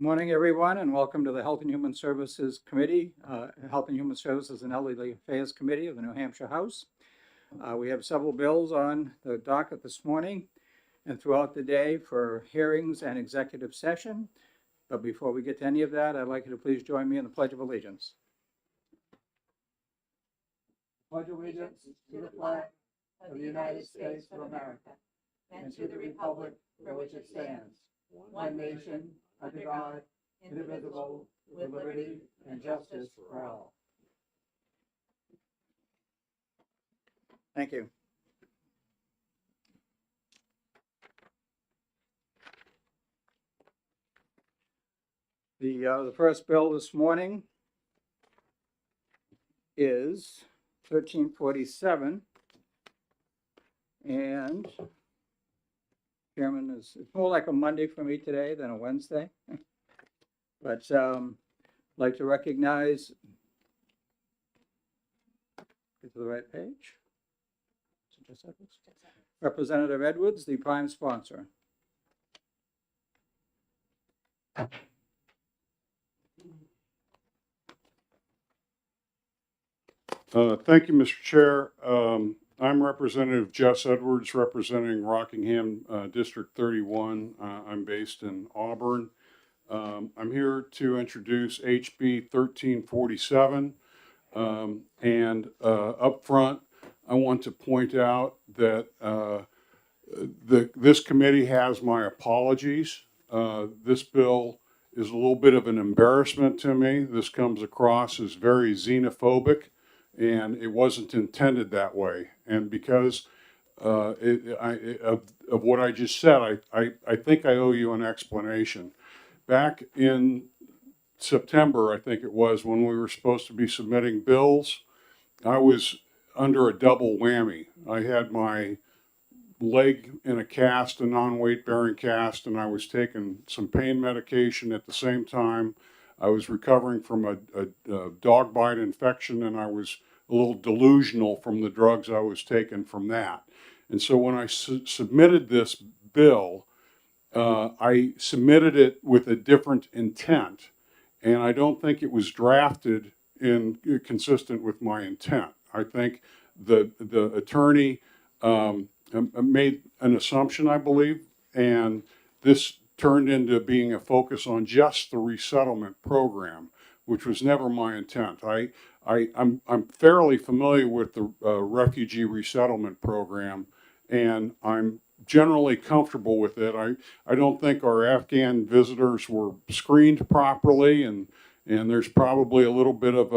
Morning, everyone, and welcome to the Health and Human Services Committee, Health and Human Services and Elderly Affairs Committee of the New Hampshire House. We have several bills on the docket this morning and throughout the day for hearings and executive session. But before we get to any of that, I'd like you to please join me in the Pledge of Allegiance. Pledge allegiance to the flag of the United States of America and to the republic for which it stands, one nation, under God, indivisible, with liberty and justice for all. Thank you. The first bill this morning is 1347, and Chairman, it's more like a Monday for me today than a Wednesday. But I'd like to recognize, get to the right page. Representative Edwards, the prime sponsor. Thank you, Mr. Chair. I'm Representative Jess Edwards, representing Rockingham District 31. I'm based in Auburn. I'm here to introduce HB 1347. And up front, I want to point out that this committee has my apologies. This bill is a little bit of an embarrassment to me. This comes across as very xenophobic, and it wasn't intended that way. And because of what I just said, I think I owe you an explanation. Back in September, I think it was, when we were supposed to be submitting bills, I was under a double whammy. I had my leg in a cast, a non-weight bearing cast, and I was taking some pain medication at the same time. I was recovering from a dog bite infection, and I was a little delusional from the drugs I was taking from that. And so when I submitted this bill, I submitted it with a different intent, and I don't think it was drafted consistent with my intent. I think the attorney made an assumption, I believe, and this turned into being a focus on just the resettlement program, which was never my intent. I'm fairly familiar with the refugee resettlement program, and I'm generally comfortable with it. I don't think our Afghan visitors were screened properly, and there's probably a little bit of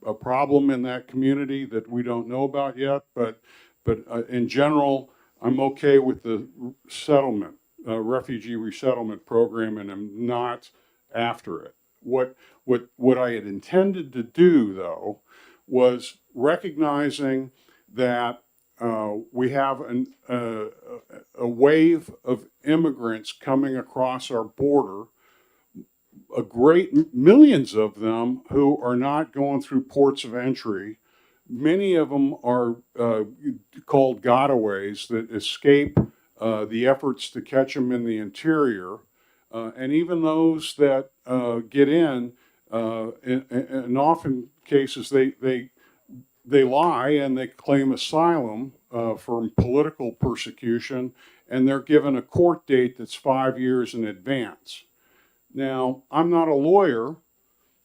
a problem in that community that we don't know about yet. But in general, I'm okay with the settlement, refugee resettlement program, and I'm not after it. What I had intended to do, though, was recognizing that we have a wave of immigrants coming across our border, millions of them who are not going through ports of entry. Many of them are called gotaways that escape the efforts to catch them in the interior. And even those that get in often cases, they lie and they claim asylum from political persecution, and they're given a court date that's 5 years in advance. Now, I'm not a lawyer,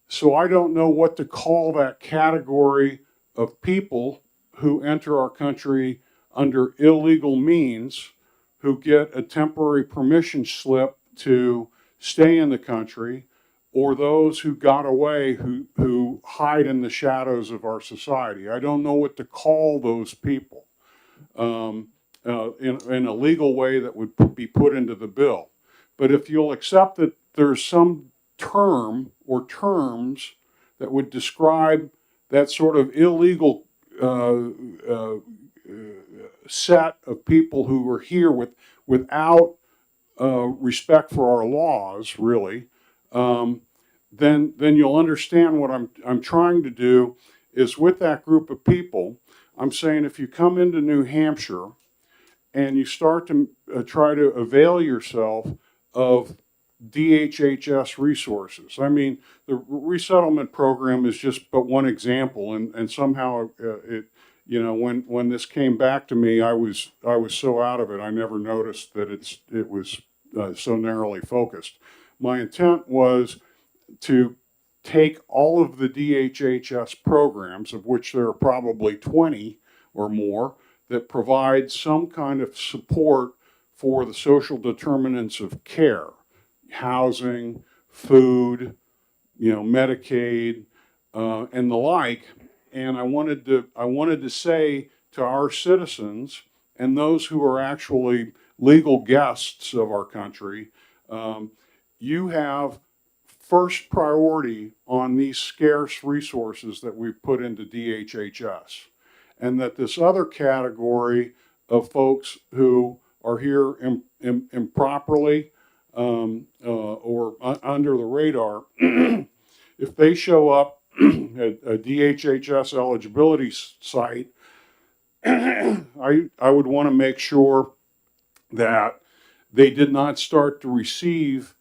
so I don't know what to call that category of people who enter our country under illegal means, who get a temporary permission slip to stay in the country, or those who got away, who hide in the shadows of our society. I don't know what to call those people in a legal way that would be put into the bill. But if you'll accept that there's some term or terms that would describe that sort of illegal set of people who are here without respect for our laws, really, then you'll understand what I'm trying to do is with that group of people. I'm saying if you come into New Hampshire and you start to try to avail yourself of DHHS resources. I mean, the resettlement program is just but one example, and somehow it, you know, when this came back to me, I was so out of it, I never noticed that it was so narrowly focused. My intent was to take all of the DHHS programs, of which there are probably 20 or more, that provide some kind of support for the social determinants of care, housing, food, you know, Medicaid, and the like. And I wanted to say to our citizens and those who are actually legal guests of our country, you have first priority on these scarce resources that we've put into DHHS. And that this other category of folks who are here improperly or under the radar, if they show up at a DHHS eligibility site, I would want to make sure that they did not start to receive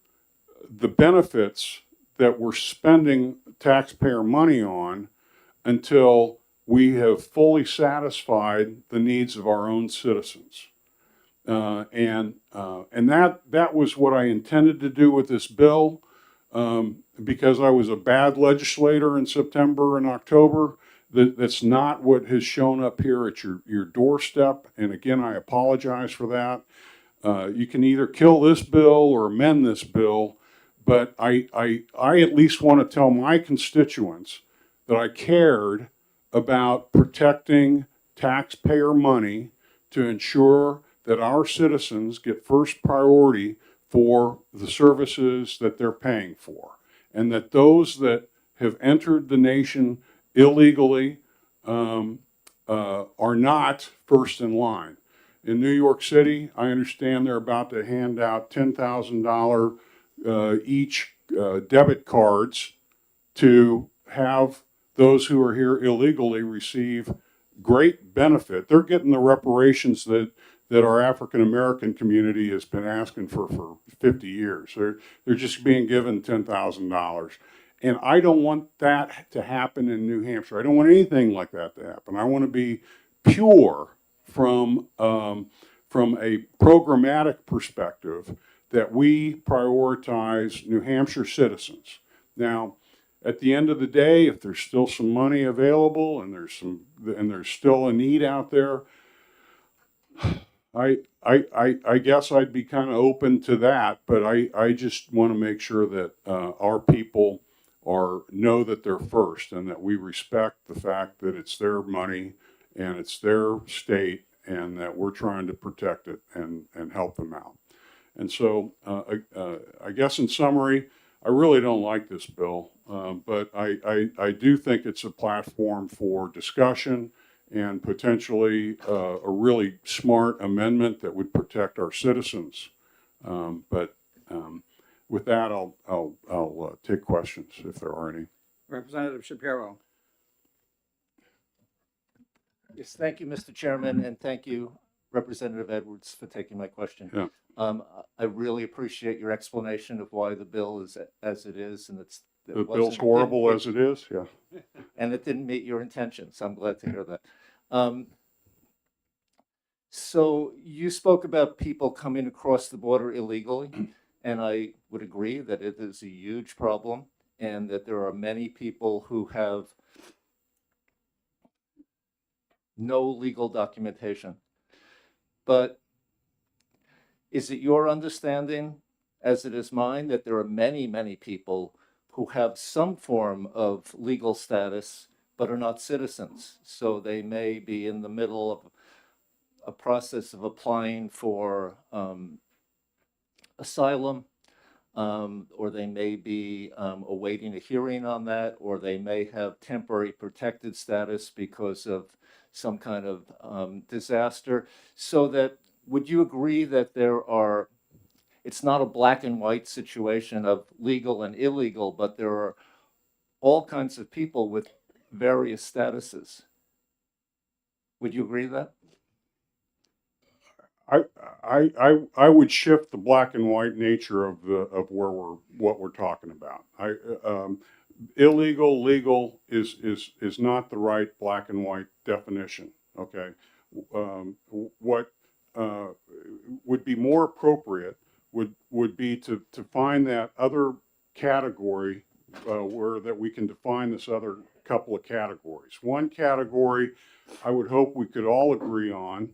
the benefits that we're spending taxpayer money on until we have fully satisfied the needs of our own citizens. And that was what I intended to do with this bill. Because I was a bad legislator in September and October, that's not what has shown up here at your doorstep. And again, I apologize for that. You can either kill this bill or amend this bill, but I at least want to tell my constituents that I cared about protecting taxpayer money to ensure that our citizens get first priority for the services that they're paying for, and that those that have entered the nation illegally are not first in line. In New York City, I understand they're about to hand out $10,000 each debit cards to have those who are here illegally receive great benefit. They're getting the reparations that our African American community has been asking for 50 years. They're just being given $10,000. And I don't want that to happen in New Hampshire. I don't want anything like that to happen. I want to be pure from a programmatic perspective, that we prioritize New Hampshire citizens. Now, at the end of the day, if there's still some money available and there's still a need out there, I guess I'd be kind of open to that, but I just want to make sure that our people know that they're first, and that we respect the fact that it's their money and it's their state, and that we're trying to protect it and help them out. And so I guess in summary, I really don't like this bill, but I do think it's a platform for discussion and potentially a really smart amendment that would protect our citizens. But with that, I'll take questions if there are any. Representative Shapiro. Yes, thank you, Mr. Chairman, and thank you, Representative Edwards, for taking my question. Yeah. I really appreciate your explanation of why the bill is as it is, and The bill's horrible as it is. Yeah. and it didn't meet your intentions. I'm glad to hear that. So you spoke about people coming across the border illegally, and I would agree that it is a huge problem, and that there are many people who have no legal documentation. But is it your understanding, as it is mine, that there are many, many people who have some form of legal status but are not citizens? So they may be in the middle of a process of applying for asylum, or they may be awaiting a hearing on that, or they may have temporary protected status because of some kind of disaster. So that, would you agree that it's not a black and white situation of legal and illegal, but there are all kinds of people with various statuses? Would you agree with that? I would shift the black and white nature of what we're talking about. Illegal, legal is not the right black and white definition. Okay, what would be more appropriate would be to find that other category where that we can define this other couple of categories. One category I would hope we could all agree on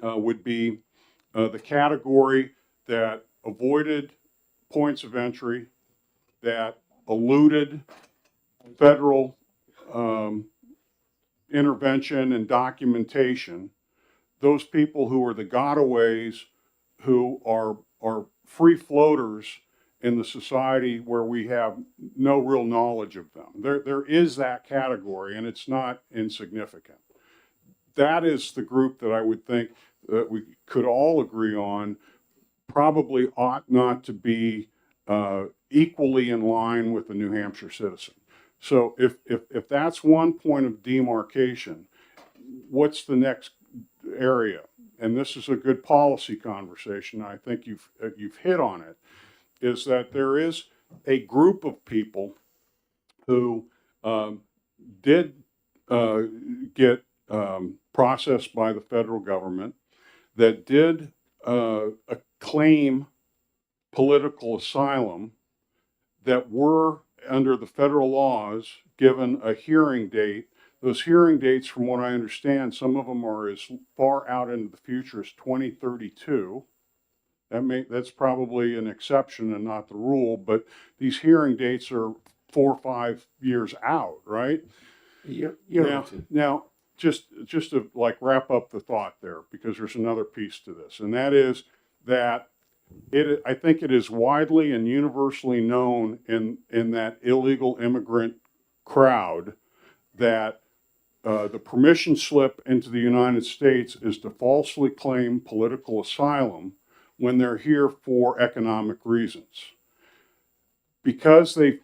would be the category that avoided points of entry, that eluded federal intervention and documentation, those people who are the gotaways, who are free floaters in the society where we have no real knowledge of them. There is that category, and it's not insignificant. That is the group that I would think that we could all agree on probably ought not to be equally in line with the New Hampshire citizen. So if that's one point of demarcation, what's the next area? And this is a good policy conversation. I think you've hit on it. Is that there is a group of people who did get processed by the federal government, that did claim political asylum, that were under the federal laws given a hearing date. Those hearing dates, from what I understand, some of them are as far out into the future as 2032. That's probably an exception and not the rule, but these hearing dates are 4 or 5 years out, right? Now, just to like wrap up the thought there, because there's another piece to this, and that is that I think it is widely and universally known in that illegal immigrant crowd that the permission slip into the United States is to falsely claim political asylum when they're here for economic reasons. Because they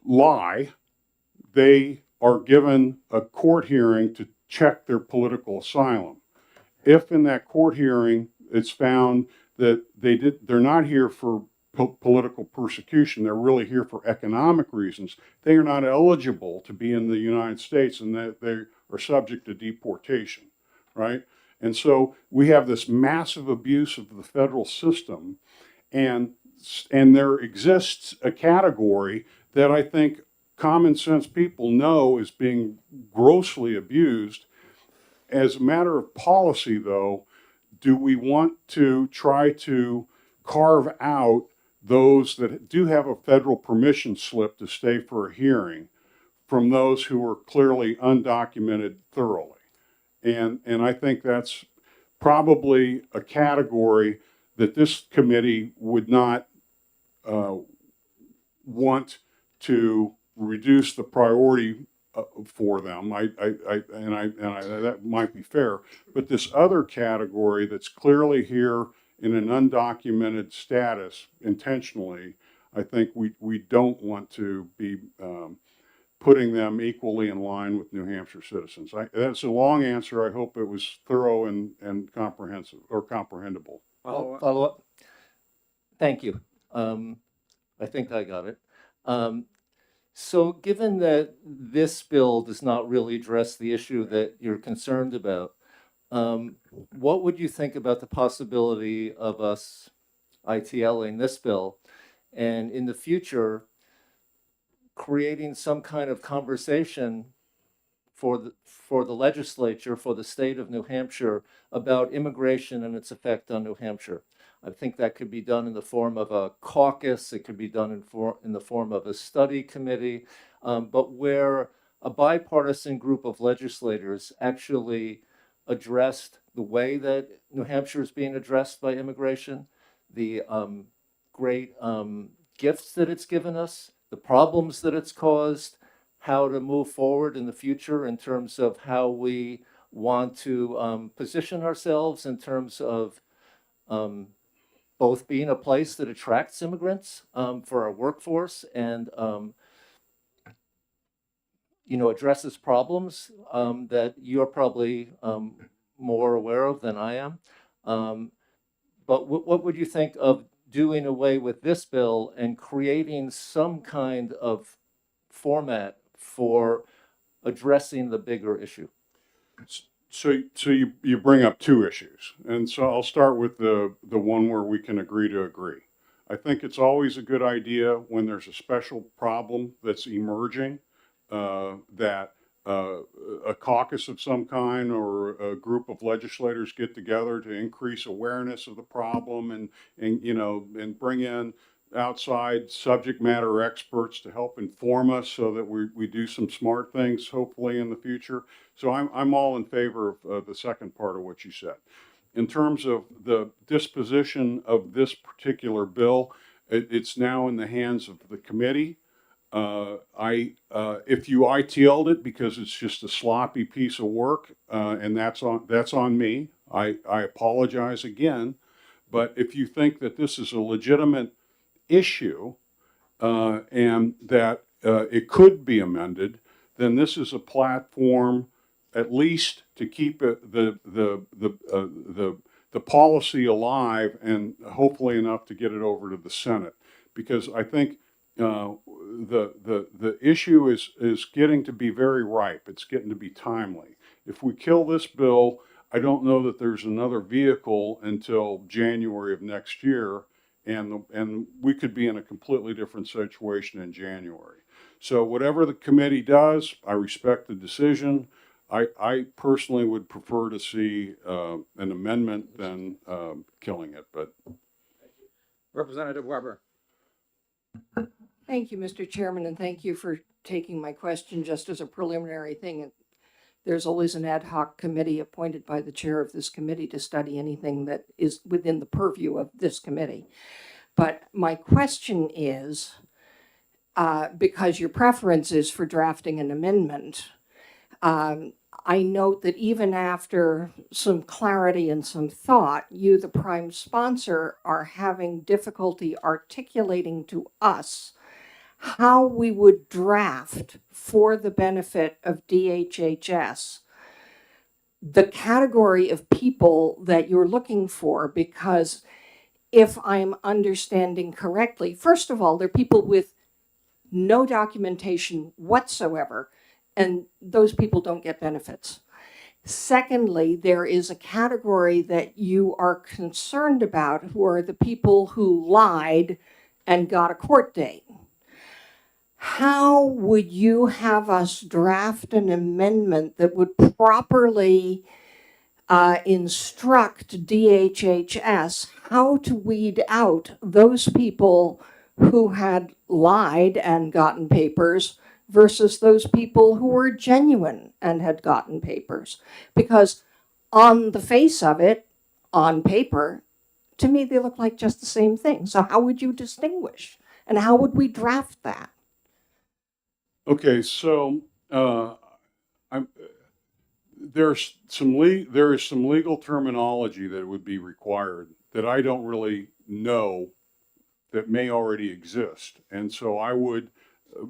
lie, they are given a court hearing to check their political asylum. If in that court hearing it's found that they're not here for political persecution, they're really here for economic reasons, they are not eligible to be in the United States, and that they are subject to deportation, right? And so we have this massive abuse of the federal system, and there exists a category that I think common sense people know is being grossly abused. As a matter of policy, though, do we want to try to carve out those that do have a federal permission slip to stay for a hearing from those who are clearly undocumented thoroughly? And I think that's probably a category that this committee would not want to reduce the priority for them. That might be fair. But this other category that's clearly here in an undocumented status intentionally, I think we don't want to be putting them equally in line with New Hampshire citizens. That's a long answer. I hope it was thorough and comprehensive or comprehensible. Follow up. Thank you. I think I got it. So given that this bill does not really address the issue that you're concerned about, what would you think about the possibility of us ITLing this bill and in the future creating some kind of conversation for the legislature, for the state of New Hampshire about immigration and its effect on New Hampshire? I think that could be done in the form of a caucus. It could be done in the form of a study committee, but where a bipartisan group of legislators actually addressed the way that New Hampshire is being addressed by immigration, the great gifts that it's given us, the problems that it's caused, how to move forward in the future in terms of how we want to position ourselves in terms of both being a place that attracts immigrants for our workforce and addresses problems that you're probably more aware of than I am. But what would you think of doing away with this bill and creating some kind of format for addressing the bigger issue? So you bring up two issues, and so I'll start with the one where we can agree to agree. I think it's always a good idea when there's a special problem that's emerging, that a caucus of some kind or a group of legislators get together to increase awareness of the problem and you know, and bring in outside subject matter experts to help inform us so that we do some smart things hopefully in the future. So I'm all in favor of the second part of what you said. In terms of the disposition of this particular bill, it's now in the hands of the committee. If you ITL'd it because it's just a sloppy piece of work, and that's on me. I apologize again, but if you think that this is a legitimate issue, and that it could be amended, then this is a platform, at least to keep the policy alive, and hopefully enough to get it over to the Senate, because I think the issue is getting to be very ripe. It's getting to be timely. If we kill this bill, I don't know that there's another vehicle until January of next year, and we could be in a completely different situation in January. So whatever the committee does, I respect the decision. I personally would prefer to see an amendment than killing it, but. Representative Weber. Thank you, Mr. Chairman, and thank you for taking my question just as a preliminary thing. There's always an ad hoc committee appointed by the chair of this committee to study anything that is within the purview of this committee. But my question is, because your preference is for drafting an amendment, I note that even after some clarity and some thought, you, the prime sponsor, are having difficulty articulating to us how we would draft for the benefit of DHHS the category of people that you're looking for, because if I'm understanding correctly, first of all, they're people with no documentation whatsoever, and those people don't get benefits. Secondly, there is a category that you are concerned about, who are the people who lied and got a court date. How would you have us draft an amendment that would properly instruct DHHS how to weed out those people who had lied and gotten papers versus those people who were genuine and had gotten papers? Because on the face of it, on paper, to me, they look like just the same thing. So how would you distinguish? And how would we draft that? Okay, so there is some legal terminology that would be required that I don't really know that may already exist, and so I would.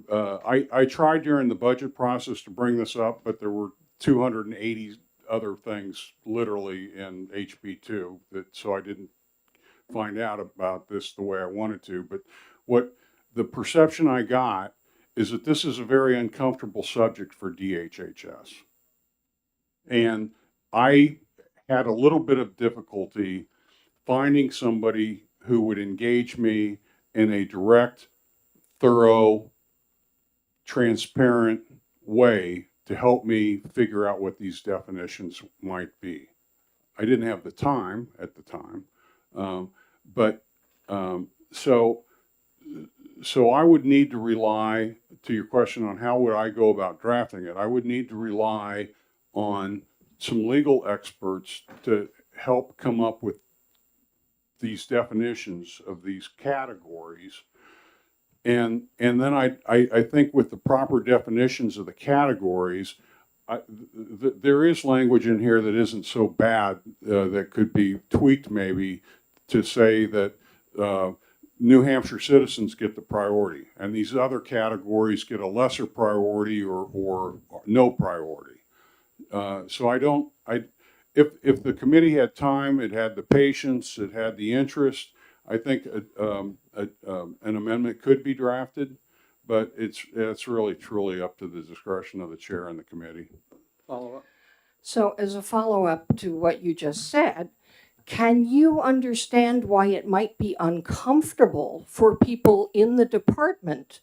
I tried during the budget process to bring this up, but there were 280 other things literally in HB2 so I didn't find out about this the way I wanted to. But what the perception I got is that this is a very uncomfortable subject for DHHS. And I had a little bit of difficulty finding somebody who would engage me in a direct, thorough, transparent way to help me figure out what these definitions might be. I didn't have the time at the time, so I would need to rely, to your question on how would I go about drafting it, I would need to rely on some legal experts to help come up with these definitions of these categories. And then I think with the proper definitions of the categories, there is language in here that isn't so bad that could be tweaked maybe to say that New Hampshire citizens get the priority, and these other categories get a lesser priority or no priority. So if the committee had time, it had the patience, it had the interest, I think an amendment could be drafted, but it's really truly up to the discretion of the chair and the committee. Follow up? So as a follow-up to what you just said, can you understand why it might be uncomfortable for people in the department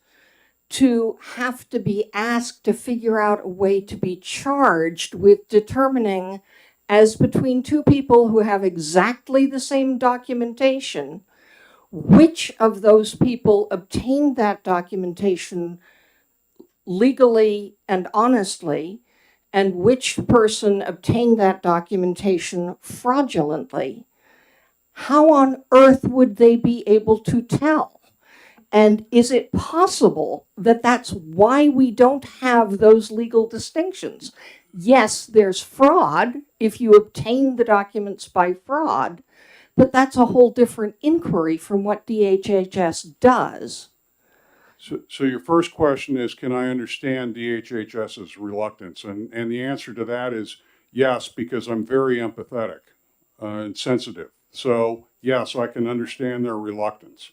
to have to be asked to figure out a way to be charged with determining, as between two people who have exactly the same documentation, which of those people obtained that documentation legally and honestly, and which person obtained that documentation fraudulently? How on earth would they be able to tell? And is it possible that that's why we don't have those legal distinctions? Yes, there's fraud if you obtain the documents by fraud, but that's a whole different inquiry from what DHHS does. So your first question is, can I understand DHHS's reluctance? And the answer to that is yes, because I'm very empathetic and sensitive. So yes, I can understand their reluctance.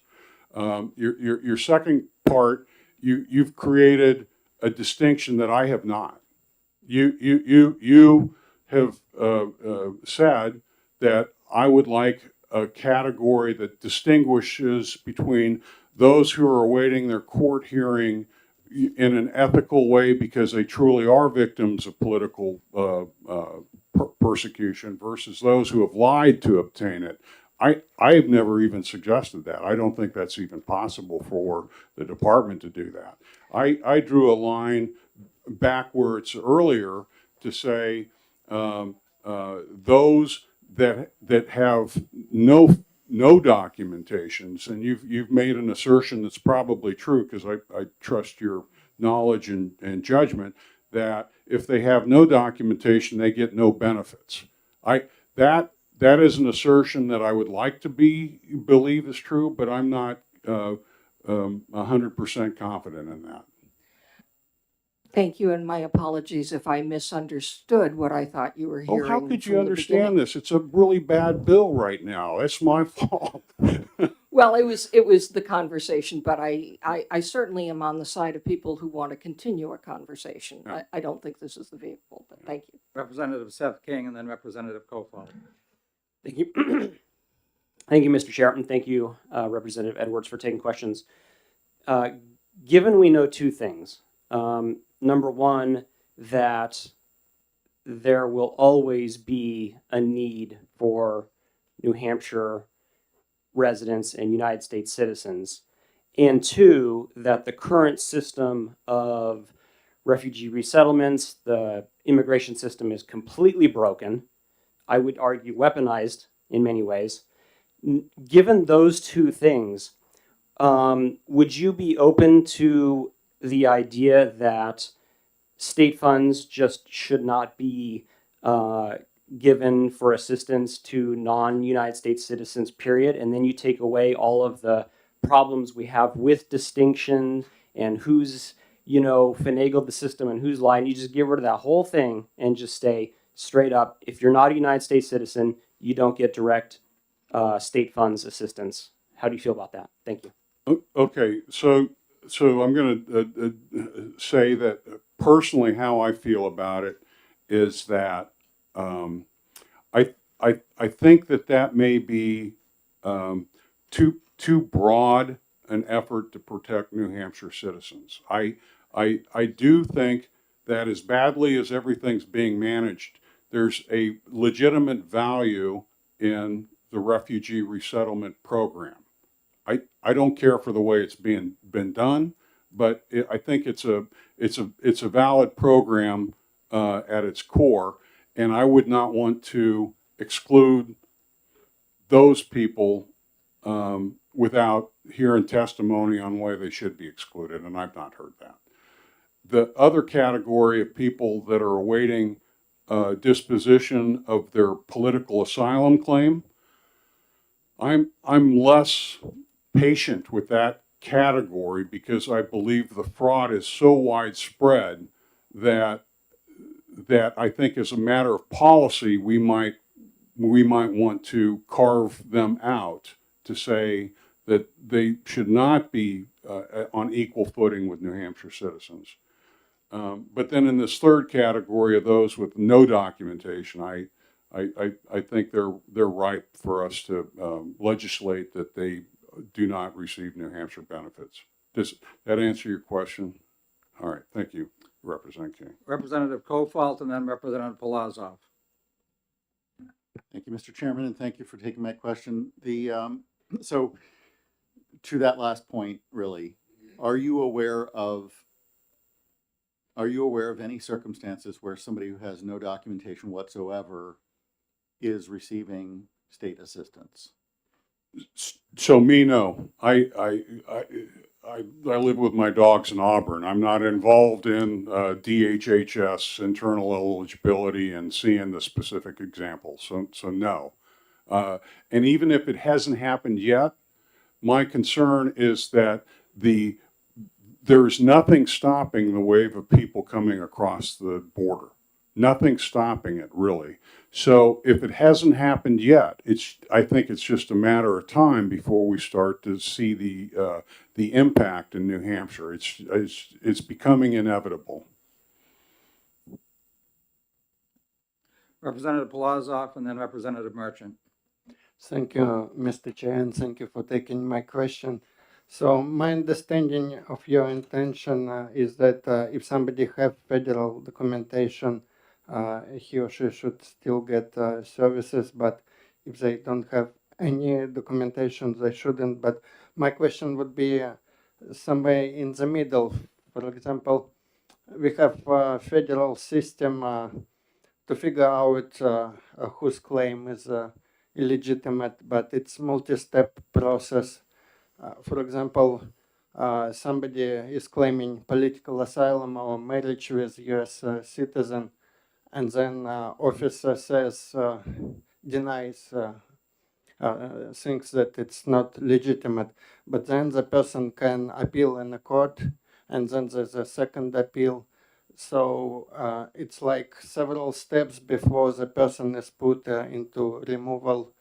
Your second part, you've created a distinction that I have not. You have said that I would like a category that distinguishes between those who are awaiting their court hearing in an ethical way because they truly are victims of political persecution versus those who have lied to obtain it. I've never even suggested that. I don't think that's even possible for the department to do that. I drew a line backwards earlier to say those that have no documentations, and you've made an assertion that's probably true because I trust your knowledge and judgment that if they have no documentation, they get no benefits. That is an assertion that I would like to believe is true, but I'm not 100% confident in that. Thank you, and my apologies if I misunderstood what I thought you were hearing. Oh, how could you from the understand beginning. this? It's a really bad bill right now. It's my fault. Well, it was the conversation, but I certainly am on the side of people who want to continue a conversation. Yeah. I don't think this is the vehicle, but thank you. Representative Seth King and then Representative Kofal. Thank you. Thank you, Mr. Chair, and thank you, Representative Edwards, for taking questions. Given we know two things, number one, that there will always be a need for New Hampshire residents and United States citizens, and two, that the current system of refugee resettlements, the immigration system is completely broken. I would argue weaponized in many ways. Given those two things, would you be open to the idea that state funds just should not be given for assistance to non-United States citizens, period, and then you take away all of the problems we have with distinction and who's, finagled the system and who's lying? You just get rid of that whole thing and just say straight up, if you're not a United States citizen, you don't get direct state funds assistance. How do you feel about that? Thank you. Okay, so I'm going to say that personally, how I feel about it is that I think that may be too broad an effort to protect New Hampshire citizens. I do think that as badly as everything's being managed, there's a legitimate value in the refugee resettlement program. I don't care for the way it's been done, but I think it's a valid program at its core, and I would not want to exclude those people without hearing testimony on why they should be excluded, and I've not heard that. The other category of people that are awaiting disposition of their political asylum claim, I'm less patient with that category because I believe the fraud is so widespread that that I think as a matter of policy, we might want to carve them out to say that they should not be on equal footing with New Hampshire citizens. But then in this third category of those with no documentation, I think they're ripe for us to legislate that they do not receive New Hampshire benefits. Does that answer your question? All right, thank you, Representative King. Representative Kofalt and then Representative Polazov. Thank you, Mr. Chairman, and thank you for taking my question. So to that last point, really, are you aware of any circumstances where somebody who has no documentation whatsoever is receiving state assistance? So me, no. I live with my dogs in Auburn. I'm not involved in DHHS internal eligibility and seeing the specific example. So no. And even if it hasn't happened yet, my concern is that there's nothing stopping the wave of people coming across the border. Nothing stopping it, really. So if it hasn't happened yet, I think it's just a matter of time before we start to see the impact in New Hampshire. It's becoming inevitable. Representative Polazov and then Representative Merchant. Thank you, Mr. Chair, and thank you for taking my question. So my understanding of your intention is that if somebody have federal documentation, he or she should still get services, but if they don't have any documentation, they shouldn't. But my question would be somewhere in the middle. For example, we have a federal system to figure out whose claim is illegitimate, but it's multi-step process. For example, somebody is claiming political asylum or marriage with U.S. citizen, and then officer says, denies, thinks that it's not legitimate. But then the person can appeal in the court, and then there's a second appeal. So it's like several steps before the person is put into removal.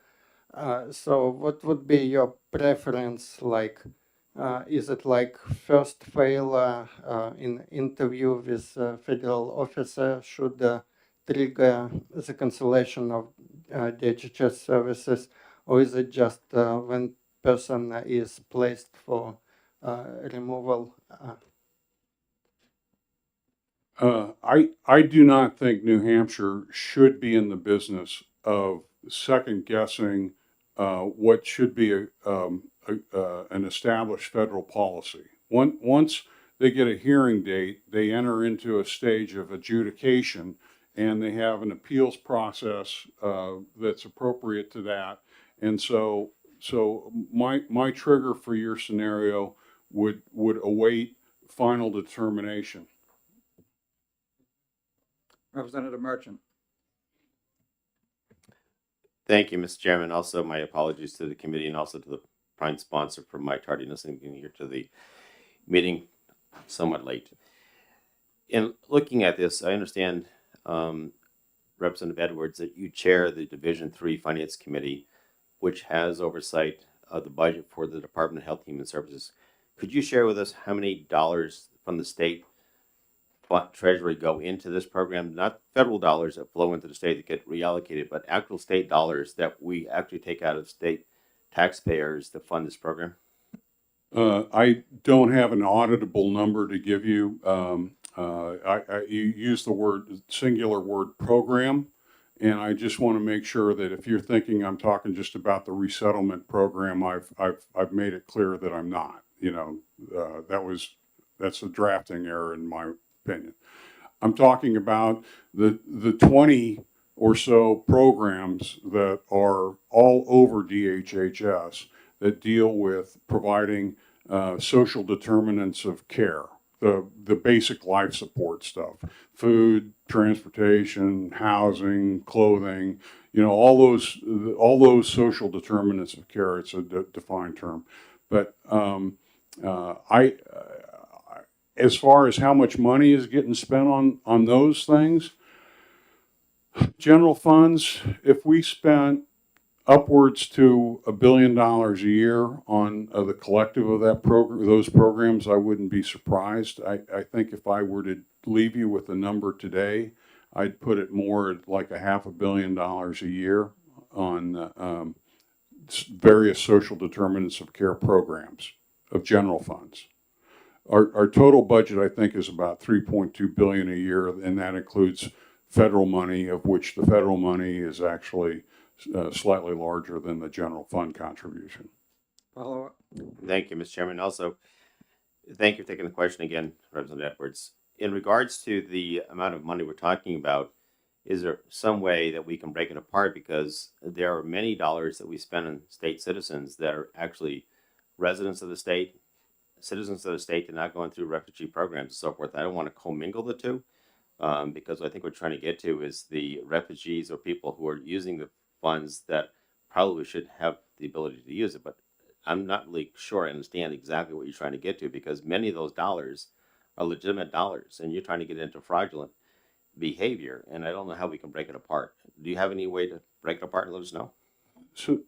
So what would be your preference? Like, is it like first fail in interview with federal officer should trigger the cancellation of DHHS services, or is it just when person is placed for removal? I do not think New Hampshire should be in the business of second guessing what should be an established federal policy. Once they get a hearing date, they enter into a stage of adjudication, and they have an appeals process that's appropriate to that. And so my trigger for your scenario would await final determination. Representative Merchant. Thank you, Mr. Chairman. Also, my apologies to the committee and also to the prime sponsor for my tardiness in getting here to the meeting somewhat late. In looking at this, I understand, Representative Edwards, that you chair the Division III Finance Committee, which has oversight of the budget for the Department of Health and Human Services. Could you share with us how many dollars from the state Treasury go into this program? Not federal dollars that flow into the state that get reallocated, but actual state dollars that we actually take out of state taxpayers to fund this program? I don't have an auditable number to give you. You use the singular word program, and I just want to make sure that if you're thinking I'm talking just about the resettlement program, I've made it clear that I'm not. You know, that's a drafting error in my opinion. I'm talking about the 20 or so programs that are all over DHHS that deal with providing social determinants of care, the basic life support stuff, food, transportation, housing, clothing, you know, all those social determinants of care. It's a defined term, but as far as how much money is getting spent on those things, General funds, if we spent upwards to $1 billion a year on the collective of that program, those programs, I wouldn't be surprised. I think if I were to leave you with a number today, I'd put it more at like $500 million a year on various social determinants of care programs of general funds. Our total budget, I think, is about $3.2 billion a year, and that includes federal money, of which the federal money is actually slightly larger than the general fund contribution. Follow up? Thank you, Mr. Chairman. Also, thank you for taking the question again, Representative Edwards. In regards to the amount of money we're talking about, is there some way that we can break it apart? Because there are many dollars that we spend on state citizens that are actually residents of the state, citizens of the state, and not going through refugee programs and so forth. I don't want to commingle the two because what I think we're trying to get to is the refugees or people who are using the funds that probably should have the ability to use it. But I'm not really sure I understand exactly what you're trying to get to, because many of those dollars are legitimate dollars and you're trying to get into fraudulent behavior. And I don't know how we can break it apart. Do you have any way to break it apart and let us know? So,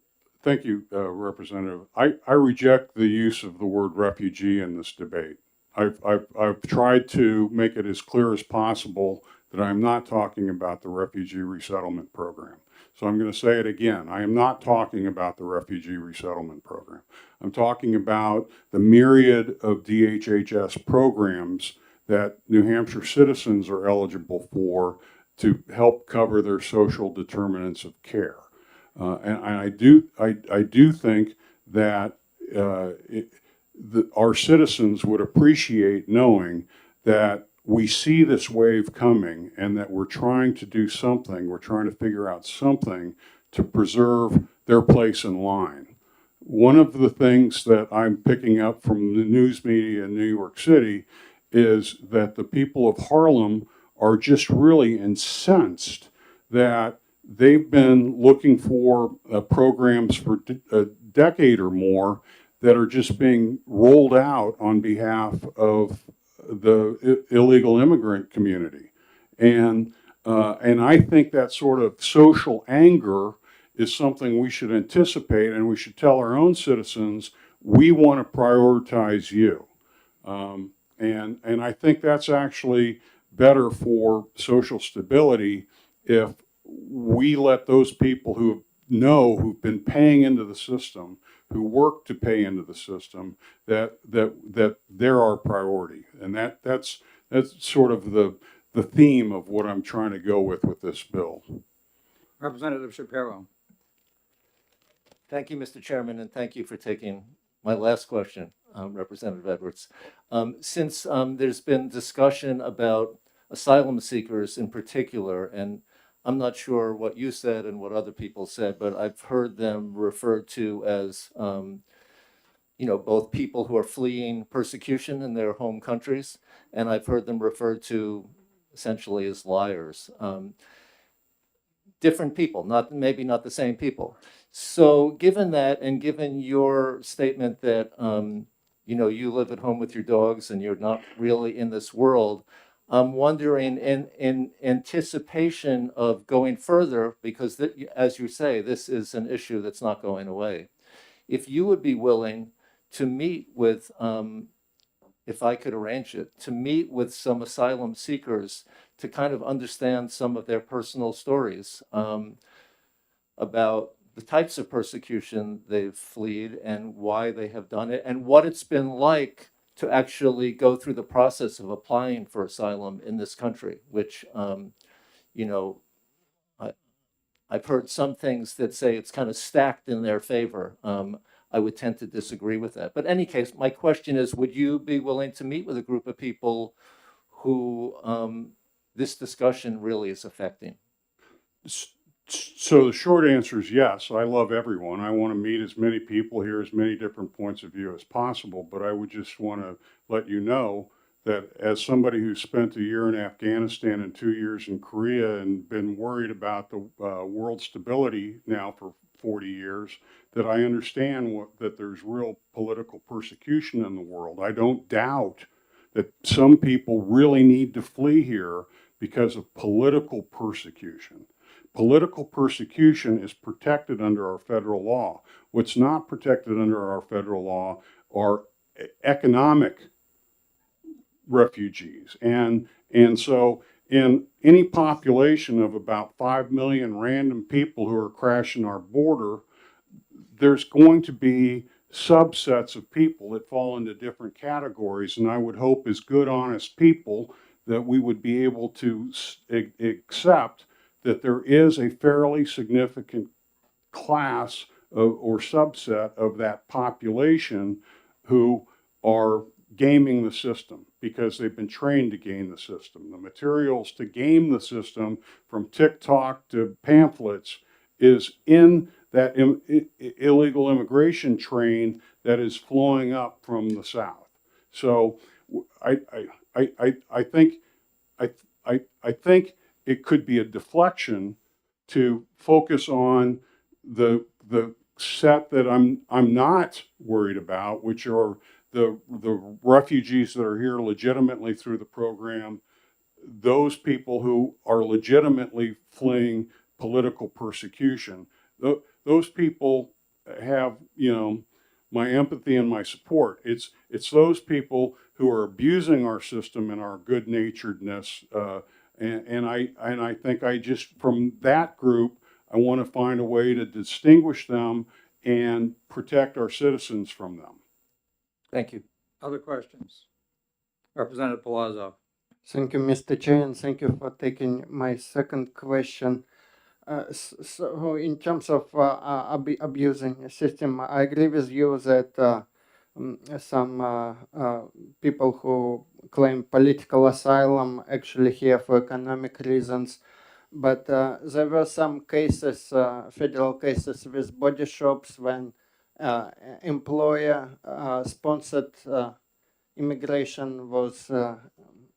thank you, Representative. I reject the use of the word refugee in this debate. I've tried to make it as clear as possible that I'm not talking about the refugee resettlement program. So I'm going to say it again. I am not talking about the refugee resettlement program. I'm talking about the myriad of DHHS programs that New Hampshire citizens are eligible for to help cover their social determinants of care. And I do think that our citizens would appreciate knowing that we see this wave coming and that we're trying to do something, we're trying to figure out something to preserve their place in line. One of the things that I'm picking up from the news media in New York City is that the people of Harlem are just really incensed that they've been looking for programs for a decade or more that are just being rolled out on behalf of the illegal immigrant community. And I think that sort of social anger is something we should anticipate, and we should tell our own citizens, we want to prioritize you. And I think that's actually better for social stability if we let those people who've been paying into the system, who work to pay into the system, that they're our priority. And that's sort of the theme of what I'm trying to go with this bill. Representative Shapiro. Thank you, Mr. Chairman, and thank you for taking my last question, Representative Edwards. Since there's been discussion about asylum seekers in particular, and I'm not sure what you said and what other people said, but I've heard them referred to as, both people who are fleeing persecution in their home countries, and I've heard them referred to essentially as liars. Different people, maybe not the same people. So given that, and given your statement that, you live at home with your dogs and you're not really in this world, I'm wondering, in anticipation of going further, because as you say, this is an issue that's not going away, if you would be willing to meet with, if I could arrange it, to meet with some asylum seekers to kind of understand some of their personal stories about the types of persecution they've fled and why they have done it, and what it's been like to actually go through the process of applying for asylum in this country, which, I've heard some things that say it's kind of stacked in their favor. I would tend to disagree with that. But in any case, my question is, would you be willing to meet with a group of people who this discussion really is affecting? So the short answer is yes. I love everyone. I want to meet as many people, hear as many different points of view as possible. But I would just want to let you know that as somebody who spent a year in Afghanistan and 2 years in Korea and been worried about the world stability now for 40 years, that I understand that there's real political persecution in the world. I don't doubt that some people really need to flee here because of political persecution. political persecution is protected under our federal law. What's not protected under our federal law are economic refugees. And so in any population of about 5 million random people who are crashing our border, there's going to be subsets of people that fall into different categories. And I would hope as good, honest people that we would be able to accept that there is a fairly significant class or subset of that population who are gaming the system because they've been trained to game the system. The materials to game the system, from TikTok to pamphlets, is in that illegal immigration train that is flowing up from the South. So I think it could be a deflection to focus on the set that I'm not worried about, which are the refugees that are here legitimately through the program, those people who are legitimately fleeing political persecution. Those people have, my empathy and my support. It's those people who are abusing our system and our good-naturedness, and I think from that group, I want to find a way to distinguish them and protect our citizens from them. Thank you. Other questions? Representative Palazzo. Thank you, Mr. Chair, and thank you for taking my second question. So in terms of abusing the system, I agree with you that some people who claim political asylum actually here for economic reasons. But there were some cases, federal cases with body shops when employer sponsored immigration was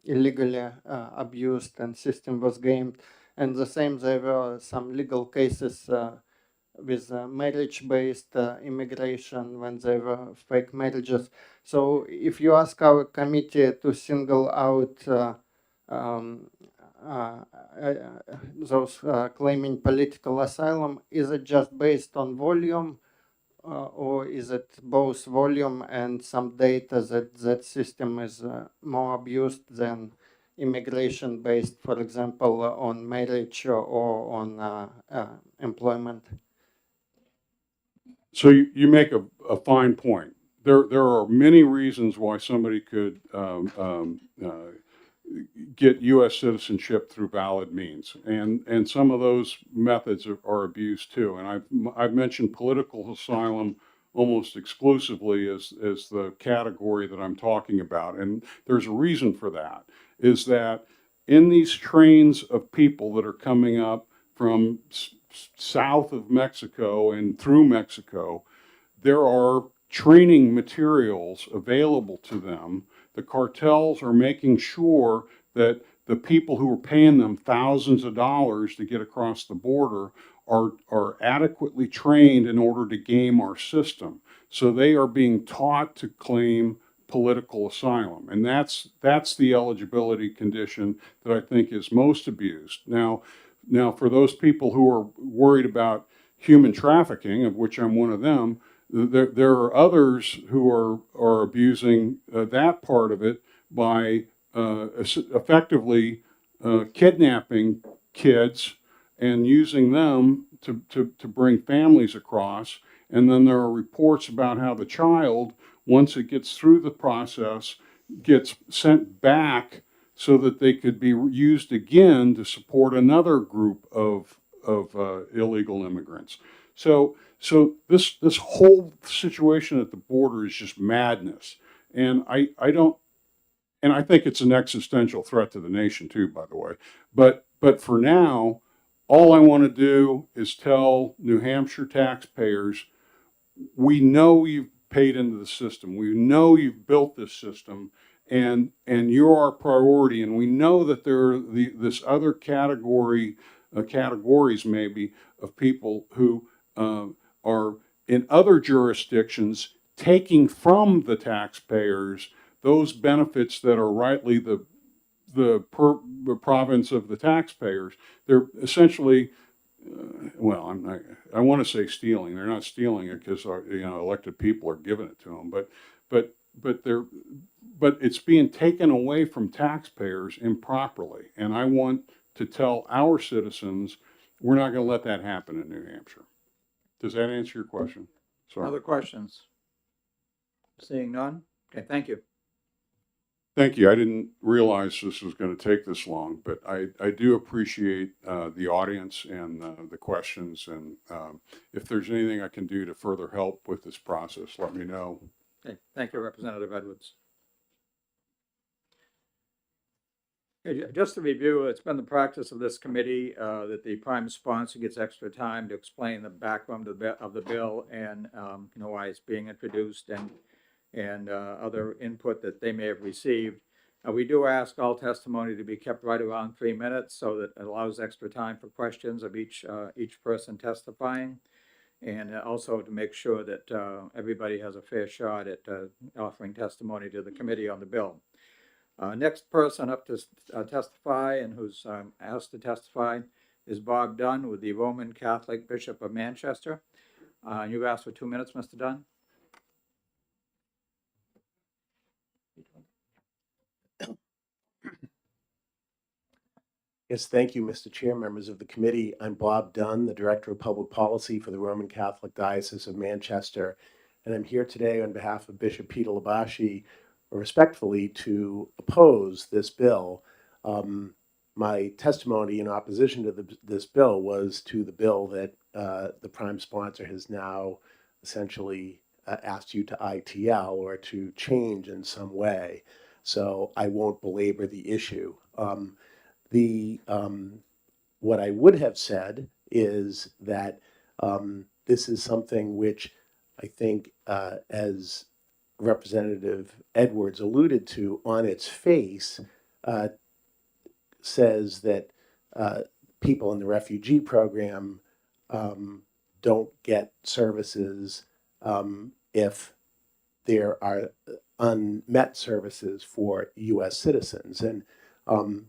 illegally abused and system was gamed. And the same, there were some legal cases with marriage-based immigration when there were fake marriages. So if you ask our committee to single out those claiming political asylum, is it just based on volume, or is it both volume and some data that system is more abused than immigration based, for example, on marriage or on employment? So you make a fine point. There are many reasons why somebody could get U.S. citizenship through valid means, and some of those methods are abused too. And I've mentioned political asylum almost exclusively as the category that I'm talking about, and there's a reason for that. Is that in these trains of people that are coming up from south of Mexico and through Mexico, there are training materials available to them. The cartels are making sure that the people who are paying them thousands of dollars to get across the border are adequately trained in order to game our system. So they are being taught to claim political asylum. And that's the eligibility condition that I think is most abused. Now for those people who are worried about human trafficking, of which I'm one of them, there are others who are abusing that part of it by effectively kidnapping kids and using them to bring families across. And then there are reports about how the child, once it gets through the process, gets sent back so that they could be used again to support another group of illegal immigrants. So this whole situation at the border is just madness. And I think it's an existential threat to the nation too, by the way. But for now, all I want to do is tell New Hampshire taxpayers, we know you've paid into the system. We know you've built this system, and you're our priority. And we know that there are this other categories maybe of people who are in other jurisdictions taking from the taxpayers those benefits that are rightly the province of the taxpayers. They're essentially well, I'm not, I want to say stealing. They're not stealing it because, elected people are giving it to them, but it's being taken away from taxpayers improperly. And I want to tell our citizens, we're not going to let that happen in New Hampshire. Does that answer your question? Sorry. Other questions? Seeing none? Okay, thank you. Thank you. I didn't realize this was going to take this long, but I do appreciate the audience and the questions. And if there's anything I can do to further help with this process, let me know. Okay, thank you, Representative Edwards. Okay, just to review, it's been the practice of this committee that the prime sponsor gets extra time to explain the background of the bill and why it's being introduced and other input that they may have received. We do ask all testimony to be kept right around 3 minutes so that it allows extra time for questions of each person testifying, and also to make sure that everybody has a fair shot at offering testimony to the committee on the bill. Next person up to testify and who's asked to testify is Bob Dunn with the Roman Catholic Bishop of Manchester. You've asked for 2 minutes, Mr. Dunn. Yes, thank you, Mr. Chair, members of the committee. I'm Bob Dunn, the Director of Public Policy for the Roman Catholic Diocese of Manchester, and I'm here today on behalf of Bishop Peter Labashi, respectfully, to oppose this bill. My testimony in opposition to this bill was to the bill that the prime sponsor has now essentially asked you to ITL or to change in some way. So I won't belabor the issue. What I would have said is that this is something which I think, as Representative Edwards alluded to, on its face, says that people in the refugee program don't get services if there are unmet services for U.S. citizens. And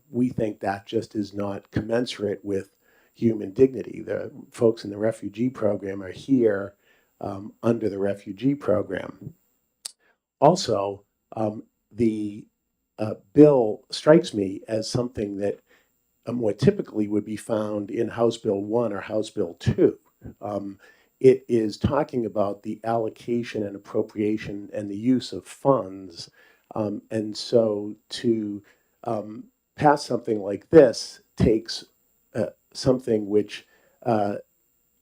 we think that just is not commensurate with human dignity. The folks in the refugee program are here under the refugee program. Also, the bill strikes me as something that more typically would be found in House Bill 1 or House Bill 2. It is talking about the allocation and appropriation and the use of funds. And so to pass something like this takes something which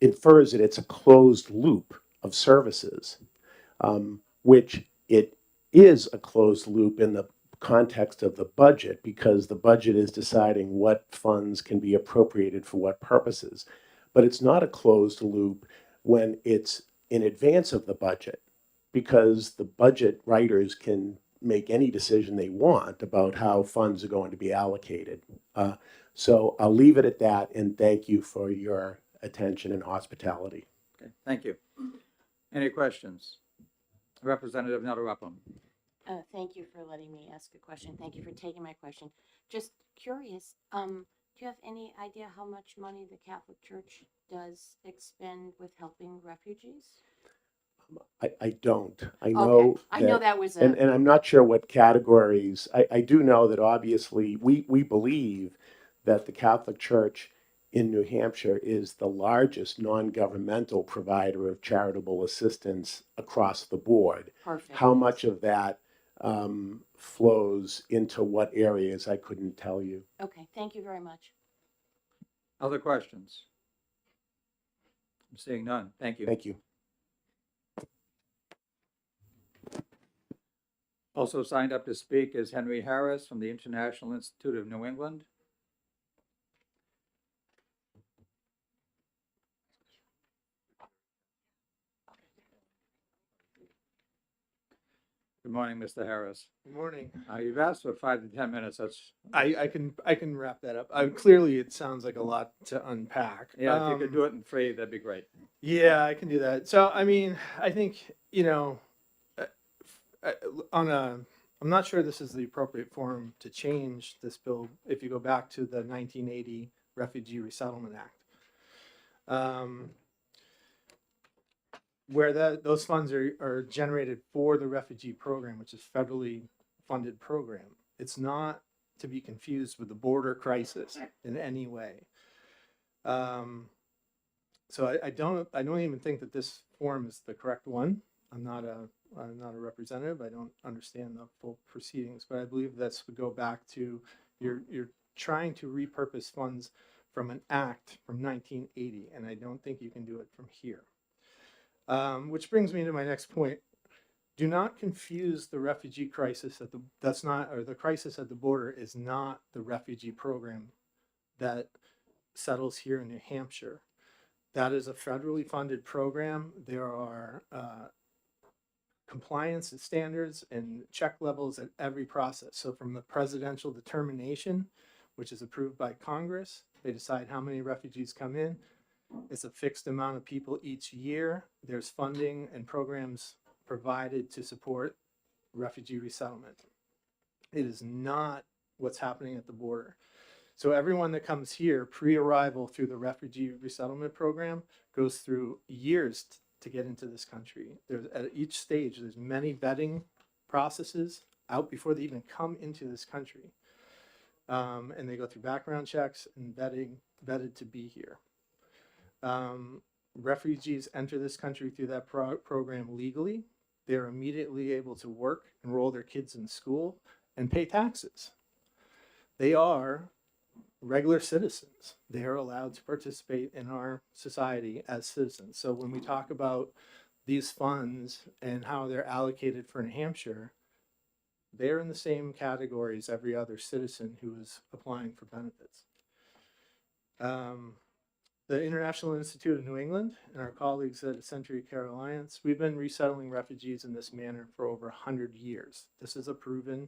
infers that it's a closed loop of services, which it is a closed loop in the context of the budget, because the budget is deciding what funds can be appropriated for what purposes. But it's not a closed loop when it's in advance of the budget, because the budget writers can make any decision they want about how funds are going to be allocated. So I'll leave it at that, and thank you for your attention and hospitality. Okay, thank you. Any questions? Representative Nettlerupham. Thank you for letting me ask a question. Thank you for taking my question. Just curious, do you have any idea how much money the Catholic Church does expend with helping refugees? I don't. I know. Okay. I know that was a. And I'm not sure what categories. I do know that obviously we believe that the Catholic Church in New Hampshire is the largest non-governmental provider of charitable assistance across the board. Perfect. How much of that flows into what areas, I couldn't tell you. Okay, thank you very much. Other questions? I'm seeing none. Thank you. Thank you. Also signed up to speak is Henry Harris from the International Institute of New England. Good morning, Mr. Harris. Good morning. You've asked for 5 to 10 minutes. That's I can wrap that up. Clearly, it sounds like a lot to unpack. yeah. If you could do it in 3, that'd be great. Yeah, I can do that. So, I mean, I think I'm not sure this is the appropriate forum to change this bill. If you go back to the 1980 Refugee Resettlement Act, Um, where those funds are generated for the refugee program, which is federally funded program. It's not to be confused with the border crisis in any way. So I don't even think that this form is the correct one. I'm not a representative. I don't understand the full proceedings, but I believe this would go back to you're trying to repurpose funds from an act from 1980, and I don't think you can do it from here. Which brings me to my next point. Do not confuse the refugee crisis the crisis at the border is not the refugee program that settles here in New Hampshire. That is a federally funded program. There are compliance standards and check levels at every process. So from the presidential determination, which is approved by Congress, they decide how many refugees come in. It's a fixed amount of people each year. There's funding and programs provided to support refugee resettlement. It is not what's happening at the border. So everyone that comes here pre-arrival through the refugee resettlement program goes through years to get into this country. There's at each stage, there's many vetting processes out before they even come into this country. And they go through background checks and vetted to be here. Refugees enter this country through that program legally. They're immediately able to work, enroll their kids in school, and pay taxes. They are regular citizens. They are allowed to participate in our society as citizens. So when we talk about these funds and how they're allocated for New Hampshire, they're in the same category as every other citizen who is applying for benefits. The International Institute of New England and our colleagues at Century Care Alliance, we've been resettling refugees in this manner for over 100 years. This is a proven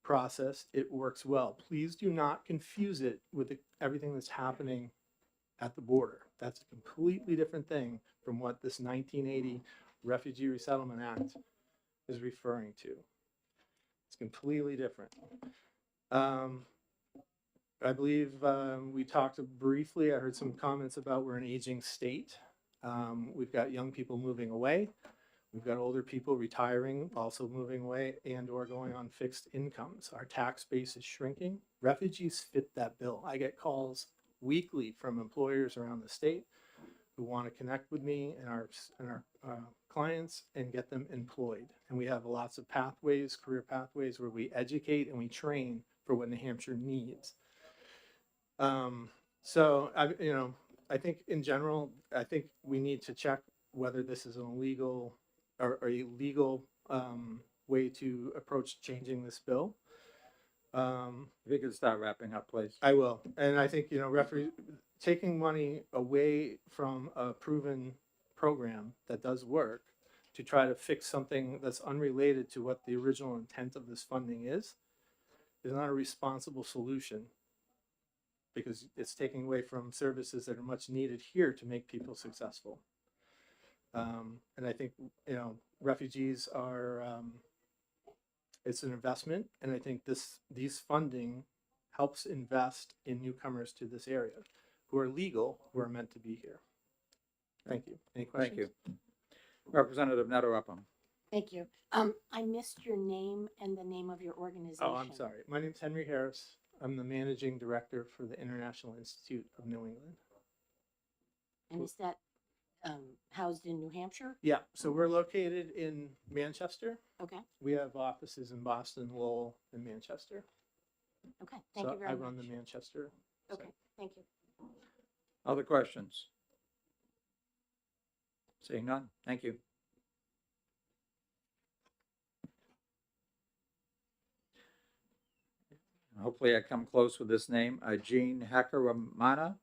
process. It works well. Please do not confuse it with everything that's happening at the border. That's a completely different thing from what this 1980 Refugee Resettlement Act is referring to. It's completely different. I believe we talked briefly, I heard some comments about we're an aging state. We've got young people moving away. We've got older people retiring, also moving away and or going on fixed incomes. Our tax base is shrinking. Refugees fit that bill. I get calls weekly from employers around the state who want to connect with me and our clients and get them employed. And we have lots of pathways, career pathways, where we educate and we train for what New Hampshire needs. So I think in general, I think we need to check whether this is an illegal or a legal way to approach changing this bill. If you could start wrapping up, please. I will. And I think, taking money away from a proven program that does work to try to fix something that's unrelated to what the original intent of this funding is not a responsible solution, because it's taking away from services that are much needed here to make people successful. And I think, refugees are, it's an investment. And I think these funding helps invest in newcomers to this area who are legal, who are meant to be here. Thank you. Any questions? Thank you. Representative Neto Upham. Thank you. I missed your name and the name of your organization. Oh, I'm sorry. My name's Henry Harris. I'm the managing director for the International Institute of New England. And is that housed in New Hampshire? Yeah, so we're located in Manchester. Okay. We have offices in Boston, Lowell, and Manchester. Okay. Thank you very I much. run the Manchester. Okay. site. Thank you. Other questions? Seeing none, thank you. Hopefully I come close with this name, Jean Hakaramana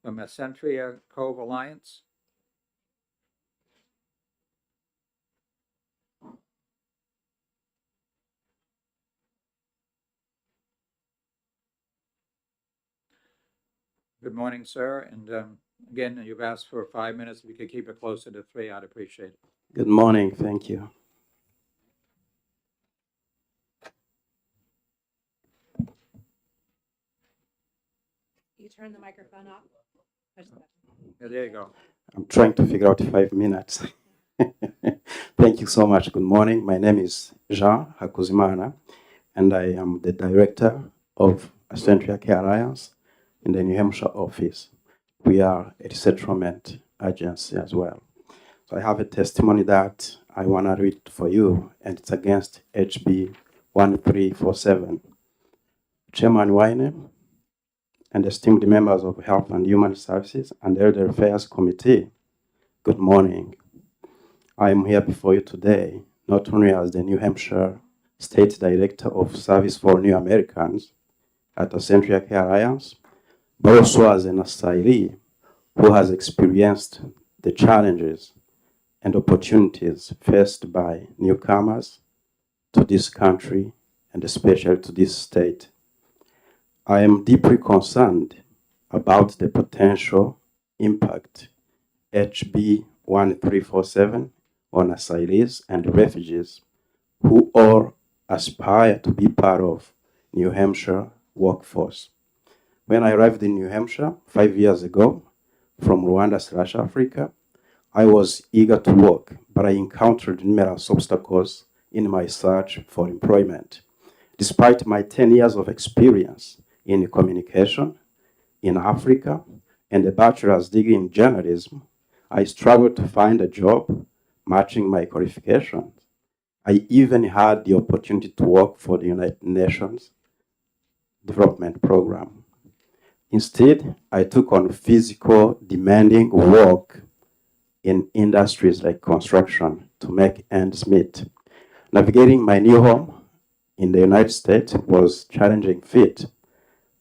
from Accentria Cove Alliance. Good morning, sir, and again, you've asked for 5 minutes. If you could keep it closer to 3, I'd appreciate it. Good morning. Thank you. You turn the microphone off. Yeah, there you go. I'm trying to figure out 5 minutes. Thank you so much. Good morning. My name is Jean Hakuzimana, and I am the director of Central Care Alliance in the New Hampshire office. We are a resettlement agency as well. So I have a testimony that I want to read for you, and it's against HB 1347. Chairman Wine and esteemed members of Health and Human Services and Elder Affairs Committee, good morning. I am here before you today, not only as the New Hampshire State Director of Service for New Americans at the Central Care Alliance, but also as an asylee who has experienced the challenges and opportunities faced by newcomers to this country and especially to this state. I am deeply concerned about the potential impact HB 1347 on asylees and refugees who all aspire to be part of New Hampshire workforce. When I arrived in New Hampshire 5 years ago from Rwanda/Africa, I was eager to work, but I encountered numerous obstacles in my search for employment. Despite my 10 years of experience in communication in Africa and a bachelor's degree in journalism, I struggled to find a job matching my qualifications. I even had the opportunity to work for the United Nations Development Program. Instead, I took on physical, demanding work in industries like construction to make ends meet. Navigating my new home in the United States was a challenging feat,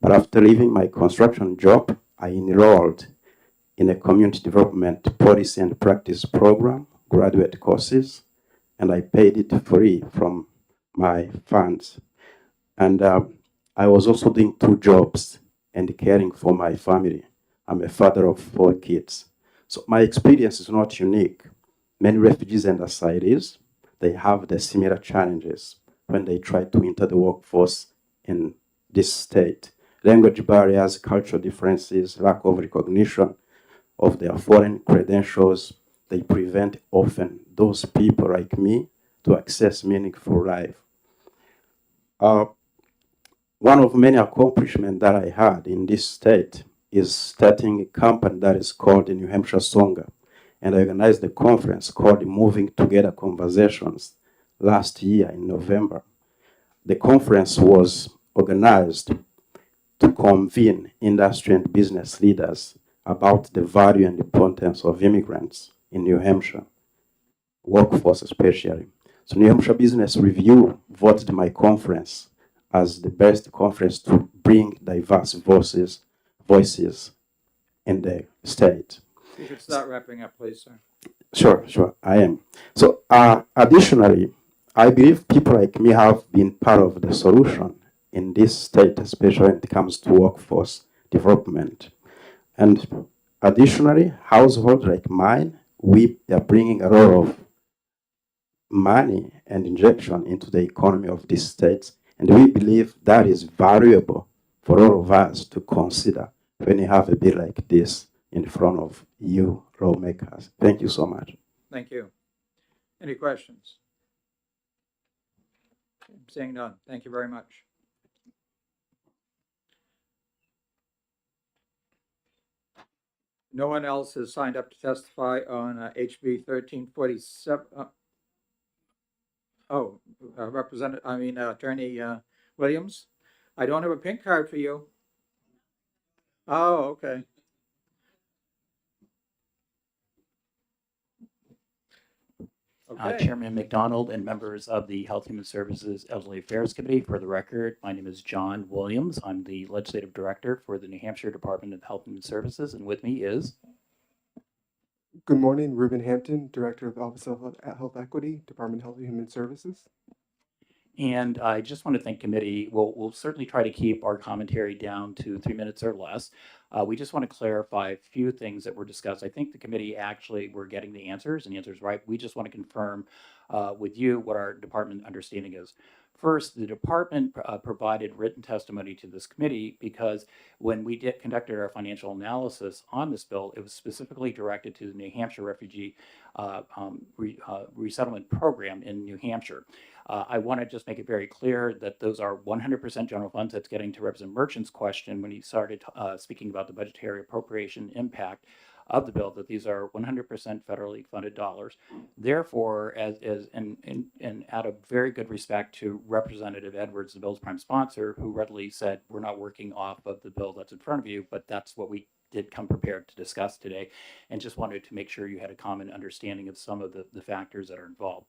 but after leaving my construction job, I enrolled in a community development policy and practice program, graduate courses, and I paid it free from my funds. And I was also doing 2 jobs and caring for my family. I'm a father of 4 kids. So my experience is not unique. Many refugees and asylees, they have the similar challenges when they try to enter the workforce in this state. Language barriers, cultural differences, lack of recognition of their foreign credentials, they prevent often those people like me to access meaningful life. One of many accomplishments that I had in this state is starting a company that is called the New Hampshire Songa. And I organized a conference called Moving Together Conversations last year in November. The conference was organized to convene industry and business leaders about the value and importance of immigrants in New Hampshire, workforce especially. So New Hampshire Business Review voted my conference as the best conference to bring diverse voices in the state. You should start wrapping up, please, sir. Sure, I am. So additionally, I believe people like me have been part of the solution in this state, especially when it comes to workforce development. And additionally, households like mine, we are bringing a lot of money and injection into the economy of this state. And we believe that is valuable for all of us to consider when you have a bill like this in front of you lawmakers. Thank you so much. Thank you. Any questions? Seeing none. Thank you very much. No one else has signed up to testify on HB 1347. Attorney Williams. I don't have a pink card for you. Oh, okay. Okay. Chairman McDonald and members of the Health Human Services Elderly Affairs Committee. For the record, my name is John Williams. I'm the Legislative Director for the New Hampshire Department of Health Human Services, and with me is... Good morning, Ruben Hampton, Director of the Office of Health Equity, Department of Health and Human Services. And I just want to thank committee. We'll certainly try to keep our commentary down to 3 minutes or less. We just want to clarify a few things that were discussed. I think the committee actually were getting the answers and the answers right. We just want to confirm with you what our department understanding is. First, the department provided written testimony to this committee because when we conducted our financial analysis on this bill, it was specifically directed to the New Hampshire Refugee Resettlement Program in New Hampshire. I want to just make it very clear that those are 100% general funds. That's getting to Representative Merchant's question when he started speaking about the budgetary appropriation impact of the bill, that these are 100% federally funded dollars. Therefore, and out of very good respect to Representative Edwards, the bill's prime sponsor, who readily said, we're not working off of the bill that's in front of you, but that's what we did come prepared to discuss today, and just wanted to make sure you had a common understanding of some of the factors that are involved.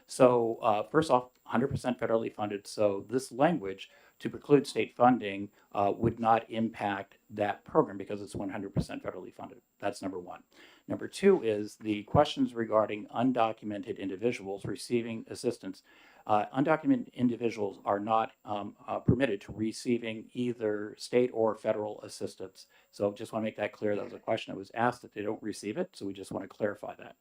So first off, 100% federally funded. So this language to preclude state funding would not impact that program because it's 100% federally funded. That's number one. Number two is the questions regarding undocumented individuals receiving assistance. Undocumented individuals are not permitted to receiving either state or federal assistance. So just want to make that clear. That was a question that was asked that they don't receive it. So we just want to clarify that.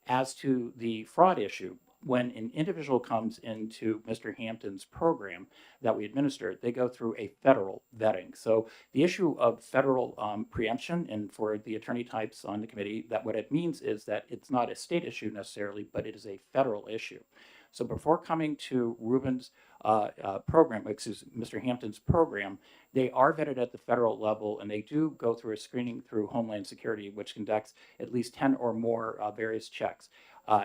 As to the fraud issue, when an individual comes into Mr. Hampton's program that we administer, they go through a federal vetting. So the issue of federal preemption, and for the attorney types on the committee, that what it means is that it's not a state issue necessarily, but it is a federal issue. So before coming to Ruben's program, Mr. Hampton's program, they are vetted at the federal level, and they do go through a screening through Homeland Security, which conducts at least 10 or more various checks.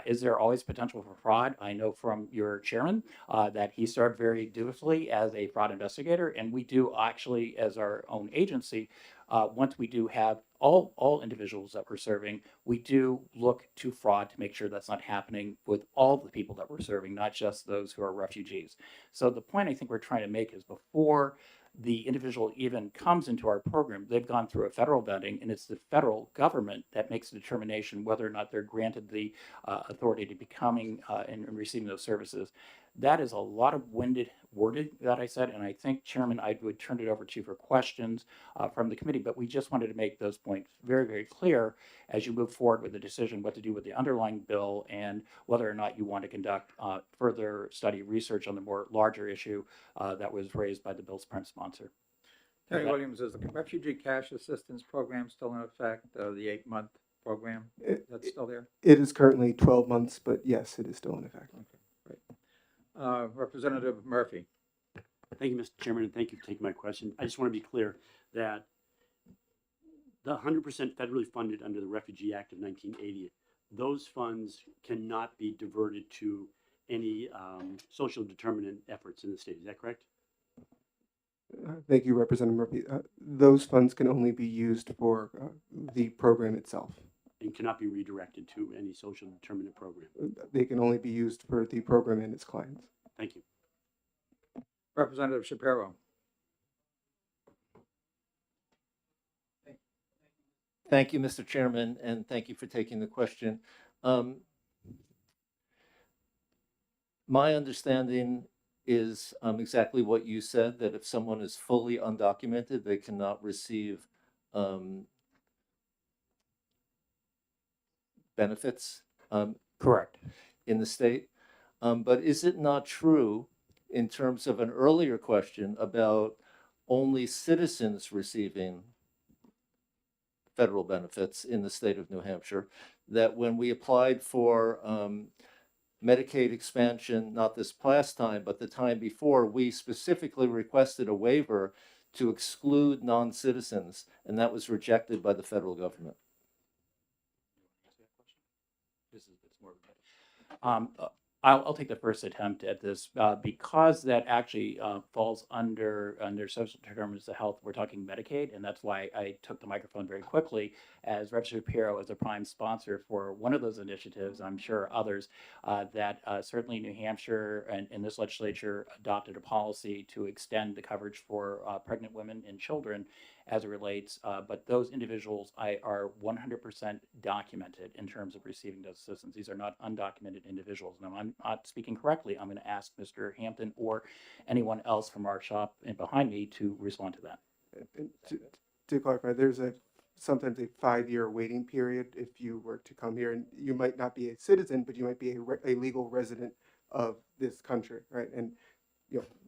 Is there always potential for fraud? I know from your chairman that he served very dutifully as a fraud investigator, and we do actually, as our own agency, once we do have all individuals that we're serving, we do look to fraud to make sure that's not happening with all the people that we're serving, not just those who are refugees. So the point I think we're trying to make is before the individual even comes into our program, they've gone through a federal vetting, and it's the federal government that makes a determination whether or not they're granted the authority to becoming and receiving those services. That is a lot of worded that I said, and I think, Chairman, I would turn it over to you for questions from the committee, but we just wanted to make those points very, very clear as you move forward with the decision what to do with the underlying bill and whether or not you want to conduct further study research on the more larger issue that was raised by the bill's prime sponsor. Terry Williams, is the Refugee Cash Assistance Program still in effect, the 8-month program? That's still there? It is currently 12 months, but yes, it is still in effect. Okay, great. Representative Murphy. Thank you, Mr. Chairman, and thank you for taking my question. I just want to be clear that the 100% federally funded under the Refugee Act of 1980, those funds cannot be diverted to any social determinant efforts in the state. Is that correct? Thank you, Representative Murphy. Those funds can only be used for the program itself. And cannot be redirected to any social determinant program. They can only be used for the program and its clients. Thank you. Representative Shapiro. Thank you, Mr. Chairman, and thank you for taking the question. My understanding is exactly what you said, that if someone is fully undocumented, they cannot receive benefits. Correct. In the state. But is it not true in terms of an earlier question about only citizens receiving federal benefits in the state of New Hampshire, that when we applied for Medicaid expansion, not this past time, but the time before, we specifically requested a waiver to exclude non-citizens, and that was rejected by the federal government? I'll take the first attempt at this because that actually falls under social determinants of health. We're talking Medicaid, and that's why I took the microphone very quickly as Representative Shapiro is a prime sponsor for one of those initiatives. I'm sure others that certainly New Hampshire and this legislature adopted a policy to extend the coverage for pregnant women and children as it relates, but those individuals are 100% documented in terms of receiving those assistance. These are not undocumented individuals. Now, I'm not speaking correctly. I'm going to ask Mr. Hampton or anyone else from our shop and behind me to respond to that. And to clarify, there's sometimes a 5-year waiting period if you were to come here, and you might not be a citizen, but you might be a legal resident of this country, right? And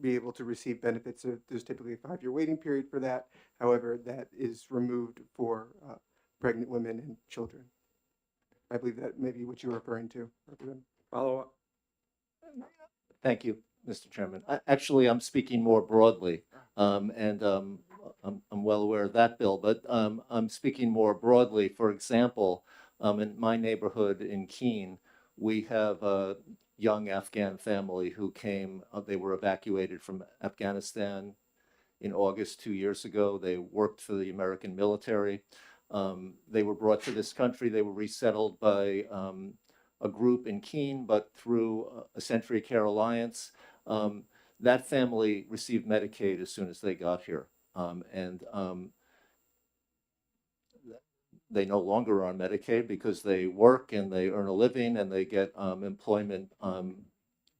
be able to receive benefits. So there's typically a 5-year waiting period for that. However, that is removed for pregnant women and children. I believe that may be what you're referring to. Follow up. Thank you, Mr. Chairman. Actually, I'm speaking more broadly, and I'm well aware of that bill, but I'm speaking more broadly. For example, in my neighborhood in Keene, we have a young Afghan family who came, they were evacuated from Afghanistan in August 2 years ago. They worked for the American military. They were brought to this country. They were resettled by a group in Keene, but through a Century Care Alliance. That family received Medicaid as soon as they got here. They no longer are on Medicaid because they work and they earn a living and they get employment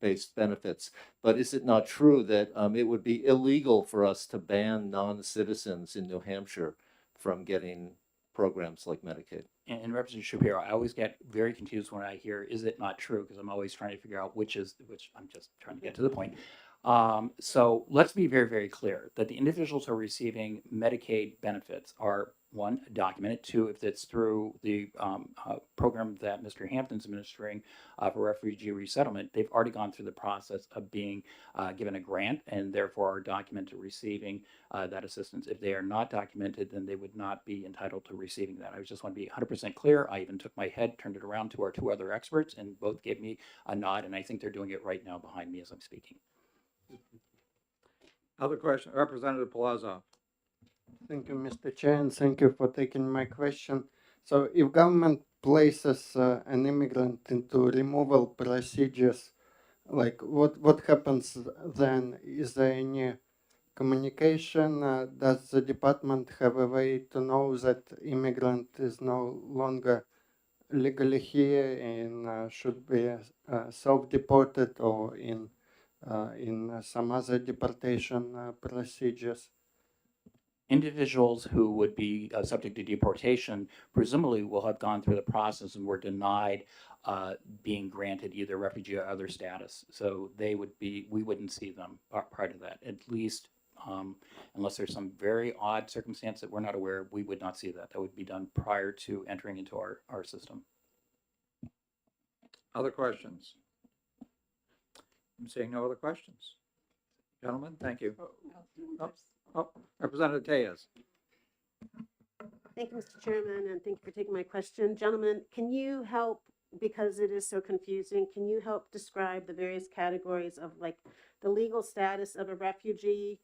based benefits. But is it not true that it would be illegal for us to ban non-citizens in New Hampshire from getting programs like Medicaid? And Representative Shapiro, I always get very confused when I hear, is it not true? Because I'm always trying to figure out which I'm just trying to get to the point. So let's be very, very clear that the individuals who are receiving Medicaid benefits are, one, documented. Two, if it's through the program that Mr. Hampton's administering for refugee resettlement, they've already gone through the process of being given a grant and therefore are documented receiving that assistance. If they are not documented, then they would not be entitled to receiving that. I just want to be 100% clear. I even took my head, turned it around to our two other experts, and both gave me a nod, and I think they're doing it right now behind me as I'm speaking. Other question, Representative Palazzo. Thank you, Mr. Chair, and thank you for taking my question. So if government places an immigrant into removal procedures, like what happens then? Is there any communication? Does the department have a way to know that immigrant is no longer legally here and should be self-deported or in some other deportation procedures? Individuals who would be subject to deportation presumably will have gone through the process and were denied being granted either refugee or other status. So we wouldn't see them part of that, at least unless there's some very odd circumstance that we're not aware of, we would not see that. That would be done prior to entering into our system. Other questions? I'm seeing no other questions. Gentlemen, thank you. Representative Tejas. Thank you, Mr. Chairman, and thank you for taking my question. Gentlemen, can you help, because it is so confusing, can you help describe the various categories of like the legal status of a refugee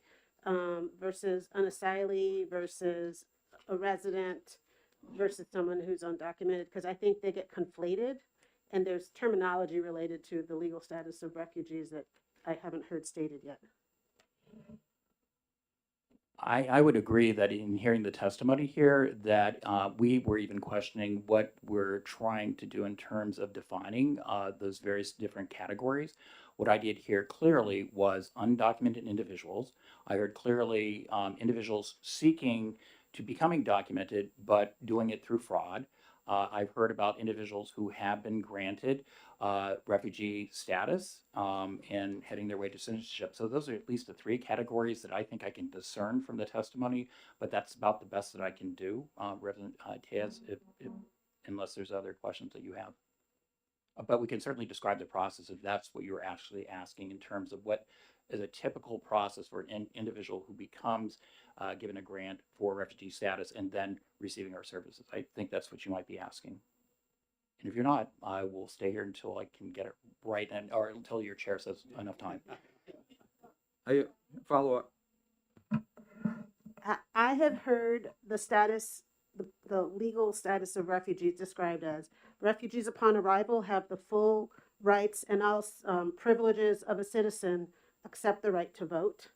versus an asylee versus a resident versus someone who's undocumented? Because I think they get conflated and there's terminology related to the legal status of refugees that I haven't heard stated yet. I would agree that in hearing the testimony here, that we were even questioning what we're trying to do in terms of defining those various different categories. What I did hear clearly was undocumented individuals. I heard clearly individuals seeking to becoming documented, but doing it through fraud. I've heard about individuals who have been granted refugee status and heading their way to citizenship. So those are at least the three categories that I think I can discern from the testimony, but that's about the best that I can do, Reverend Tejas, unless there's other questions that you have. But we can certainly describe the process if that's what you're actually asking in terms of what is a typical process for an individual who becomes given a grant for refugee status and then receiving our services. I think that's what you might be asking. And if you're not, I will stay here until I can get it right, or until your chair says enough time. Follow up. I have heard the status, the legal status of refugees described as refugees upon arrival have the full rights and all privileges of a citizen except the right to vote.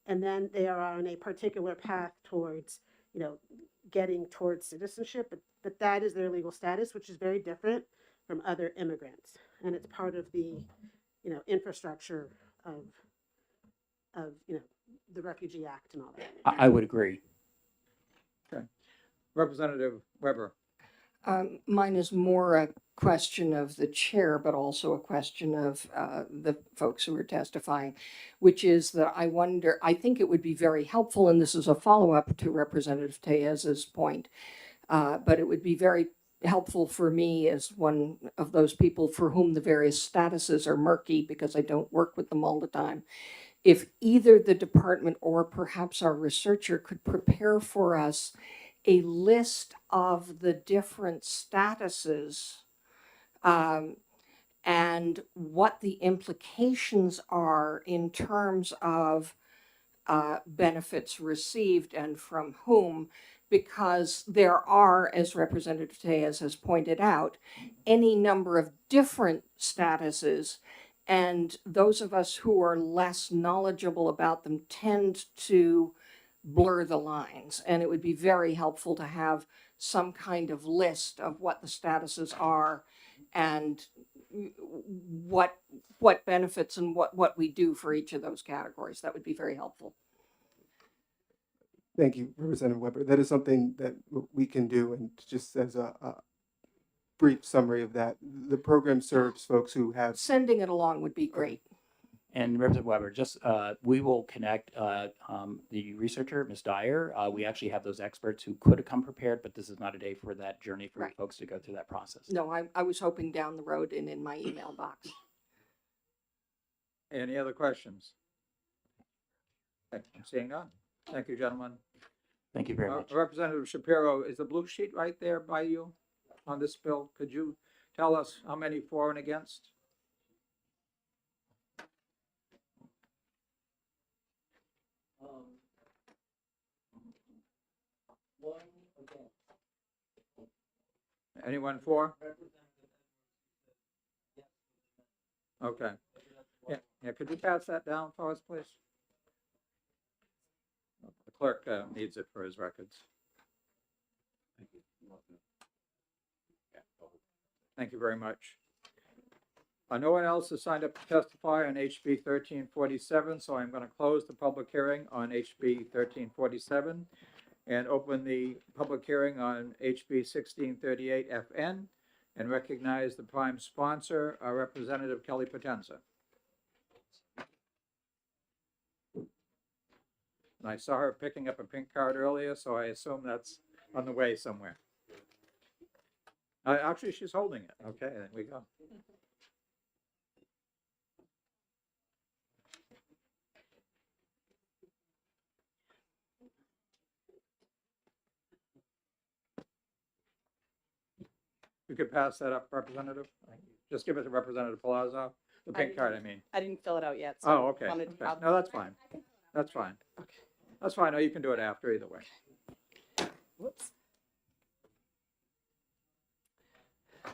And then they are on a particular path towards, getting towards citizenship, but that is their legal status, which is very different from other immigrants. And it's part of the, infrastructure of the Refugee Act and all that. I would agree. Okay. Representative Weber. Mine is more a question of the chair, but also a question of the folks who are testifying, which is that I think it would be very helpful, and this is a follow-up to Representative Tellez's point, but it would be very helpful for me as one of those people for whom the various statuses are murky because I don't work with them all the time. If either the department or perhaps our researcher could prepare for us a list of the different statuses and what the implications are in terms of benefits received and from whom, because there are, as Representative Tellez has pointed out, any number of different statuses, and those of us who are less knowledgeable about them tend to blur the lines. And it would be very helpful to have some kind of list of what the statuses are and what benefits and what we do for each of those categories. That would be very helpful. Thank you, Representative Weber. That is something that we can do. And just as a brief summary of that, the program serves folks who have. Sending it along would be great. And Representative Weber, just we will connect the researcher, Ms. Dyer. We actually have those experts who could have come prepared, but this is not a day for that journey for Right. folks to go through that process. No, I was hoping down the road and in my email box. Any other questions? Okay, seeing none. Thank you, gentlemen. Thank you very much. Representative Shapiro, is the blue sheet right there by you on this bill? Could you tell us how many for and against? Anyone for? Okay. Yeah, could you pass that down for us, please? The clerk needs it for his records. Thank you very much. No one else has signed up to testify on HB 1347, so I'm going to close the public hearing on HB 1347 and open the public hearing on HB 1638 FN and recognize the prime sponsor, our Representative Kelly Potenza. And I saw her picking up a pink card earlier, so I assume that's on the way somewhere. Actually, she's holding it. Okay, there we go. You could pass that up, Representative. Just give it to Representative Palazzo. The pink card, I mean. I didn't fill it out yet. So Oh, okay. wanted to Okay. probably- No, that's fine. That's fine. Okay. That's fine. No, you can do it after either way. Whoops. Okay.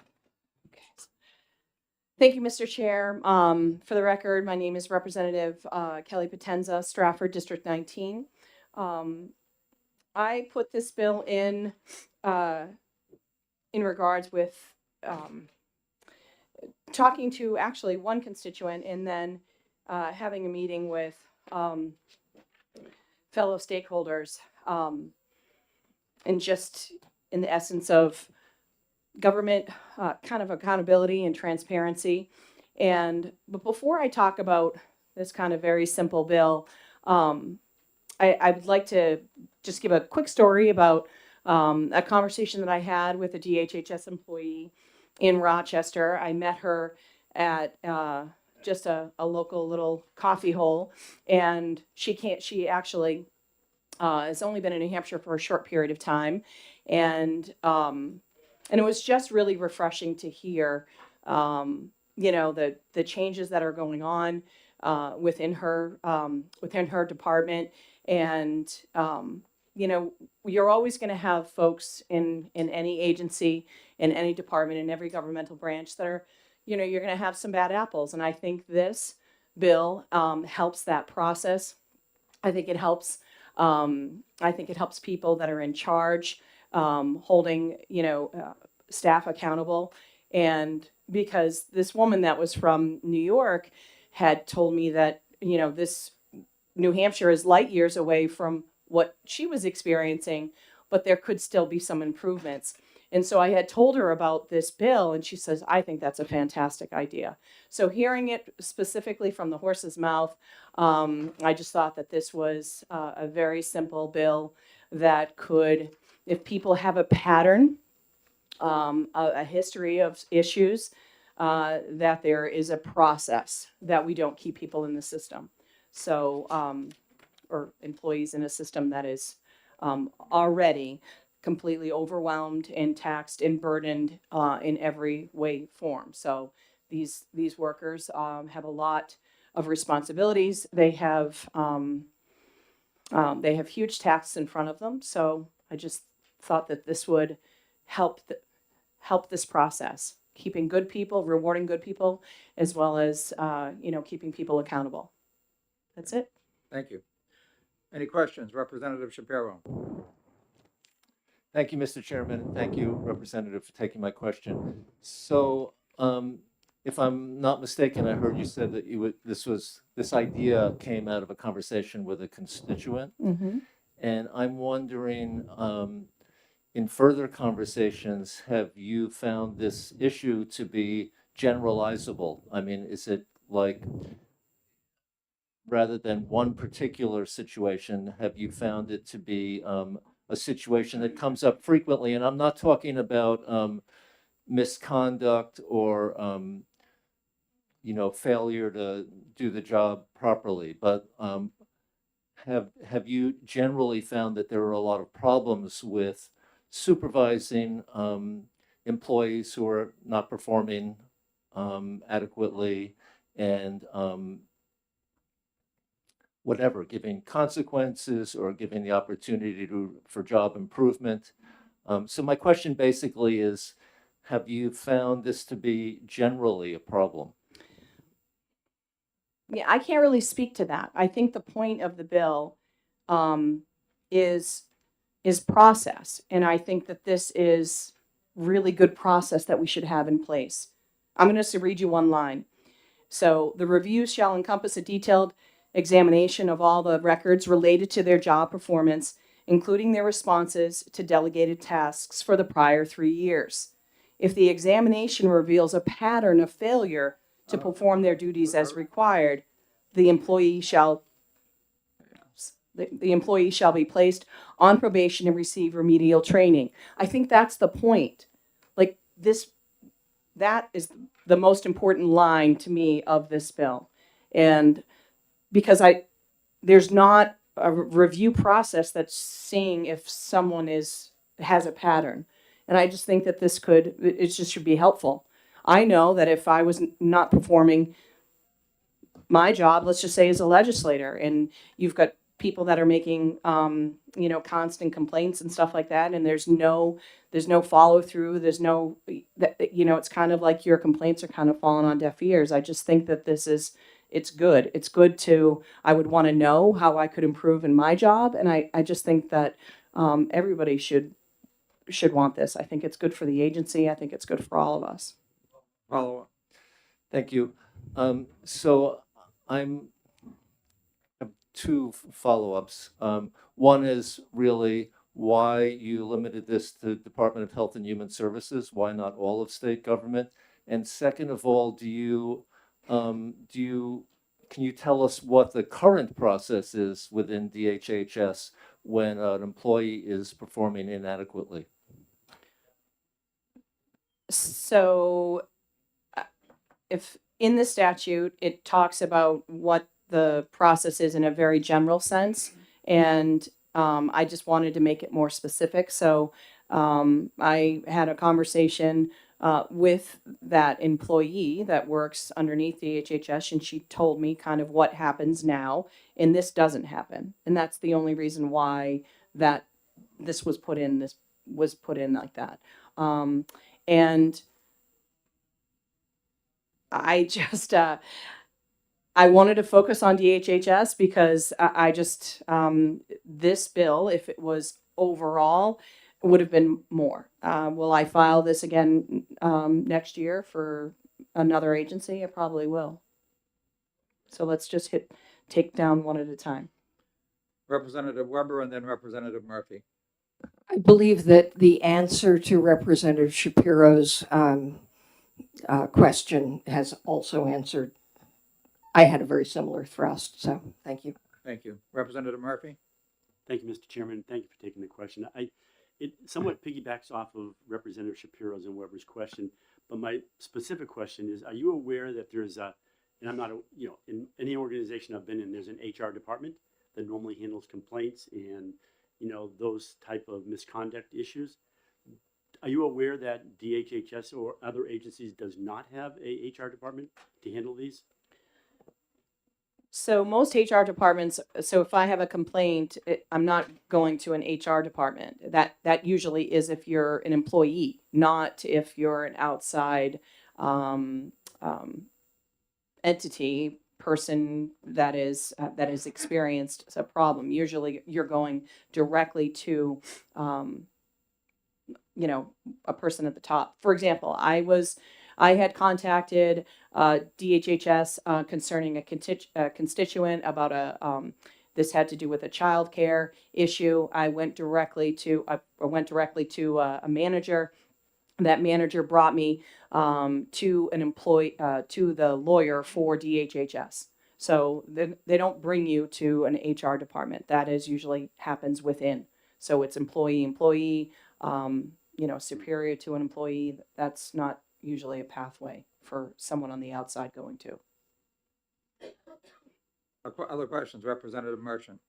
Thank you, Mr. Chair. For the record, my name is Representative Kelly Potenza, Stratford District 19. I put this bill in regards with talking to actually one constituent and then having a meeting with fellow stakeholders and just in the essence of government kind of accountability and transparency. But before I talk about this kind of very simple bill, I would like to just give a quick story about a conversation that I had with a DHHS employee in Rochester. I met her at just a local little coffee hole, and she actually has only been in New Hampshire for a short period of time, and it was just really refreshing to hear, the changes that are going on within her department, and you're always going to have folks in any agency, in any department, in every governmental branch that are, you're going to have some bad apples. And I think this bill helps that process. I think it helps people that are in charge, holding, staff accountable. And because this woman that was from New York had told me that, this New Hampshire is light years away from what she was experiencing, but there could still be some improvements. And so I had told her about this bill, and she says, I think that's a fantastic idea. So hearing it specifically from the horse's mouth, I just thought that this was a very simple bill that could, if people have a pattern, a history of issues, that there is a process that we don't keep people in the system. So, or employees in a system that is already completely overwhelmed and taxed and burdened in every way, form. So these workers have a lot of responsibilities. They have huge tasks in front of them. So I just thought that this would help help this process, keeping good people, rewarding good people, as well as keeping people accountable. That's it. Thank you. Any questions? Representative Shapiro. Thank you, Mr. Chairman, and thank you, Representative, for taking my question. So, if I'm not mistaken, I heard you said that this idea came out of a conversation with a constituent, Mm-hmm. and I'm wondering, in further conversations, have you found this issue to be generalizable? I mean, is it like, rather than one particular situation, have you found it to be a situation that comes up frequently? And I'm not talking about misconduct or failure to do the job properly, but have you generally found that there are a lot of problems with supervising employees who are not performing adequately and whatever, giving consequences or giving the opportunity for job improvement? So my question basically is, have you found this to be generally a problem? Yeah, I can't really speak to that. I think the point of the bill is process, and I think that this is really good process that we should have in place. I'm going to read you one line. So the review shall encompass a detailed examination of all the records related to their job performance, including their responses to delegated tasks for the prior 3 years. If the examination reveals a pattern of failure to perform their duties as required, the employee shall be placed on probation and receive remedial training. I think that's the point. Like that is the most important line to me of this bill. And because there's not a review process that's seeing if someone has a pattern. And I just think that it just should be helpful. I know that if I was not performing my job, let's just say as a legislator, and you've got people that are making, constant complaints and stuff like that, and there's no follow through, it's kind of like your complaints are kind of falling on deaf ears. I just think that it's good. It's good I would want to know how I could improve in my job. And I just think that everybody should want this. I think it's good for the agency. I think it's good for all of us. Follow up. Thank you. So I have two follow-ups. One is really why you limited this to Department of Health and Human Services, why not all of state government? And second of all, can you tell us what the current process is within DHHS when an employee is performing inadequately? So if in the statute, it talks about what the process is in a very general sense. And I just wanted to make it more specific. So I had a conversation with that employee that works underneath the HHS, and she told me kind of what happens now, and this doesn't happen. And that's the only reason why that this was put in like that. And I just I wanted to focus on DHHS because I just this bill, if it was overall, would have been more. Will I file this again next year for another agency? I probably will. So let's just take down one at a time. Representative Weber and then Representative Murphy. I believe that the answer to Representative Shapiro's question has also answered. I had a very similar thrust, so thank you. Thank you. Representative Murphy? Thank you, Mr. Chairman. Thank you for taking the question. It somewhat piggybacks off of Representative Shapiro's and Weber's question, but my specific question is, are you aware that there's and I'm not, in any organization I've been in, there's an HR department that normally handles complaints and, those type of misconduct issues. Are you aware that DHHS or other agencies does not have a HR department to handle these? So most HR departments, so if I have a complaint, I'm not going to an HR department. That usually is if you're an employee, not if you're an outside entity, person that is experienced a problem. Usually you're going directly to a person at the top. For example, I had contacted DHHS concerning a constituent about this had to do with a childcare issue. I went directly to a manager. That manager brought me to an employee, to the lawyer for DHHS. So they don't bring you to an HR department. That is usually happens within. So it's employee, superior to an employee. That's not usually a pathway for someone on the outside going to. Other questions? Representative Merchant?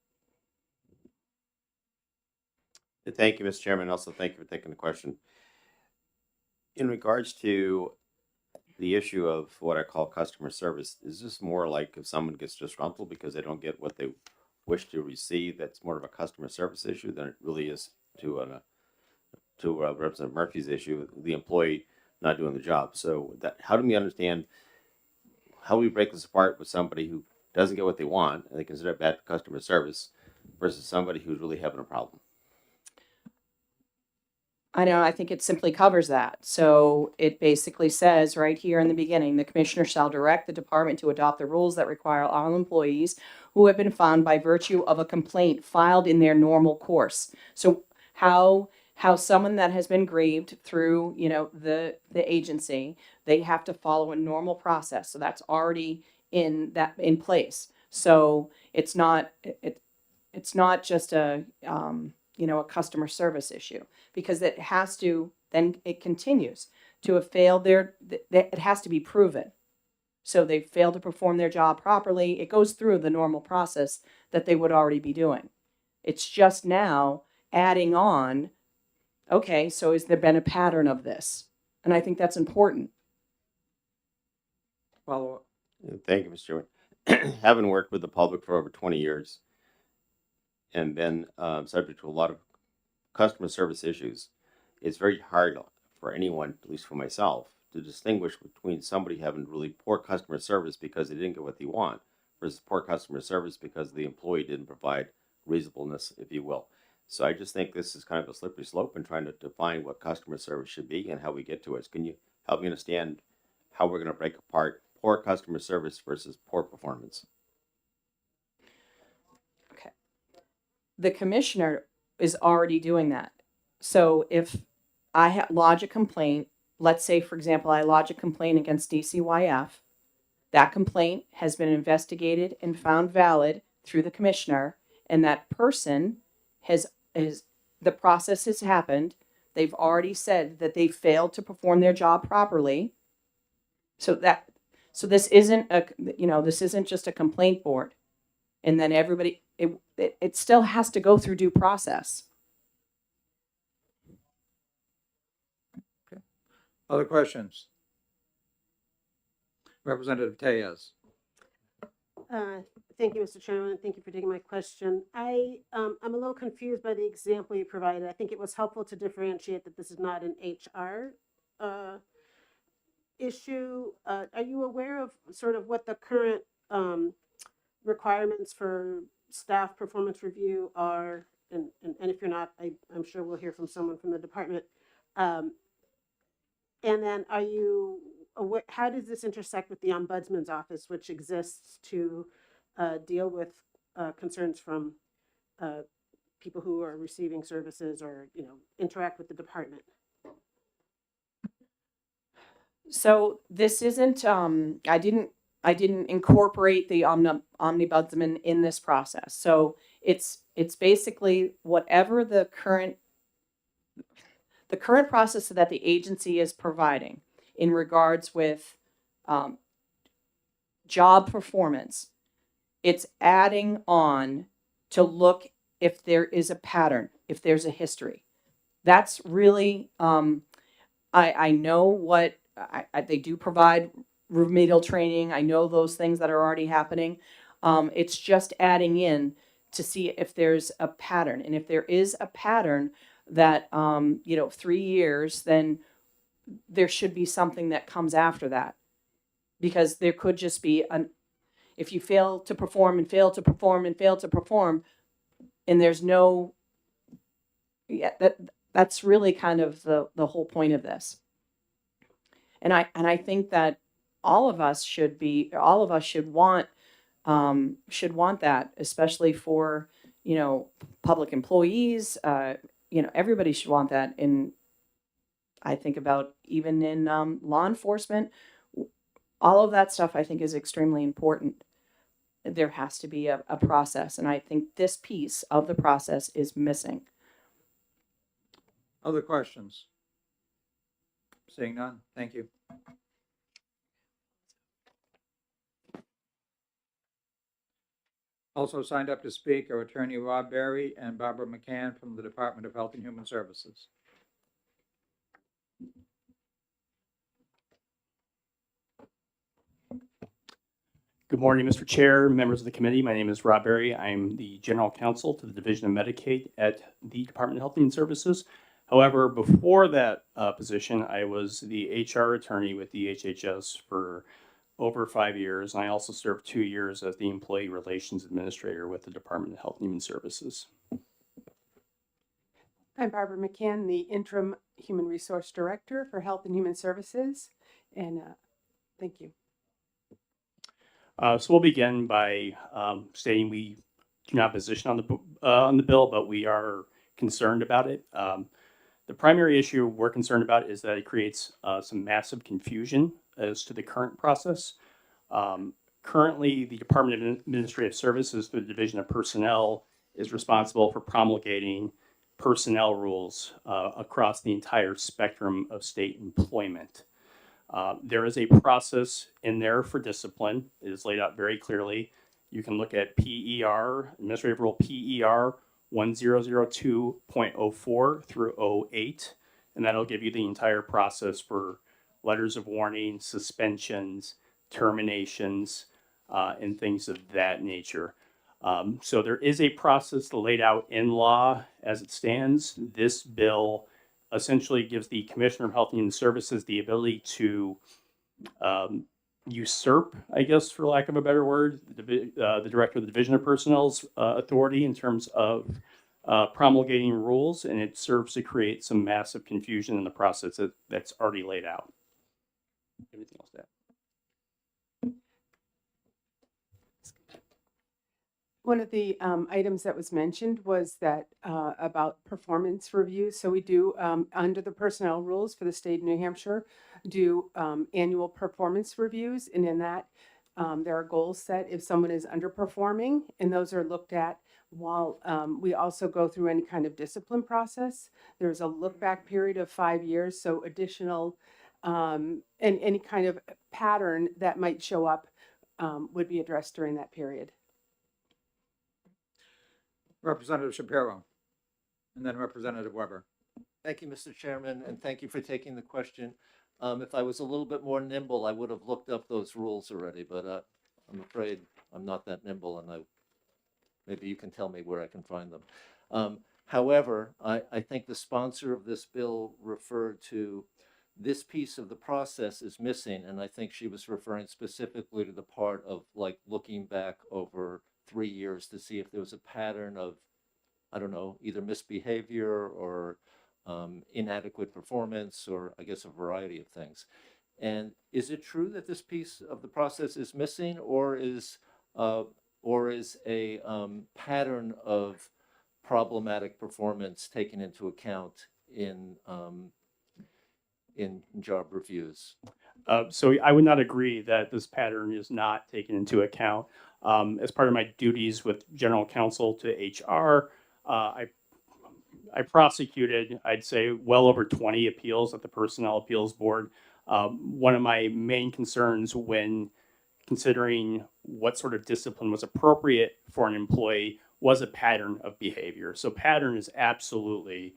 Thank you, Mr. Chairman. Also, thank you for taking the question. In regards to the issue of what I call customer service, is this more like if someone gets disgruntled because they don't get what they wish to receive, that's more of a customer service issue than it really is to Representative Murphy's issue, the employee not doing the job. So how do we understand how we break this apart with somebody who doesn't get what they want and they consider it bad customer service versus somebody who's really having a problem? I know, I think it simply covers that. So it basically says right here in the beginning, the commissioner shall direct the department to adopt the rules that require all employees who have been found by virtue of a complaint filed in their normal course. So how someone that has been grieved through, the agency, they have to follow a normal process. So that's already in place. So it's not just a customer service issue, because it has to, then it continues to have failed it has to be proven. So they failed to perform their job properly. It goes through the normal process that they would already be doing. It's just now adding on, okay, so has there been a pattern of this? And I think that's important. Follow up. Thank you, Mr. Chairman. Having worked with the public for over 20 years and been subject to a lot of customer service issues, it's very hard for anyone, at least for myself, to distinguish between somebody having really poor customer service because they didn't get what they want versus poor customer service because the employee didn't provide reasonableness, if you will. So I just think this is kind of a slippery slope in trying to define what customer service should be and how we get to it. Can you help me understand how we're going to break apart poor customer service versus poor performance? Okay. The commissioner is already doing that. So if I lodge a complaint, let's say, for example, I lodge a complaint against DCYF, that complaint has been investigated and found valid through the commissioner, and that person the process has happened. They've already said that they failed to perform their job properly. So this isn't this isn't just a complaint board, and then everybody, it still has to go through due process. Okay. Other questions? Representative Tellez. Thank you, Mr. Chairman. Thank you for taking my question. I'm a little confused by the example you provided. I think it was helpful to differentiate that this is not an HR issue. Are you aware of sort of what the current requirements for staff performance review are? And if you're not, I'm sure we'll hear from someone from the department. And then are you aware, how does this intersect with the Ombudsman's office, which exists to deal with concerns from people who are receiving services or, you know, interact with the department? So this isn't, I didn't incorporate the omnibudsman in this process. So it's basically whatever the current process that the agency is providing in regards with job performance. It's adding on to look if there is a pattern, if there's a history. That's really, I know what they do provide remedial training. I know those things that are already happening. It's just adding in to see if there's a pattern. And if there is a pattern that, 3 years, then there should be something that comes after that. Because there could just be if you fail to perform and fail to perform and fail to perform, and there's no, that's really kind of the whole point of this. And I think that all of us should want that, especially for, public employees, everybody should want that. And I think about even in law enforcement, all of that stuff I think is extremely important. There has to be a process, and I think this piece of the process is missing. Other questions? Seeing none, thank you. Also signed up to speak are Attorney Rob Berry and Barbara McCann from the Department of Health and Human Services. Good morning, Mr. Chair, members of the committee. My name is Rob Berry. I'm the General Counsel to the Division of Medicaid at the Department of Health and Human Services. However, before that position, I was the HR attorney with the HHS for over 5 years. And I also served 2 years as the Employee Relations Administrator with the Department of Health and Human Services. I'm Barbara McCann, the Interim Human Resource Director for Health and Human Services. And thank you. So we'll begin by stating we do not position on the bill, but we are concerned about it. The primary issue we're concerned about is that it creates some massive confusion as to the current process. Currently, the Department of Administrative Services, through the Division of Personnel, is responsible for promulgating personnel rules across the entire spectrum of state employment. There is a process in there for discipline. It is laid out very clearly. You can look at PER, Administrative Rule PER 1002.04 through 08, and that'll give you the entire process for letters of warning, suspensions, terminations, and things of that nature. So there is a process laid out in law as it stands. This bill essentially gives the Commissioner of Health and Human Services the ability to usurp, I guess, for lack of a better word, the Director of the Division of Personnel's authority in terms of promulgating rules, and it serves to create some massive confusion in the process that's already laid out. Anything else to add? One of the items that was mentioned was that about performance reviews. So we do, under the personnel rules for the state of New Hampshire, do annual performance reviews. And in that, there are goals set if someone is underperforming, and those are looked at while we also go through any kind of discipline process. There's a look back period of 5 years, so additional and any kind of pattern that might show up would be addressed during that period. Representative Shapiro, and then Representative Weber. Thank you, Mr. Chairman, and thank you for taking the question. If I was a little bit more nimble, I would have looked up those rules already, but I'm afraid I'm not that nimble, and maybe you can tell me where I can find them. However, I think the sponsor of this bill referred to this piece of the process is missing, and I think she was referring specifically to the part of like looking back over 3 years to see if there was a pattern of, I don't know, either misbehavior or inadequate performance, or I guess a variety of things. And is it true that this piece of the process is missing, or is a pattern of problematic performance taken into account in job reviews? So I would not agree that this pattern is not taken into account. As part of my duties with general counsel to HR, I prosecuted, I'd say, well over 20 appeals at the Personnel Appeals Board. One of my main concerns when considering what sort of discipline was appropriate for an employee was a pattern of behavior. So pattern is absolutely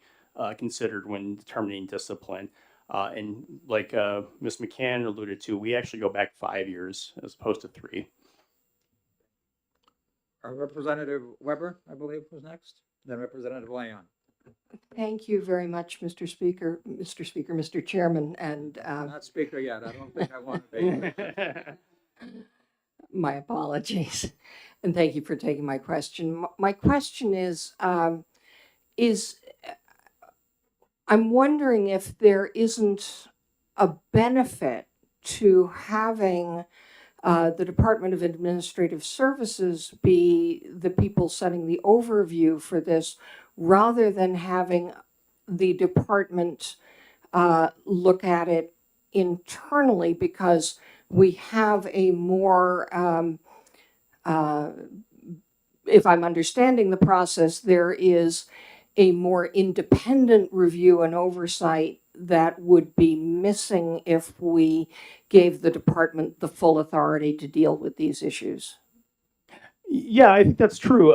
considered when determining discipline. And like Ms. McCann alluded to, we actually go back 5 years as opposed to 3. Representative Weber, I believe, was next, then Representative Leon. Thank you very much, Mr. Chairman, and Not speaker yet. I don't think I want to be. my apologies. And thank you for taking my question. My question is I'm wondering if there isn't a benefit to having the Department of Administrative Services be the people setting the overview for this, rather than having the department look at it internally, because we have a more, if I'm understanding the process, there is a more independent review and oversight that would be missing if we gave the department the full authority to deal with these issues. Yeah, I think that's true.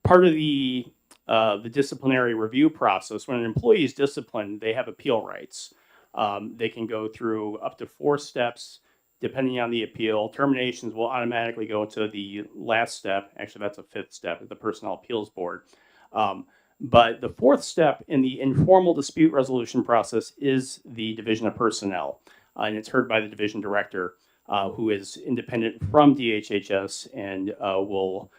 Part of the disciplinary review process, when an employee is disciplined, they have appeal rights. They can go through up to 4 steps, depending on the appeal. Terminations will automatically go to the last step. Actually, that's a 5th step at the Personnel Appeals Board. But the 4th step in the informal dispute resolution process is the Division of Personnel. And it's heard by the division director, who is independent from DHHS and will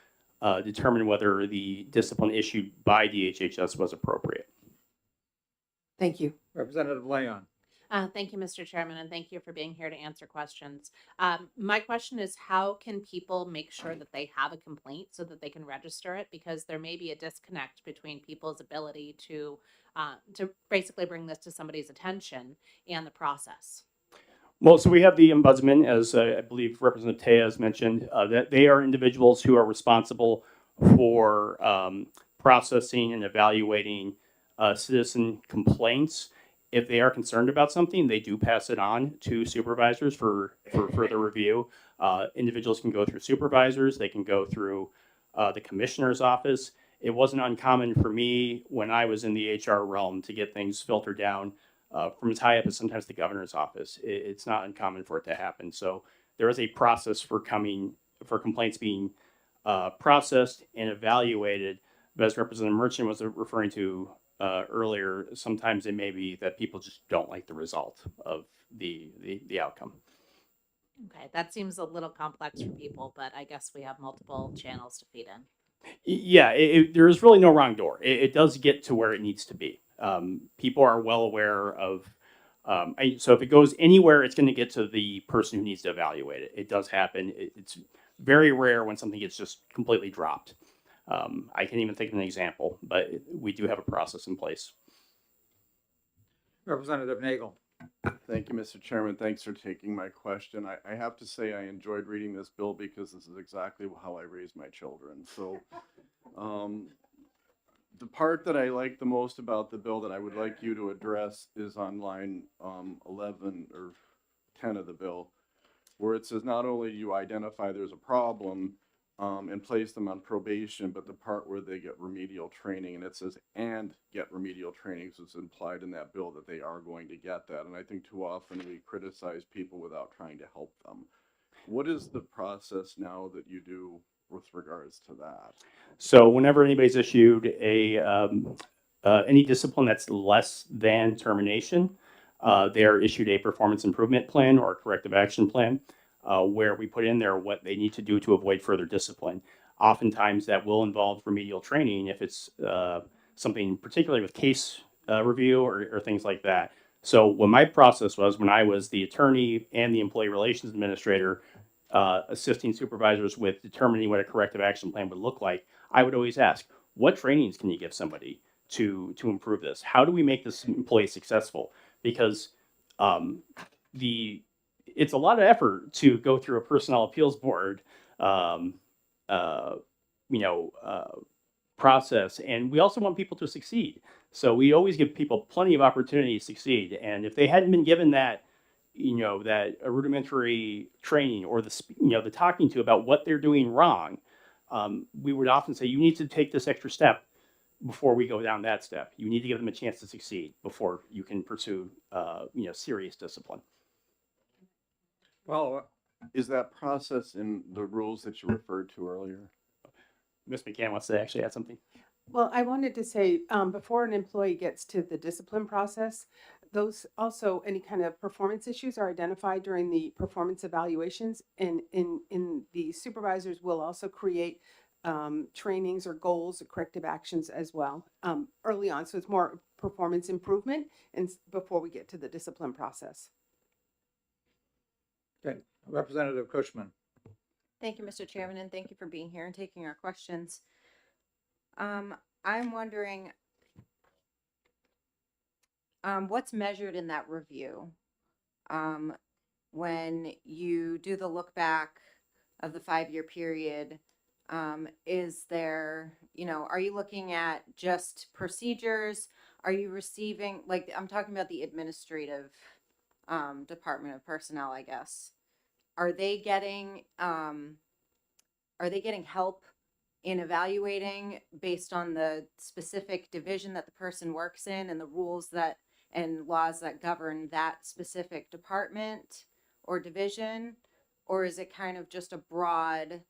determine whether the discipline issued by DHHS was appropriate. Thank you. Representative Leon. Thank you, Mr. Chairman, and thank you for being here to answer questions. My question is, how can people make sure that they have a complaint so that they can register it? Because there may be a disconnect between people's ability to basically bring this to somebody's attention and the process. Well, so we have the ombudsman, as I believe Representative Tea has mentioned, that they are individuals who are responsible for processing and evaluating citizen complaints. If they are concerned about something, they do pass it on to supervisors for further review. Individuals can go through supervisors. They can go through the commissioner's office. It wasn't uncommon for me when I was in the HR realm to get things filtered down from as high up as sometimes the governor's office. It's not uncommon for it to happen. So there is a process for complaints being processed and evaluated. But as Representative Merchant was referring to earlier, sometimes it may be that people just don't like the result of the outcome. Okay, that seems a little complex for people, but I guess we have multiple channels to feed in. Yeah, there is really no wrong door. It does get to where it needs to be. People are well aware of, so if it goes anywhere, it's going to get to the person who needs to evaluate it. It does happen. It's very rare when something gets just completely dropped. I can't even think of an example, but we do have a process in place. Representative Nagel. Thank you, Mr. Chairman. Thanks for taking my question. I have to say I enjoyed reading this bill because this is exactly how I raised my children. So the part that I like the most about the bill that I would like you to address is on line 11 or 10 of the bill, where it says not only you identify there's a problem and place them on probation, but the part where they get remedial training, and it says and get remedial training, so it's implied in that bill that they are going to get that. And I think too often we criticize people without trying to help them. What is the process now that you do with regards to that? So whenever anybody's issued any discipline that's less than termination, they are issued a performance improvement plan or a corrective action plan, where we put in there what they need to do to avoid further discipline. Oftentimes that will involve remedial training if it's something particularly with case review or things like that. So what my process was when I was the attorney and the employee relations administrator assisting supervisors with determining what a corrective action plan would look like, I would always ask, what trainings can you give somebody to improve this? How do we make this employee successful? Because it's a lot of effort to go through a personnel appeals board, process, and we also want people to succeed. So we always give people plenty of opportunity to succeed. And if they hadn't been given that, that rudimentary training or the talking to about what they're doing wrong, we would often say, you need to take this extra step before we go down that step. You need to give them a chance to succeed before you can pursue, serious discipline. Follow-up. Is that process in the rules that you referred to earlier? Ms. McCann wants to actually add something. Well, I wanted to say, before an employee gets to the discipline process, those also, any kind of performance issues are identified during the performance evaluations. And in the supervisors will also create trainings or goals or corrective actions as well early on. So it's more performance improvement and before we get to the discipline process. Okay, Representative Cushman. Thank you, Mr. Chairman, and thank you for being here and taking our questions. I'm wondering what's measured in that review when you do the look back of the 5-year period. Is there, are you looking at just procedures? Are you receiving, like, I'm talking about the administrative Department of Personnel, I guess. Are they getting help in evaluating based on the specific division that the person works in and the rules that and laws that govern that specific department or division? Or is it kind of just a broad,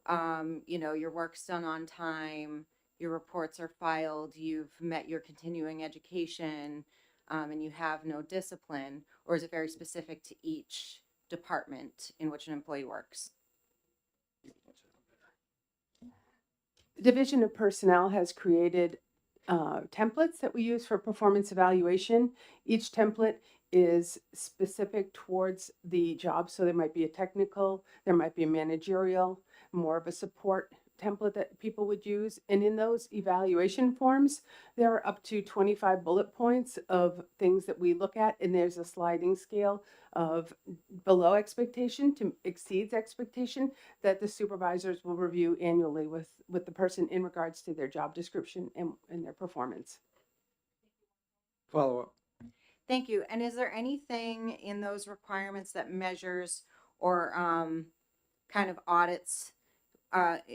your work's done on time, your reports are filed, you've met your continuing education, and you have no discipline? Or is it very specific to each department in which an employee works? The Division of Personnel has created templates that we use for performance evaluation. Each template is specific towards the job. So there might be a technical, there might be a managerial, more of a support template that people would use. And in those evaluation forms, there are up to 25 bullet points of things that we look at. And there's a sliding scale of below expectation to exceeds expectation that the supervisors will review annually with the person in regards to their job description and their performance. Follow-up. Thank you. And is there anything in those requirements that measures or kind of audits?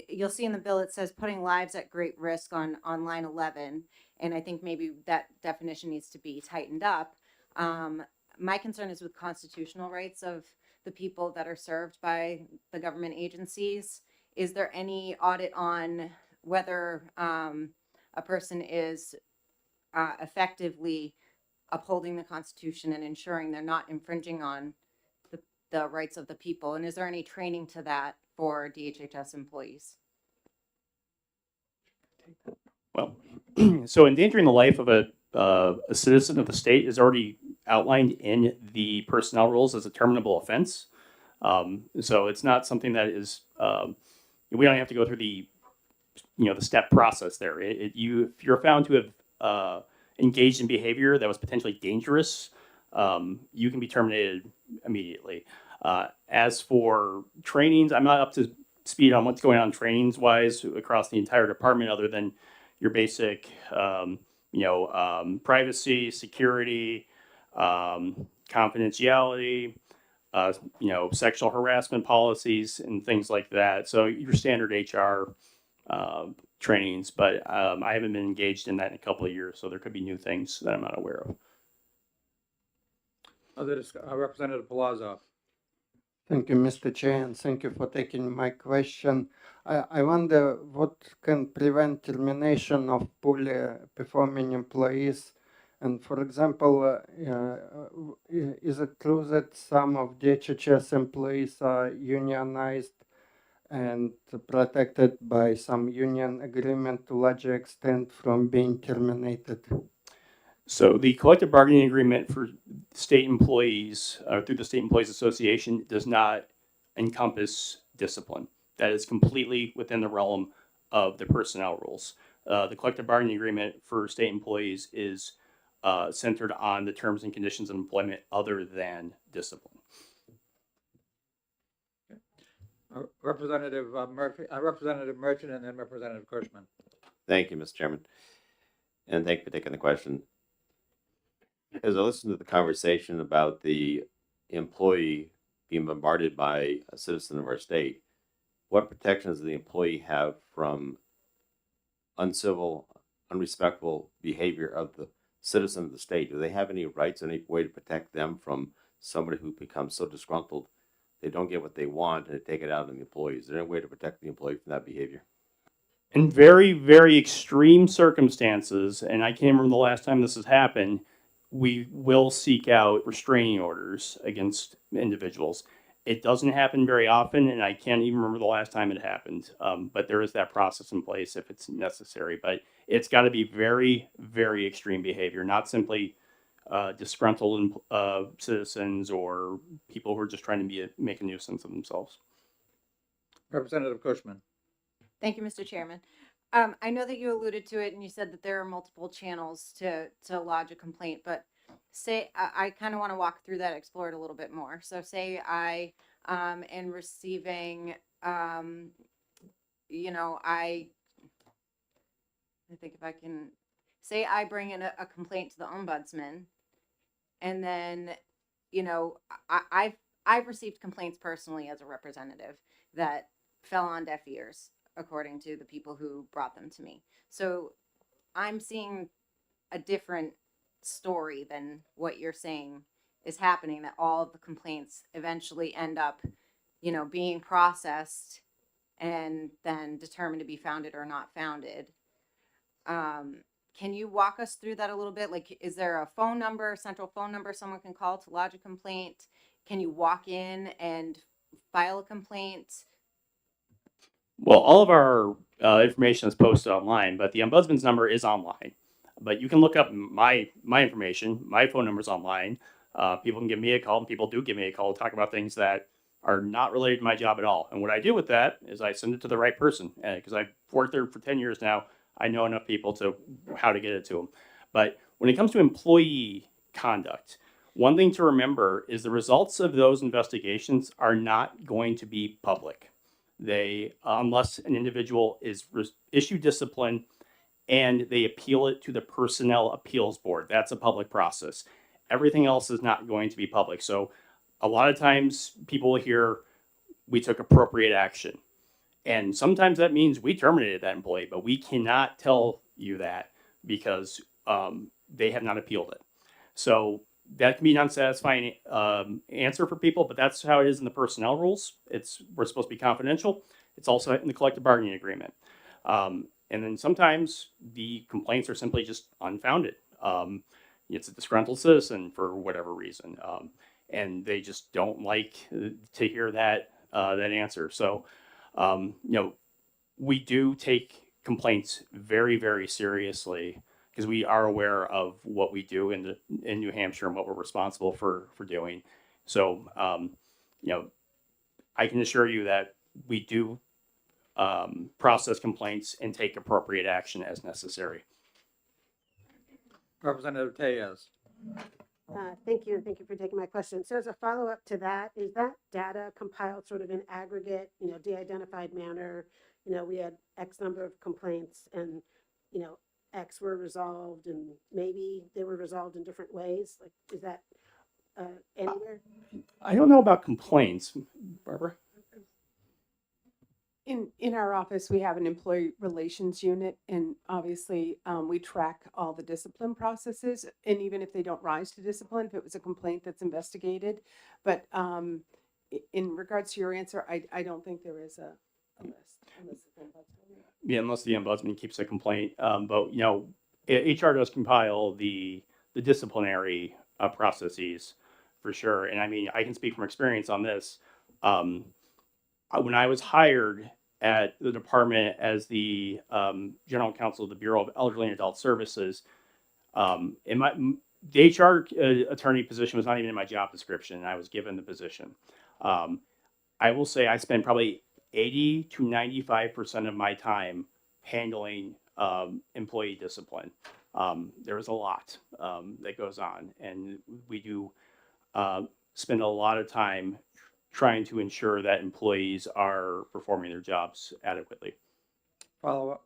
You'll see in the bill, it says putting lives at great risk on line 11. And I think maybe that definition needs to be tightened up. My concern is with constitutional rights of the people that are served by the government agencies. Is there any audit on whether a person is effectively upholding the Constitution and ensuring they're not infringing on the rights of the people? And is there any training to that for DHHS employees? Well, so endangering the life of a citizen of the state is already outlined in the personnel rules as a terminable offense. So it's not something that is, we don't have to go through the step process there. If you're found to have engaged in behavior that was potentially dangerous, you can be terminated immediately. As for trainings, I'm not up to speed on what's going on trainings wise across the entire department, other than your basic, privacy, security, confidentiality, sexual harassment policies and things like that. So your standard HR trainings, but I haven't been engaged in that in a couple of years, so there could be new things that I'm not aware of. Representative Palazzo. Thank you, Mr. Chair, and thank you for taking my question. I wonder what can prevent termination of poorly performing employees. And for example, is it true that some of DHHS employees are unionized and protected by some union agreement to larger extent from being terminated? So the collective bargaining agreement for state employees through the State Employees Association does not encompass discipline. That is completely within the realm of the personnel rules. The collective bargaining agreement for state employees is centered on the terms and conditions of employment other than discipline. Representative Murphy, Representative Merchant, and then Representative Cushman. Thank you, Mr. Chairman. And thank you for taking the question. As I listened to the conversation about the employee being bombarded by a citizen of our state, what protections does the employee have from uncivil, unrespectful behavior of the citizen of the state? Do they have any rights, any way to protect them from somebody who becomes so disgruntled they don't get what they want and they take it out on the employees? Is there any way to protect the employee from that behavior? In very, very extreme circumstances, and I can't remember the last time this has happened, we will seek out restraining orders against individuals. It doesn't happen very often, and I can't even remember the last time it happened. But there is that process in place if it's necessary. But it's got to be very, very extreme behavior, not simply disgruntled citizens or people who are just trying to make a nuisance of themselves. Representative Cushman. Thank you, Mr. Chairman. I know that you alluded to it and you said that there are multiple channels to lodge a complaint, but say, I kind of want to walk through that, explore it a little bit more. So say I am receiving, you know, I think if I can, say I bring in a complaint to the ombudsman, and then, you know, I've received complaints personally as a representative that fell on deaf ears, according to the people who brought them to me. So I'm seeing a different story than what you're saying is happening, that all of the complaints eventually end up, you know, being processed and then determined to be founded or not founded. Can you walk us through that a little bit? Like, is there a phone number, central phone number someone can call to lodge a complaint? Can you walk in and file a complaint? Well, all of our information is posted online, but the ombudsman's number is online. But you can look up my information. My phone number is online. People can give me a call, and people do give me a call to talk about things that are not related to my job at all. And what I do with that is I send it to the right person, because I've worked there for 10 years now. I know enough people to how to get it to them. But when it comes to employee conduct, one thing to remember is the results of those investigations are not going to be public. They, unless an individual is issued discipline and they appeal it to the Personnel Appeals Board. That's a public process. Everything else is not going to be public. So a lot of times people will hear, we took appropriate action. And sometimes that means we terminated that employee, but we cannot tell you that because they have not appealed it. So that can be an unsatisfying answer for people, but that's how it is in the personnel rules. We're supposed to be confidential. It's also in the collective bargaining agreement. And then sometimes the complaints are simply just unfounded. It's a disgruntled citizen for whatever reason, and they just don't like to hear that answer. So, you know, we do take complaints very, very seriously, because we are aware of what we do in New Hampshire and what we're responsible for doing. So, you know, I can assure you that we do process complaints and take appropriate action as necessary. Representative Tellez. Thank you, and thank you for taking my question. So as a follow-up to that, is that data compiled sort of in aggregate, you know, de-identified manner? You know, we had X number of complaints and, you know, X were resolved and maybe they were resolved in different ways? Like, is that anywhere? I don't know about complaints, Barbara. In our office, we have an employee relations unit, and obviously we track all the discipline processes, and even if they don't rise to discipline, if it was a complaint that's investigated. But in regards to your answer, I don't think there is a list. Yeah, unless the ombudsman keeps a complaint. But, you know, HR does compile the disciplinary processes for sure. And I mean, I can speak from experience on this. When I was hired at the department as the general counsel of the Bureau of Elderly and Adult Services, the HR attorney position was not even in my job description, and I was given the position. I will say I spent probably 80 to 95% of my time handling employee discipline. There is a lot that goes on, and we do spend a lot of time trying to ensure that employees are performing their jobs adequately. Follow up.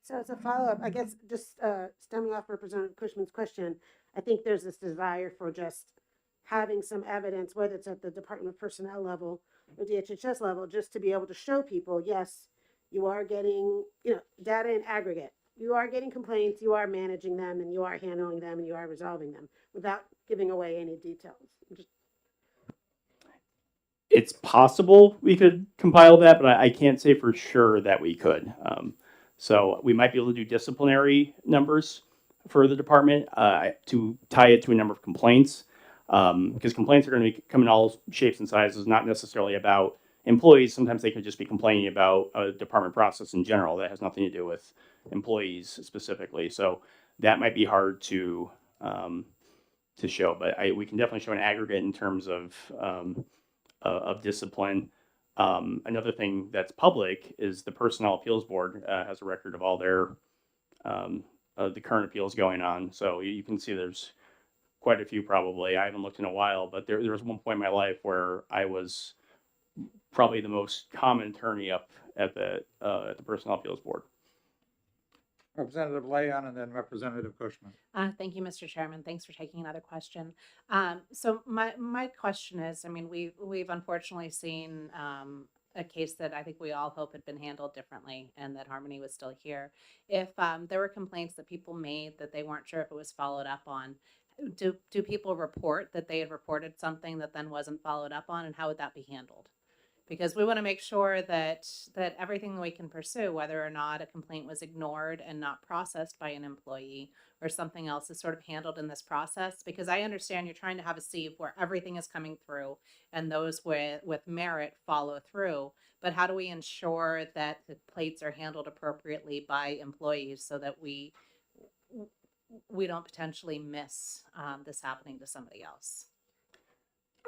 So as a follow-up, I guess just stemming off Representative Cushman's question, I think there's this desire for just having some evidence, whether it's at the Department of Personnel level or DHHS level, just to be able to show people, yes, you are getting, data in aggregate. You are getting complaints, you are managing them, and you are handling them, and you are resolving them without giving away any details. It's possible we could compile that, but I can't say for sure that we could. So we might be able to do disciplinary numbers for the department to tie it to a number of complaints, because complaints are going to come in all shapes and sizes, not necessarily about employees. Sometimes they could just be complaining about a department process in general that has nothing to do with employees specifically. So that might be hard to show, but we can definitely show an aggregate in terms of discipline. Another thing that's public is the Personnel Appeals Board has a record of all their the current appeals going on. So you can see there's quite a few probably. I haven't looked in a while, but there was one point in my life where I was probably the most common attorney up at the Personnel Appeals Board. Representative Leon and then Representative Cushman. Thank you, Mr. Chairman. Thanks for taking another question. So my question is, I mean, we've unfortunately seen a case that I think we all hope had been handled differently and that Harmony was still here. If there were complaints that people made that they weren't sure if it was followed up on, do people report that they had reported something that then wasn't followed up on, and how would that be handled? Because we want to make sure that everything we can pursue, whether or not a complaint was ignored and not processed by an employee or something else, is sort of handled in this process. Because I understand you're trying to have a sieve where everything is coming through and those with merit follow through. But how do we ensure that the plates are handled appropriately by employees so that we don't potentially miss this happening to somebody else?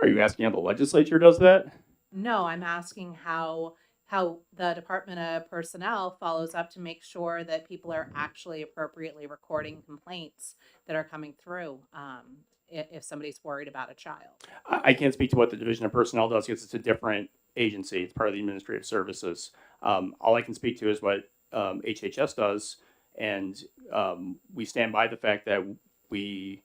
Are you asking how the legislature does that? No, I'm asking how the Department of Personnel follows up to make sure that people are actually appropriately recording complaints that are coming through if somebody's worried about a child. I can't speak to what the Division of Personnel does because it's a different agency. It's part of the Administrative Services. All I can speak to is what HHS does, and we stand by the fact that we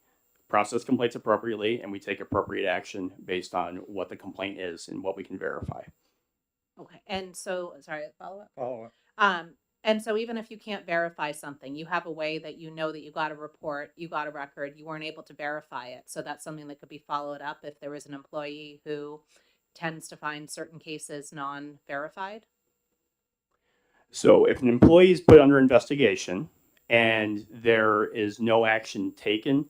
process complaints appropriately and we take appropriate action based on what the complaint is and what we can verify. Okay, and so, sorry, follow up? Follow up. And so even if you can't verify something, you have a way that you know that you got a report, you got a record, you weren't able to verify it. So that's something that could be followed up if there is an employee who tends to find certain cases non-verified. So if an employee is put under investigation and there is no action taken,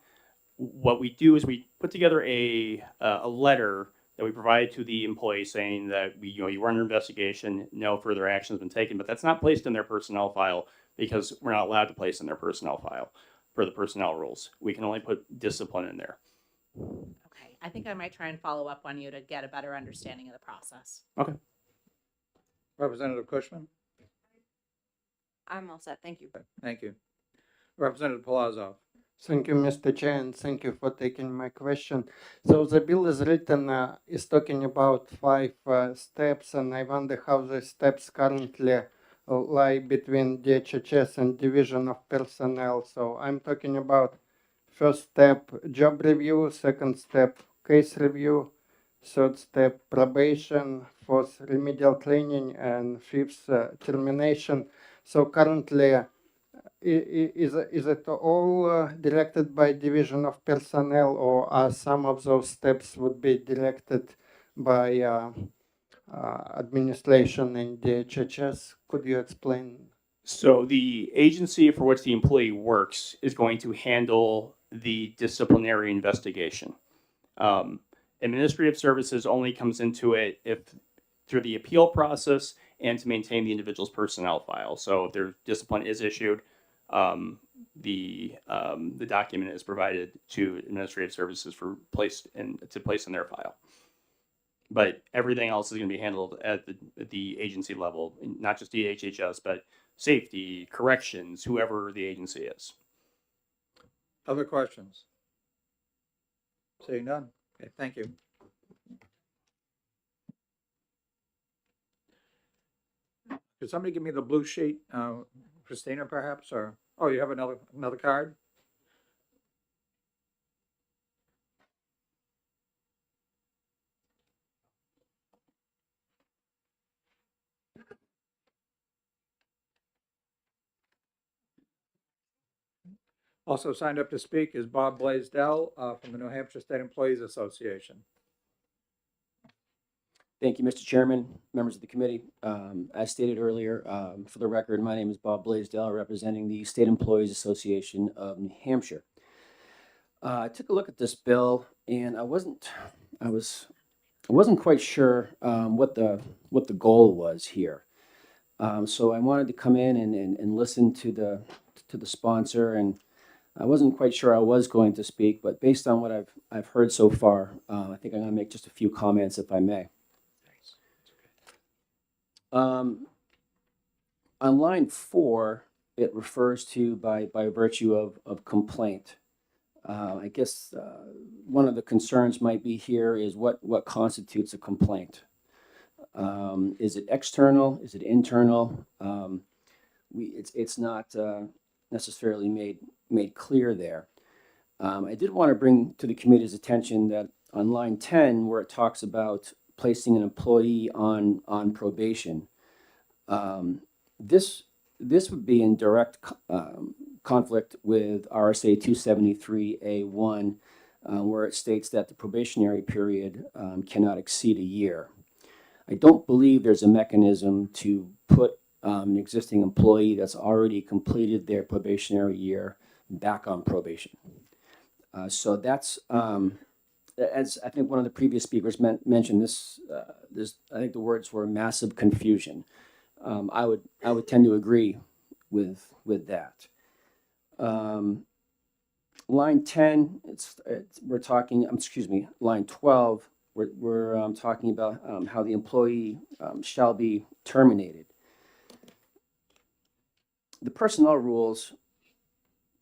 what we do is we put together a letter that we provide to the employee saying that you were under investigation, no further action has been taken, but that's not placed in their personnel file because we're not allowed to place in their personnel file for the personnel rules. We can only put discipline in there. Okay, I think I might try and follow up on you to get a better understanding of the process. Okay. Representative Cushman. I'm all set. Thank you. Thank you. Representative Palazzo. Thank you, Mr. Chair, and thank you for taking my question. So the bill is written, is talking about 5 steps, and I wonder how the steps currently lie between DHHS and Division of Personnel. So I'm talking about first step, job review, second step, case review, third step, probation, fourth, remedial training, and fifth, termination. So currently, is it all directed by Division of Personnel, or are some of those steps would be directed by administration in DHHS? Could you explain? So the agency for which the employee works is going to handle the disciplinary investigation. Administrative Services only comes into it if through the appeal process and to maintain the individual's personnel file. So if their discipline is issued, the document is provided to Administrative Services for place in their file. But everything else is going to be handled at the agency level, not just DHHS, but safety, corrections, whoever the agency is. Other questions? Seeing none. Okay, thank you. Could somebody give me the blue sheet, Christina, perhaps, or, oh, you have another card? Also signed up to speak is Bob Blaisdell, from the New Hampshire State Employees Association. Thank you, Mr. Chairman, members of the committee. As stated earlier, for the record, my name is Bob Blaisdell, representing the State Employees Association of New Hampshire. I took a look at this bill, and I wasn't quite sure what the goal was here. So I wanted to come in and listen to the sponsor, and I wasn't quite sure I was going to speak, but based on what I've heard so far, I think I'm going to make just a few comments, if I may. On line 4, it refers to by virtue of complaint. I guess one of the concerns might be here is what constitutes a complaint. Is it external? Is it internal? It's not necessarily made clear there. I did want to bring to the committee's attention that on line 10, where it talks about placing an employee on probation, this would be in direct conflict with RSA 273A1, where it states that the probationary period cannot exceed a year. I don't believe there's a mechanism to put an existing employee that's already completed their probationary year back on probation. So that's, as I think one of the previous speakers mentioned, I think the words were massive confusion. I would tend to agree with that. Line 10, we're talking, excuse me, line 12, we're talking about how the employee shall be terminated. The personnel rules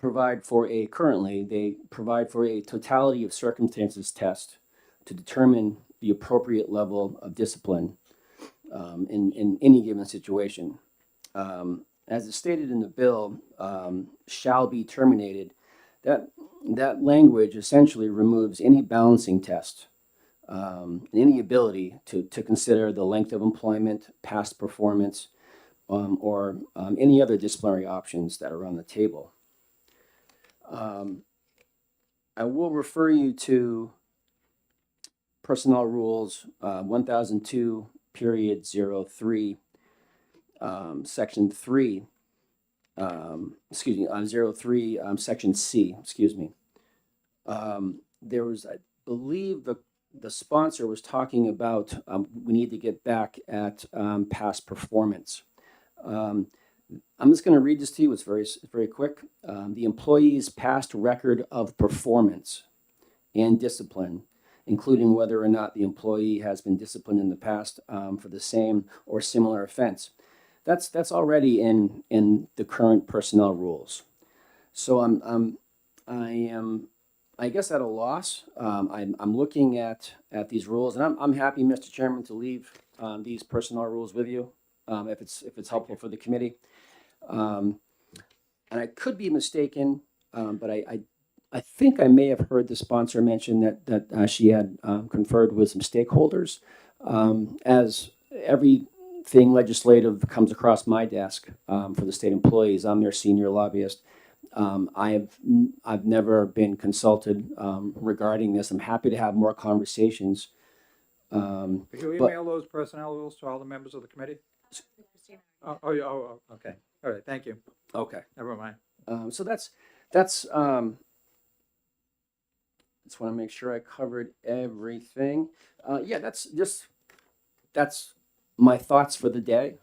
currently they provide for a totality of circumstances test to determine the appropriate level of discipline in any given situation. As is stated in the bill, shall be terminated, that language essentially removes any balancing test, any ability to consider the length of employment, past performance, or any other disciplinary options that are on the table. I will refer you to Personnel Rules 1002, period 03, section 3, 03, section C, excuse me. There was, I believe the sponsor was talking about we need to get back at past performance. I'm just going to read this to you. It's very quick. The employee's past record of performance and discipline, including whether or not the employee has been disciplined in the past for the same or similar offense. That's already in the current personnel rules. So I am, I guess, at a loss. I'm looking at these rules, and I'm happy, Mr. Chairman, to leave these personnel rules with you if it's helpful for the committee. And I could be mistaken, but I think I may have heard the sponsor mention that she had conferred with some stakeholders. As everything legislative comes across my desk for the state employees, I'm their senior lobbyist. I've never been consulted regarding this. I'm happy to have more conversations. Will you email those personnel rules to all the members of the committee? Oh, okay. All right, thank you. Okay. Never mind. So that's just want to make sure I covered everything. Yeah, that's my thoughts for the day.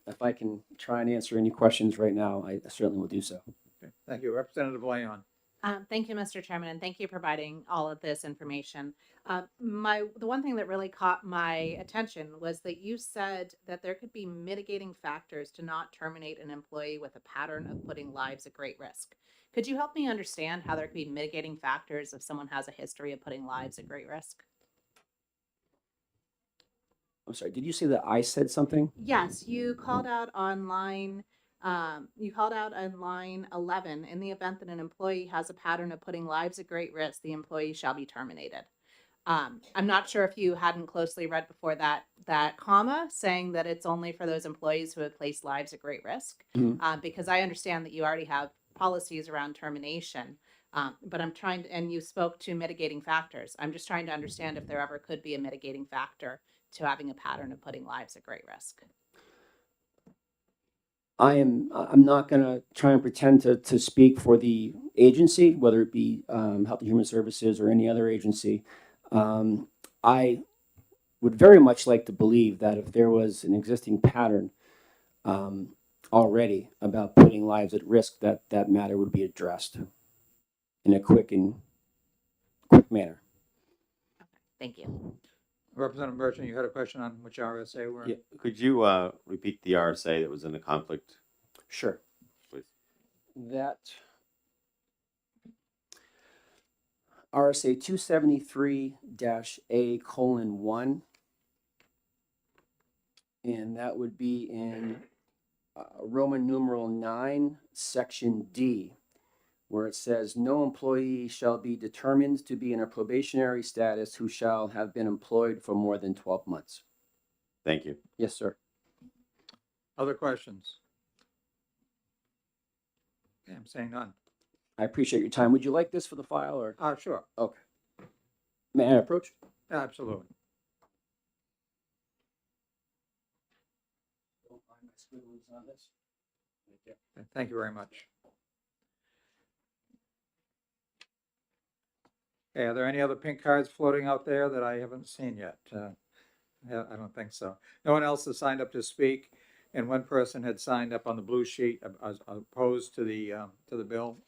If I can try and answer any questions right now, I certainly will do so. Okay, thank you. Representative Leon. Thank you, Mr. Chairman, and thank you for providing all of this information. The one thing that really caught my attention was that you said that there could be mitigating factors to not terminate an employee with a pattern of putting lives at great risk. Could you help me understand how there could be mitigating factors if someone has a history of putting lives at great risk? I'm sorry, did you say that I said something? Yes, you called out on line 11, in the event that an employee has a pattern of putting lives at great risk, the employee shall be terminated. I'm not sure if you hadn't closely read before that comma saying that it's only for those employees who have placed lives at great risk. Because I understand that you already have policies around termination. But I'm trying to, and you spoke to mitigating factors. I'm just trying to understand if there ever could be a mitigating factor to having a pattern of putting lives at great risk. I'm not going to try and pretend to speak for the agency, whether it be Health and Human Services or any other agency. I would very much like to believe that if there was an existing pattern already about putting lives at risk, that matter would be addressed in a quick manner. Thank you. Representative Merchant, you had a question on which RSA we're in? Yeah, could you repeat the RSA that was in the conflict? Sure. Please. That RSA 273-A:1, and that would be in Roman numeral 9, section D, where it says, no employee shall be determined to be in a probationary status who shall have been employed for more than 12 months. Thank you. Yes, sir. Other questions? Okay, I'm saying none. I appreciate your time. Would you like this for the file or? Sure. Okay. May I approach? Absolutely. Thank you very much. Okay, are there any other pink cards floating out there that I haven't seen yet? Yeah, I don't think so. No one else has signed up to speak, and one person had signed up on the blue sheet as opposed to the bill.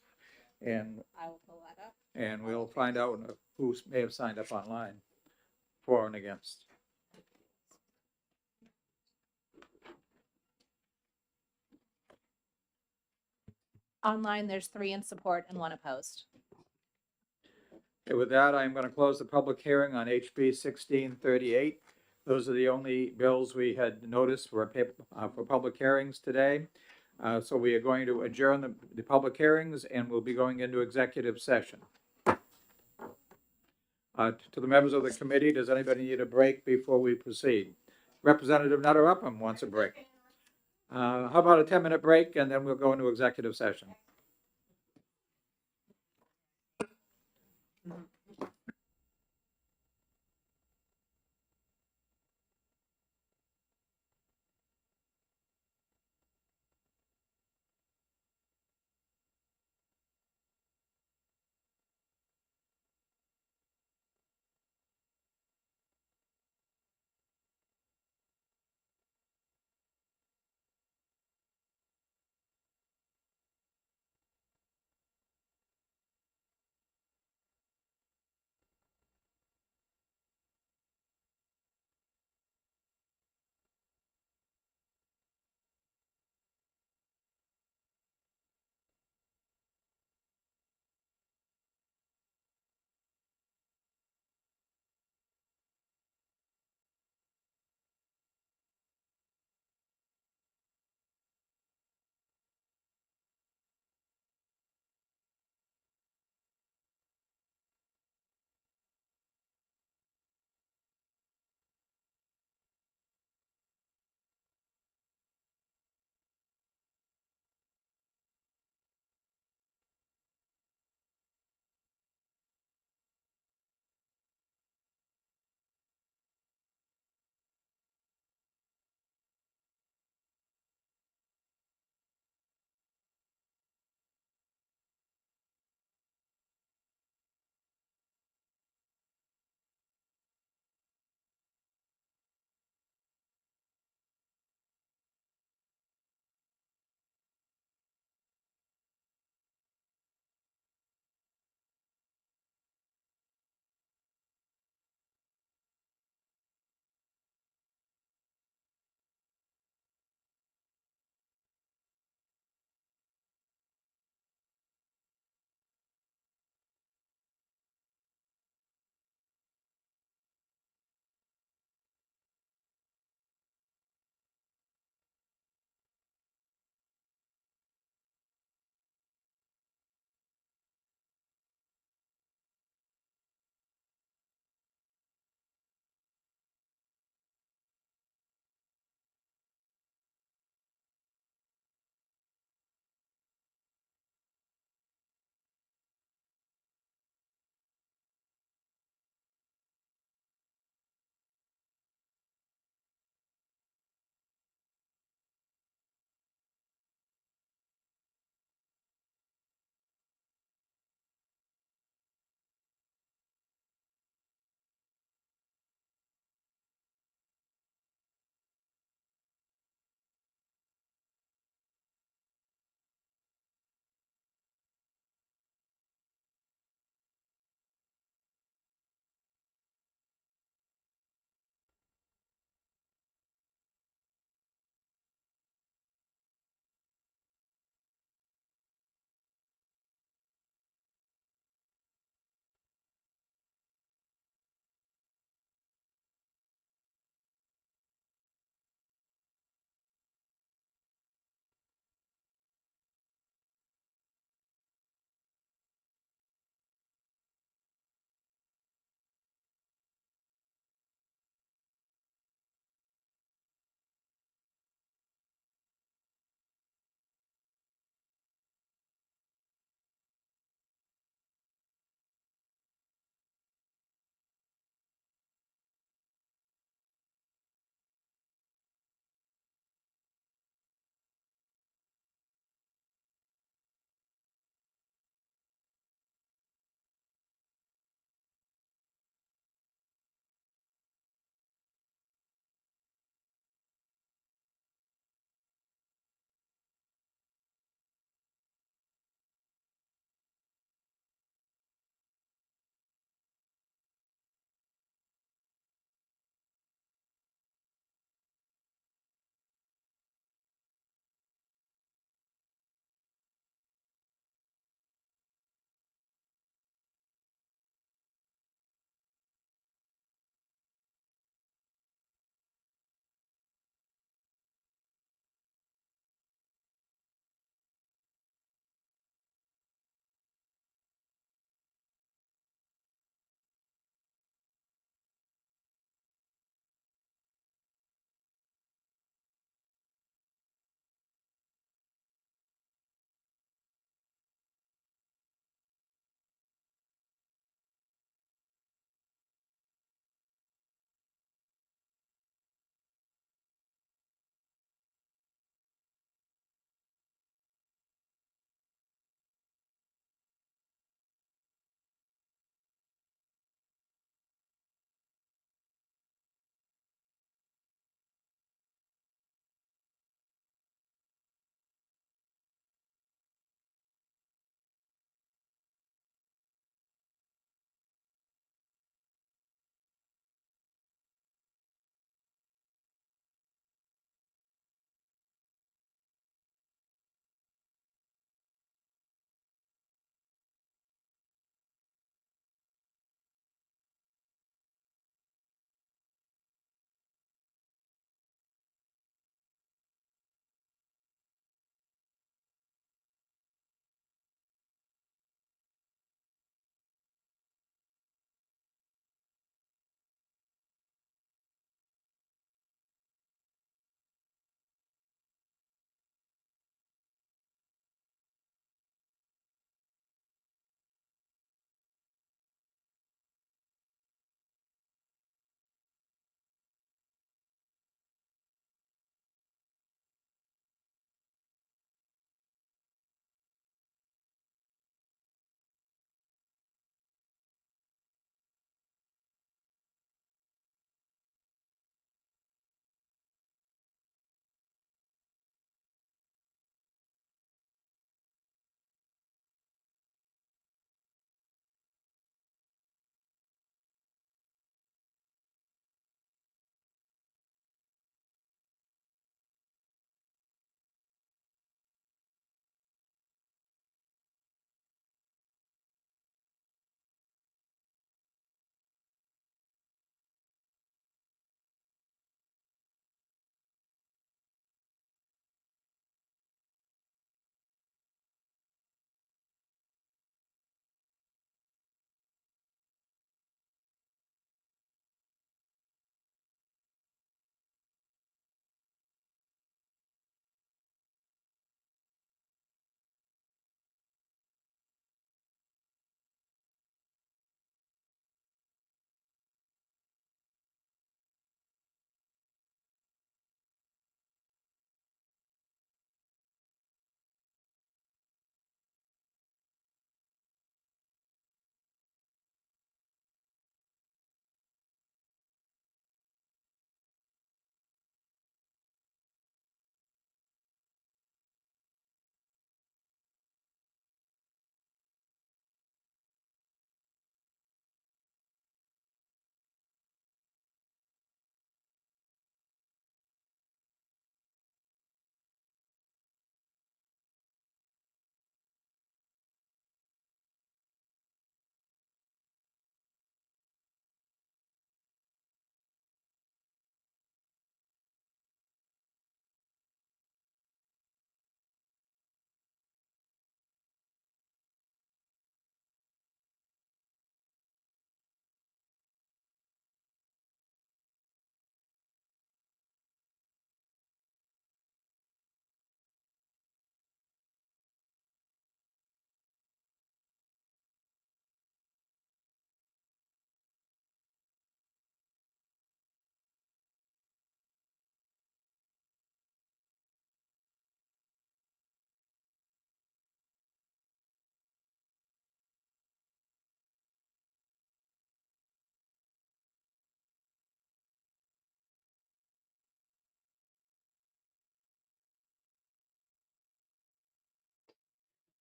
And I will pull that up. and we'll find out who may have signed up online, for and against. Online, there's 3 in support and 1 opposed. Okay, with that, I'm going to close the public hearing on HB 1638. Those are the only bills we had noticed for public hearings today. So we are going to adjourn the public hearings, and we'll be going into executive session. To the members of the committee, does anybody need a break before we proceed? Representative Nutter Upham wants a break. How about a 10-minute break, and then we'll go into executive session?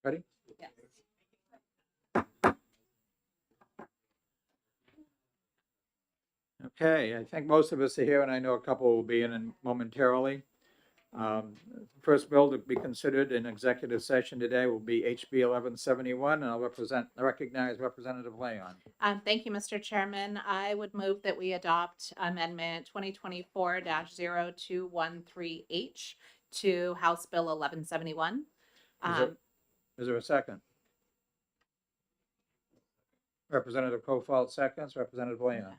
Ready? Yes. Okay, I think most of us are here, and I know a couple will be in momentarily. First bill to be considered in executive session today will be HB 1171, and I recognize Representative Leon. Thank you, Mr. Chairman. I would move that we adopt Amendment 2024-0213H to House Bill 1171. Is there a second? Representative Kofalt seconds, Representative Leon.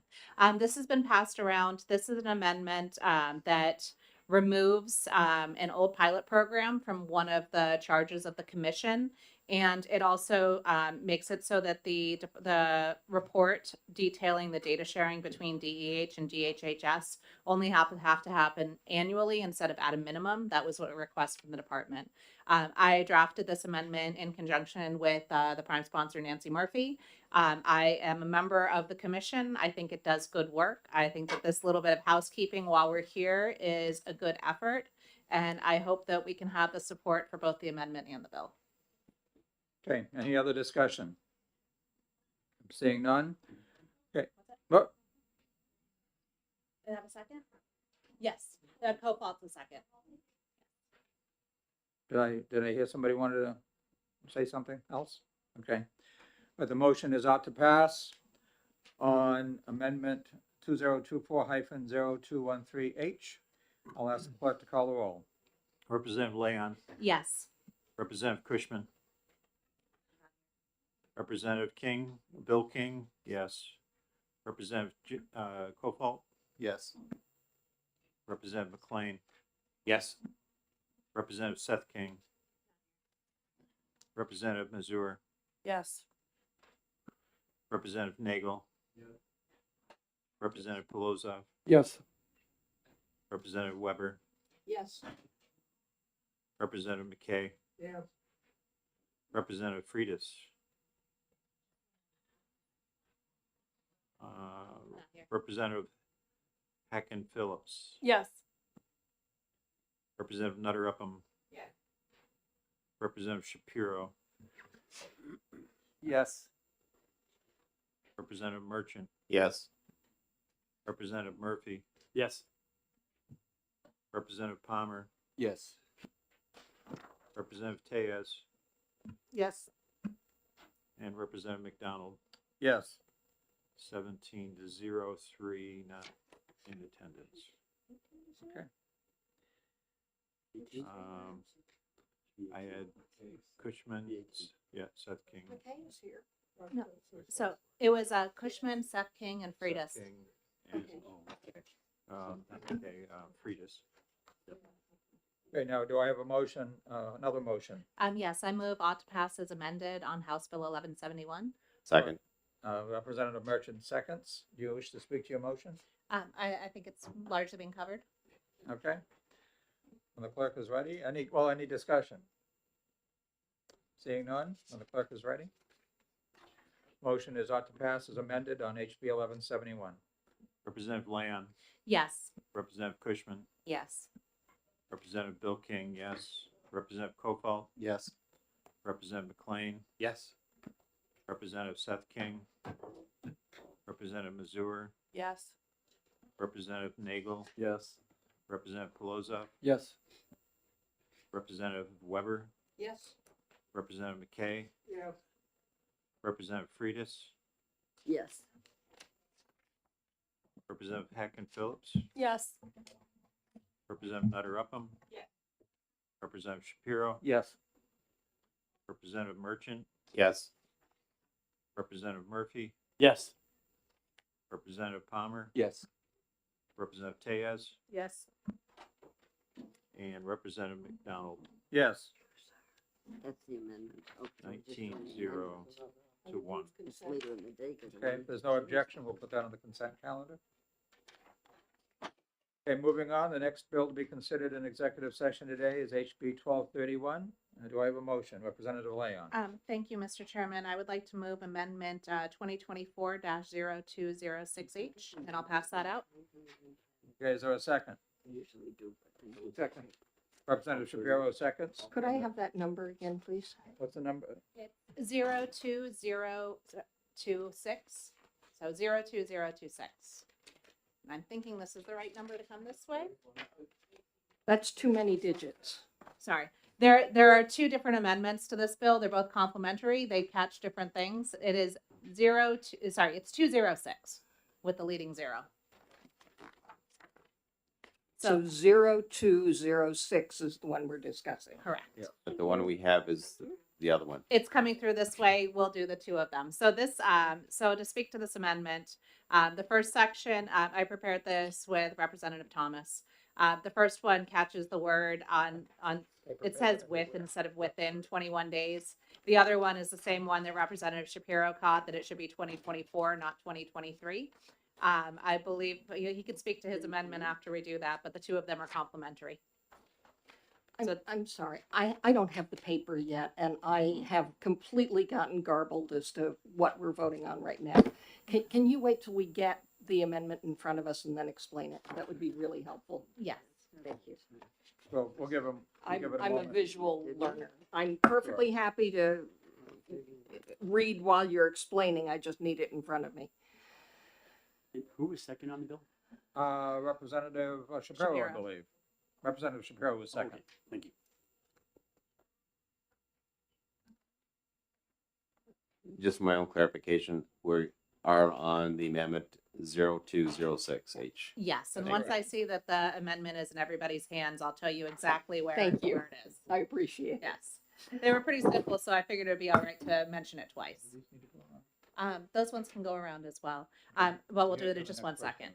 This has been passed around. This is an amendment that removes an old pilot program from one of the charges of the commission. And it also makes it so that the report detailing the data sharing between DEH and DHHS only have to happen annually instead of at a minimum. That was a request from the department. I drafted this amendment in conjunction with the prime sponsor, Nancy Murphy. I am a member of the commission. I think it does good work. I think that this little bit of housekeeping while we're here is a good effort. And I hope that we can have the support for both the amendment and the bill. Okay, any other discussion? Seeing none? Okay, what? Did I have a second? Yes, Cofault's a second. Did I hear somebody wanted to say something else? Okay. But the motion is out to pass on amendment 2024-0213H. I'll ask the clerk to call the roll. Representative Leon, Yes. Representative Cushman, Representative King, Bill King, yes. Representative Kofalt, Yes. Representative McLean. Yes. Representative Seth King. Representative Mazur. Yes. Representative Nagel. Representative Polozov. Yes. Representative Weber. Yes. Representative McKay. Yeah. Representative Freitas. Representative Hacken Phillips. Yes. Representative Nutter Upham. Yeah. Representative Shapiro. Yes. Representative Merchant. Yes. Representative Murphy. Yes. Representative Palmer. Yes. Representative Tejas. Yes. And Representative McDonald. Yes. 17 to 0, 3 not in attendance. Okay. I had Cushman, yeah, Seth King. McKay is here. No. So it was Cushman, Seth King, and Freitas. Seth King and, Freitas. Okay, now do I have a motion, another motion? Yes, I move ought to pass as amended on House Bill 1171. Second. Representative Merchant seconds. Do you wish to speak to your motion? I think it's largely been covered. Okay. When the clerk is ready, any discussion? Seeing none, when the clerk is ready. Motion is ought to pass as amended on HB 1171. Representative Leon. Yes. Representative Cushman. Yes. Representative Bill King, yes. Representative Kofalt. Yes. Representative McLean. Yes. Representative Seth King. Representative Mazur. Yes. Representative Nagel. Yes. Representative Polozov. Yes. Representative Weber. Yes. Representative McKay. Yeah. Representative Freitas. Yes. Representative Hacken Phillips. Yes. Representative Nutter Upham. Yeah. Representative Shapiro. Yes. Representative Merchant. Yes. Representative Murphy. Yes. Representative Palmer. Yes. Representative Tejas. Yes. And Representative McDonald. Yes. That's the amendment. Okay. 19-0 to 1. It's later in the day. Okay, if there's no objection, we'll put that on the consent calendar. Okay, moving on, the next bill to be considered in executive session today is HB 1231. Do I have a motion? Representative Leon. Thank you, Mr. Chairman. I would like to move amendment 2024-0206H, and I'll pass that out. Okay, is there a second? Usually do, but. Second. Representative Shapiro seconds. Could I have that number again, please? What's the number? 02026. So 02026. And I'm thinking this is the right number to come this way. That's too many digits. Sorry. There are two different amendments to this bill. They're both complementary. They catch different things. It is it's 206 with the leading zero. So 0206 is the one we're discussing. Correct. But the one we have is the other one. It's coming through this way. We'll do the two of them. So this, so to speak to this amendment, the first section, I prepared this with Representative Thomas. The first one catches the word on, it says with instead of within 21 days. The other one is the same one that Representative Shapiro caught, that it should be 2024, not 2023. I believe he can speak to his amendment after we do that, but the two of them are complementary. I'm sorry, I don't have the paper yet, and I have completely gotten garbled as to what we're voting on right now. Can you wait till we get the amendment in front of us and then explain it? That would be really helpful. Yes. Thank you. So we'll give him. I'm a visual learner. I'm perfectly happy to read while you're explaining. I just need it in front of me. Who was second on the bill? Representative Shapiro, I Shapiro. believe. Representative Shapiro was second. Okay, thank you. Just my own clarification, we are on the amendment 0206H. Yes, and Thank once you. I see that the amendment is in everybody's hands, I'll tell you exactly where, Thank you. where it is. I appreciate it. Yes. They were pretty simple, so I figured it would be all right to mention it twice. Those ones can go around as well. But we'll do it in just 1 second.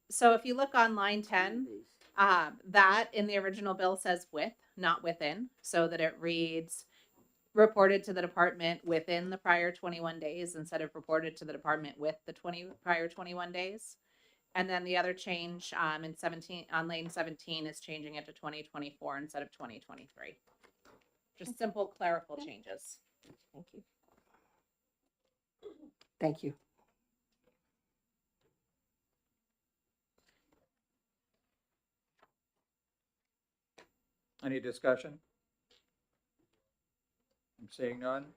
So if you look on line 10, that in the original bill says with, not within, so that it reads reported to the department within the prior 21 days instead of reported to the department with the prior 21 days. And then the other change in 17 on lane 17 is changing it to 2024 instead of 2023. Just simple clerical changes. Thank you. Thank you. Any discussion? I'm seeing none.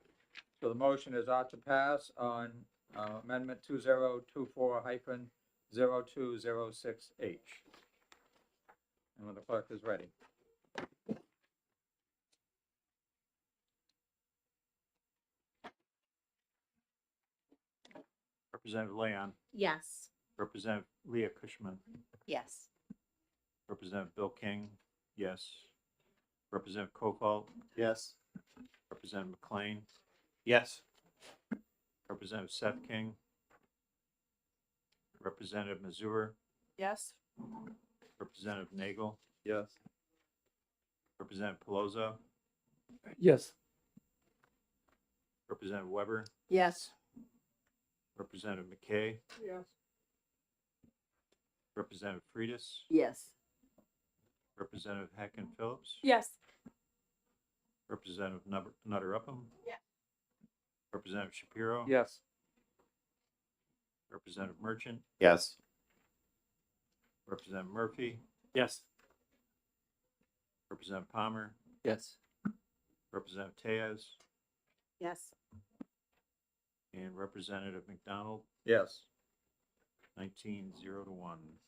So the motion is ought to pass on amendment 2024-0206H. And when the clerk is ready. Representative Leon, Yes. Representative Leah Cushman, Yes. Representative Bill King, yes. Representative Kofalt, Yes. Representative McLean, Yes. Representative Seth King, Representative Mazur, Yes. Representative Nagel, Yes. Representative Pelosi, Yes. Representative Weber, Yes. Representative McKay, Yes. Representative Freitas, Yes. Representative Hacken Phillips, Yes. Representative Nutter Upham, Yes. Representative Shapiro, Yes. Representative Merchant, Yes. Representative Murphy, Yes. Representative Palmer, Yes. Representative Tejas, Yes. and Representative McDonald, Yes. 19-0-1.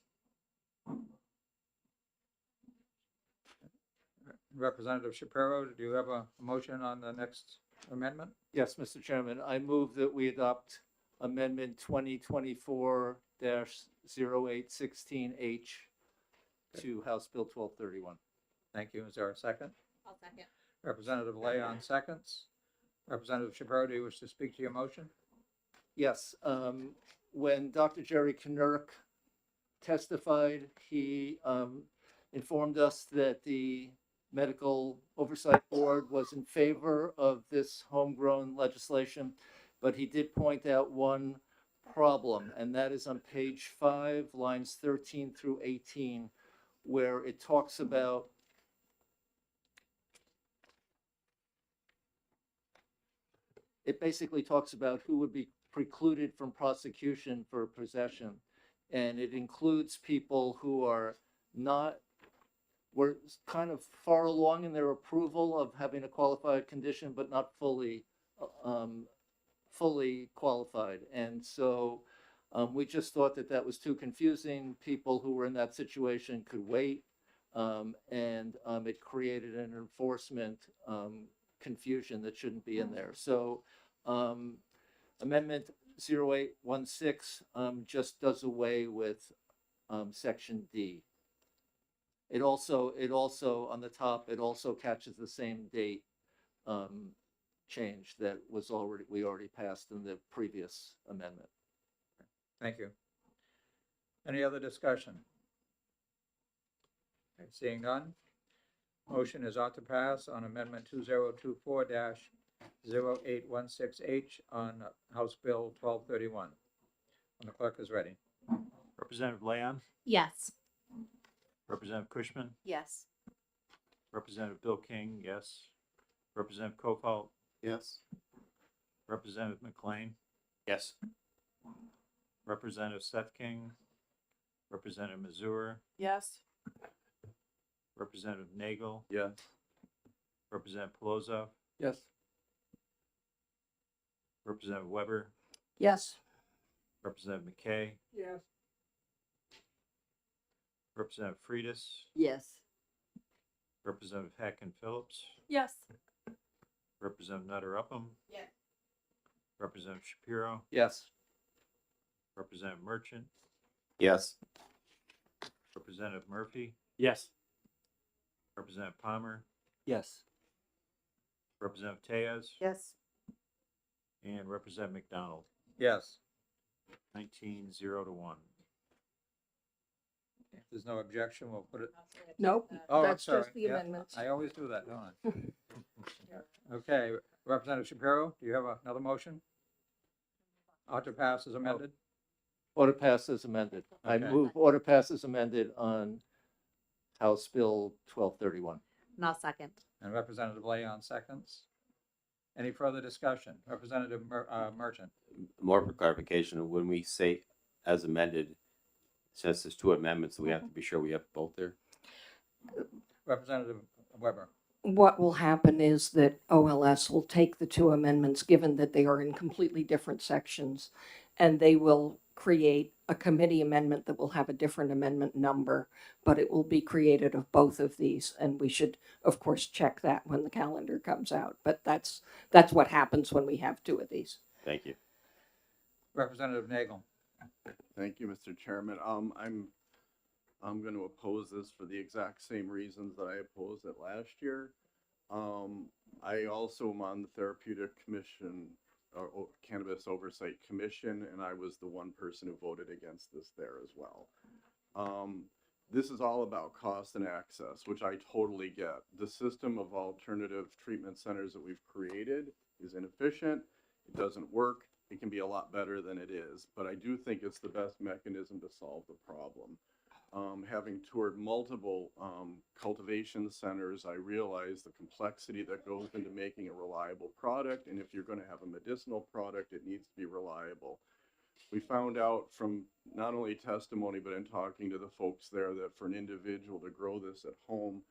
Representative Shapiro, do you have a motion on the next amendment? Yes, Mr. Chairman, I move that we adopt Amendment 2024-0816H to House Bill 1231. Thank you. Is there a second? I'll second. Representative Leon seconds. Representative Shapiro, do you wish to speak to your motion? Yes, when Dr. Jerry Knurk testified, he informed us that the Medical Oversight Board was in favor of this homegrown legislation, but he did point out one problem, and that is on page 5, lines 13 through 18, where it talks about it basically talks about who would be precluded from prosecution for possession. And it includes people who are not were kind of far along in their approval of having a qualified condition, but not fully, fully qualified. And so we just thought that that was too confusing. People who were in that situation could wait. And it created an enforcement confusion that shouldn't be in there. So Amendment 0816 just does away with Section D. It also on the top, it also catches the same date change that was we already passed in the previous amendment. Thank you. Any other discussion? Okay, seeing none, motion is ought to pass on Amendment 2024-0816H on House Bill 1231. When the clerk is ready. Representative Leon, Yes. Representative Cushman, Yes. Representative Bill King, yes. Representative Kofalt, Yes. Representative McLean, Yes. Representative Seth King, Representative Mazur, Yes. Representative Nagel, Yes. Representative Polozov, Yes. Representative Weber, Yes. Representative McKay, Yes. Representative Freitas, Yes. Representative Hacken Phillips, Yes. Representative Nutter Upham, Yes. Representative Shapiro, Yes. Representative Merchant, Yes. Representative Murphy, Yes. Representative Palmer, Yes. Representative Tejas, Yes. and Representative McDonald. Yes. 19-0 to 1. If there's no objection, we'll put it. Nope, Oh, I'm that's sorry. just the Yeah, amendments. I always do that, don't I? Okay, Representative Shapiro, do you have another motion? Ought to pass as amended? Order pass as amended. I Okay. move order pass as amended on House Bill 1231. And I'll second. And Representative Leon seconds. Any further discussion? Representative Merchant? More for clarification, when we say as amended, since there's two amendments, we have to be sure we have both there. Representative Weber? What will happen is that OLS will take the two amendments, given that they are in completely different sections, and they will create a committee amendment that will have a different amendment number, but it will be created of both of these, and we should, of course, check that when the calendar comes out. But that's what happens when we have two of these. Thank you. Representative Nagel? Thank you, Mr. Chairman. I'm going to oppose this for the exact same reasons that I opposed it last year. I also am on the Therapeutic Commission, or Cannabis Oversight Commission, and I was the one person who voted against this there as well. This is all about cost and access, which I totally get. The system of alternative treatment centers that we've created is inefficient. It doesn't work. It can be a lot better than it is, but I do think it's the best mechanism to solve the problem. Having toured multiple cultivation centers, I realize the complexity that goes into making a reliable product, and if you're going to have a medicinal product, it needs to be reliable. We found out from not only testimony, but in talking to the folks there, that for an individual to grow this at home,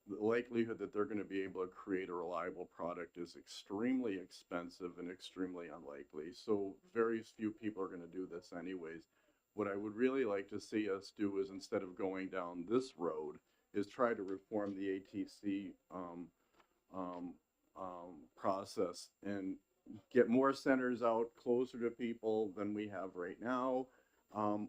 the likelihood that they're going to be able to create a reliable product is extremely expensive and extremely unlikely. So very few people are going to do this anyways. What I would really like to see us do is, instead of going down this road, is try to reform the ATC process and get more centers out closer to people than we have right now.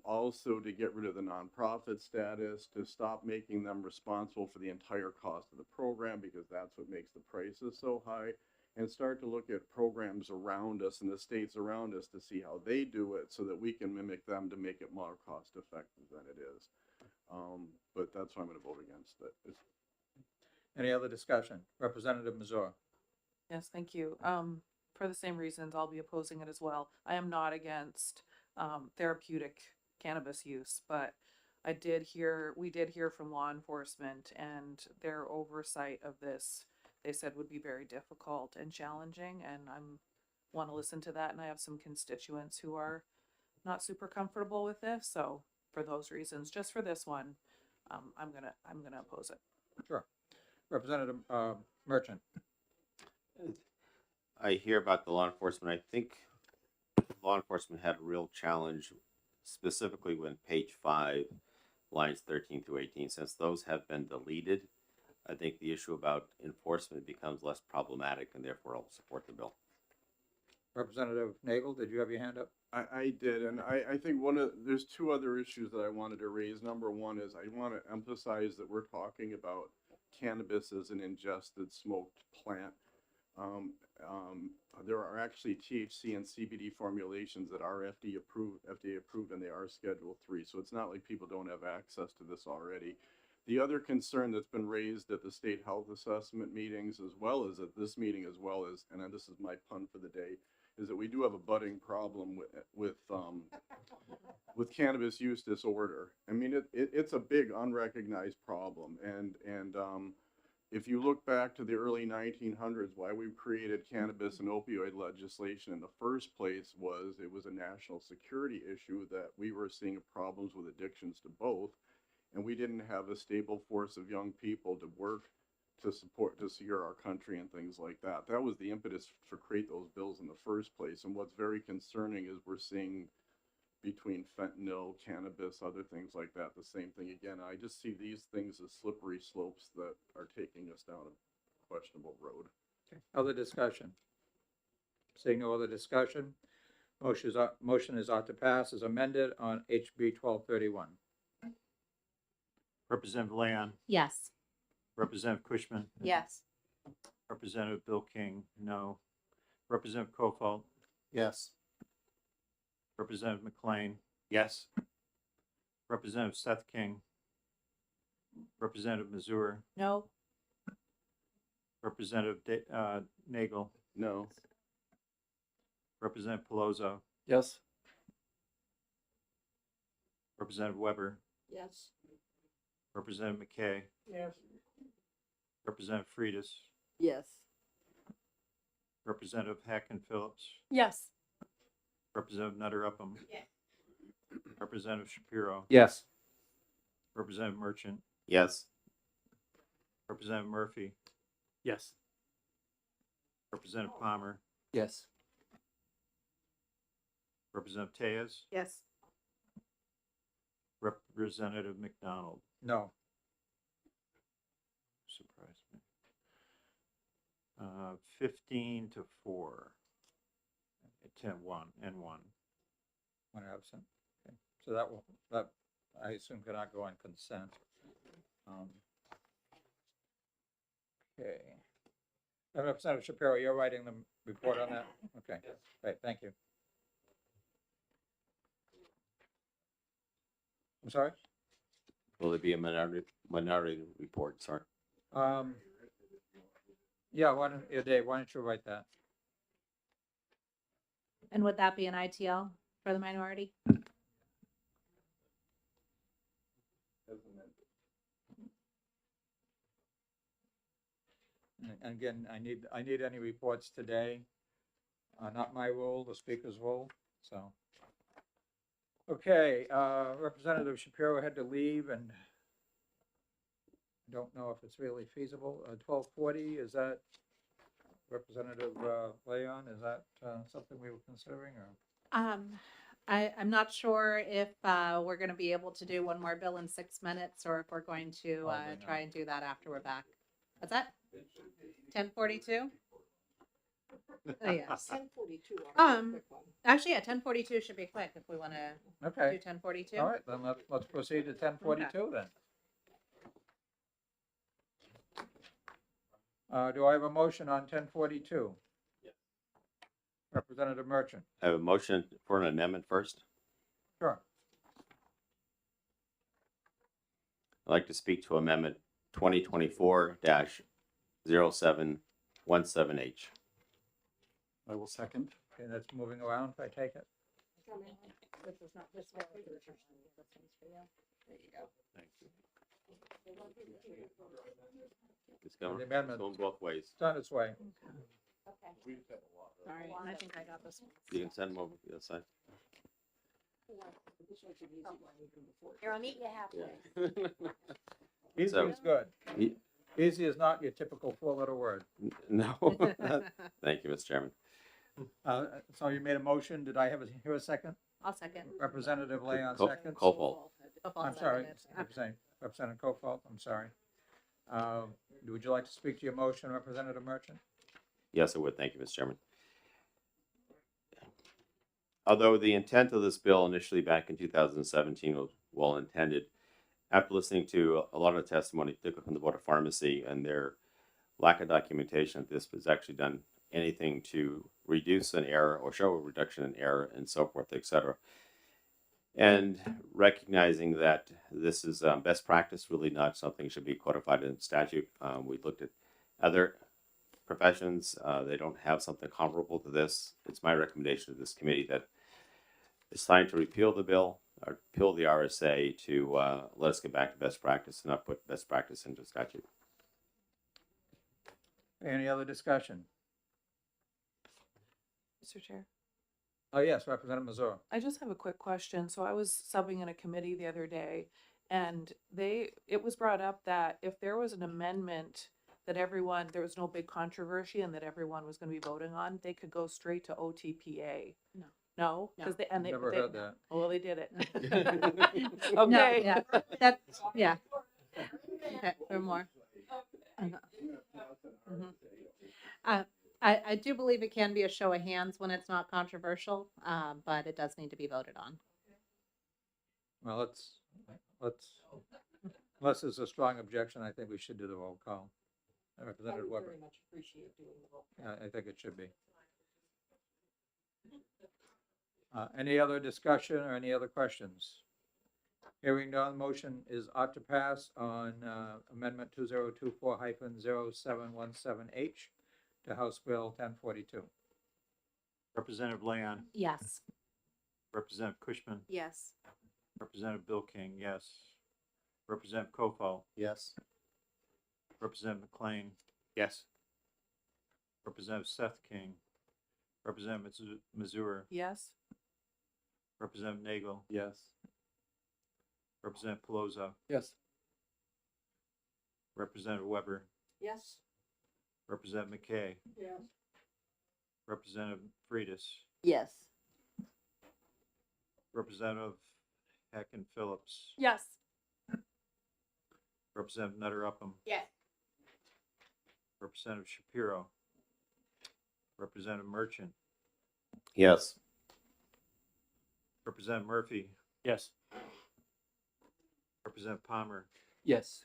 Also to get rid of the nonprofit status, to stop making them responsible for the entire cost of the program, because that's what makes the prices so high, and start to look at programs around us and the states around us to see how they do it, so that we can mimic them to make it more cost effective than it is. But that's why I'm going to vote against it. Any other discussion? Representative Mazur? Yes, thank you. For the same reasons, I'll be opposing it as well. I am not against therapeutic cannabis use, but we did hear from law enforcement, and their oversight of this, they said, would be very difficult and challenging, and want to listen to that, and I have some constituents who are not super comfortable with this, so for those reasons, just for this one, I'm gonna oppose it. Sure. Representative, Merchant. I hear about the law enforcement. I think law enforcement had a real challenge, specifically when page 5, lines 13 through 18, since those have been deleted. I think the issue about enforcement becomes less problematic, and therefore I'll support the bill. Representative Nagel, did you have your hand up? I did, and I think there's two other issues that I wanted to raise. Number one is I want to emphasize that we're talking about cannabis as an ingested smoked plant. There are actually THC and CBD formulations that are FDA approved, and they are Schedule 3. So it's not like people don't have access to this already. The other concern that's been raised at the state health assessment meetings, as well as at this meeting, as well as, and this is my pun for the day, is that we do have a budding problem with cannabis use disorder. I mean, it's a big unrecognized problem, and if you look back to the early 1900s, why we created cannabis and opioid legislation in the first place was it was a national security issue that we were seeing problems with addictions to both, and we didn't have a stable force of young people to work to secure our country and things like that. That was the impetus to create those bills in the first place. And what's very concerning is we're seeing between fentanyl, cannabis, other things like that, the same thing again. I just see these things as slippery slopes that are taking us down a questionable road. Okay. Other discussion? Seeing no other discussion, motion is ought to pass as amended on HB 1231. Representative Leon, Yes. Representative Cushman, Yes. Representative Bill King, no. Representative Kofalt, Yes. Representative McLean, Yes. Representative Seth King, Representative Mazur, No. Representative Nagel, No. Representative Pelosi, Yes. Representative Weber, Yes. Representative McKay, Yes. Representative Freitas, Yes. Representative Hacken Phillips, Yes. Representative Nutter Upham, Representative Shapiro, Yes. Representative Merchant, Yes. Representative Murphy, Yes. Representative Palmer, Yes. Representative Tejas, Yes. Representative McDonald. No. Surprised me. 15-4. 10-1 and 1. One absent. Okay. So that I assume cannot go on consent. Okay. Representative Shapiro, you're writing the report on that? Okay. Great, thank you. I'm sorry? Will there be a minority report? Sorry. Yeah, Dave, why don't you write that? And would that be an ITL for the minority? And again, I need any reports today. Not my role, the speaker's role, so. Okay, Representative Shapiro had to leave and I don't know if it's really feasible. 1240, is that Representative Leon, is that something we were considering or? I'm not sure if we're going to be able to do one more bill in 6 minutes or if we're going to Probably try not. and do that after we're back. What's that? 10:42? Oh, yes. 10:42. Actually, yeah, 10:42 should be quick if we want to do Okay, 10:42. all right, then let's proceed to 1042 then. Do I have a motion on 1042? Representative Merchant, I have a motion for an amendment first. sure. I'd like to speak to Amendment 2024-0717H. I will second. Okay, that's moving around, if I take it. This is not this one. There you go. Thank you. It's going, The amendment. going both ways. It's on its way. Okay. All right, and I think I got this one. You can send them over to the other side. Here, I'll meet you halfway. Easy So- is good. Ye- Easy is not your typical four-letter word. No. Thank you, Mr. Chairman. So you made a motion. Did I hear a second? I'll second. Representative Leon Co- seconds. Copal. I'm sorry, Representative Kofalt, I'm sorry. Would you like to speak to your motion, Representative Merchant? Yes, I would. Thank you, Mr. Chairman. Although the intent of this bill initially back in 2017 was well intended, after listening to a lot of testimony, particularly from the Board of Pharmacy and their lack of documentation, that this was actually done anything to reduce an error or show a reduction in error and so forth, et cetera. And recognizing that this is best practice, really not something that should be codified in statute. We looked at other professions. They don't have something comparable to this. It's my recommendation to this committee that it's time to repeal the bill, or repeal the RSA to let us get back to best practice and not put best practice into statute. Any other discussion? Mr. Chair. Oh, yes, Representative Mazur. I just have a quick question. So I was subbing in a committee the other day, and it was brought up that if there was an amendment that there was no big controversy and that everyone was going to be voting on, they could go straight to OTPA. No. No? Because they Never heard that. Oh, well, they did it. No, Okay. yeah, that's, yeah. Okay, or more. I do believe it can be a show of hands when it's not controversial, but it does need to be voted on. Well, unless there's a strong objection, I think we should do the roll call. Representative Weber. much appreciate doing the roll. I think it should be. Any other discussion or any other questions? Hearing none, motion is ought to pass on Amendment 2024-0717H to House Bill 1042. Representative Leon, Yes. Representative Cushman, Yes. Representative Bill King, yes. Representative Kofal, Yes. Representative McLean, Yes. Representative Seth King, Representative Mazur, Yes. Representative Nagel, Yes. Representative Pelosi, Yes. Representative Weber, Yes. Representative McKay, Yes. Representative Freitas, Yes. Representative Hecken Phillips, Yes. Representative Nutter Upham, Yes. Representative Shapiro, Representative Merchant, Yes. Representative Murphy, Yes. Representative Palmer, Yes.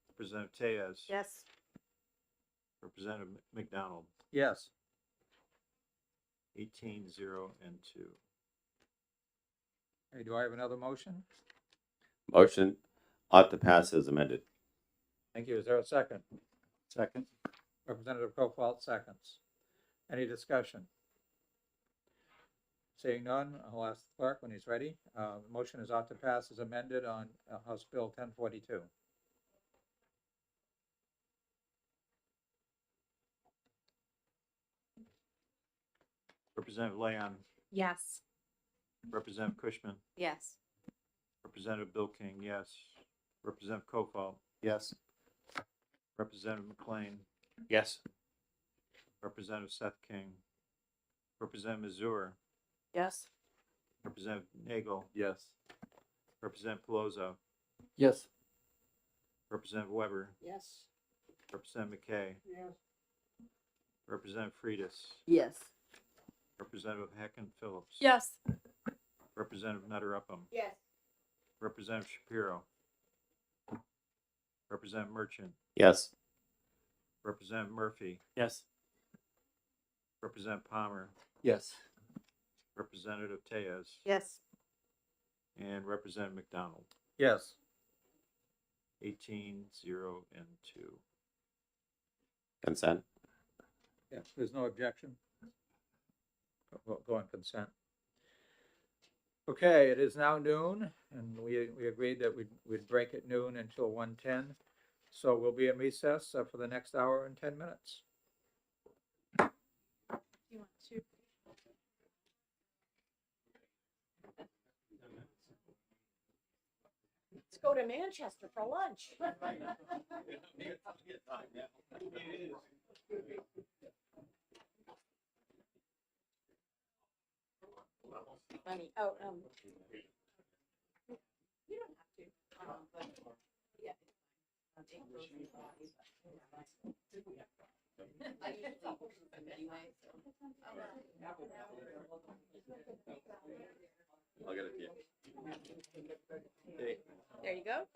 Representative Tellez, Yes. Representative McDonald, Yes. 18-0 and 2. Hey, do I have another motion? Motion ought to pass as amended. Thank you. Is there a second? Second. Representative Kofalt seconds. Any discussion? Seeing none, I'll ask the clerk when he's ready. The motion is ought to pass as amended on House Bill 1042. Representative Leon, Yes. Representative Cushman, Yes. Representative Bill King, yes. Representative Kofal, Yes. Representative McLean, Yes. Representative Seth King, Representative Mazur, Yes. Representative Nagel, Yes. Representative Pelosi, Yes. Representative Weber, Yes. Representative McKay, Yes. Representative Freitas, Yes. Representative Hecken Phillips, Yes. Representative Nutter Upham, Yes. Representative Shapiro, Representative Merchant, Yes. Representative Murphy, Yes. Representative Palmer, Yes. Representative Tellez, Yes. and Representative McDonald. Yes. 18-0 and 2. Consent. Yes, there's no objection. Go on consent. Okay, it is now noon, and we agreed that we'd break at noon until 1:10. So we'll be in recess for the next hour and 10 minutes. You want to? go to Manchester for lunch. Funny. Oh, you don't have to. But yeah. I'll get it to you. There you go.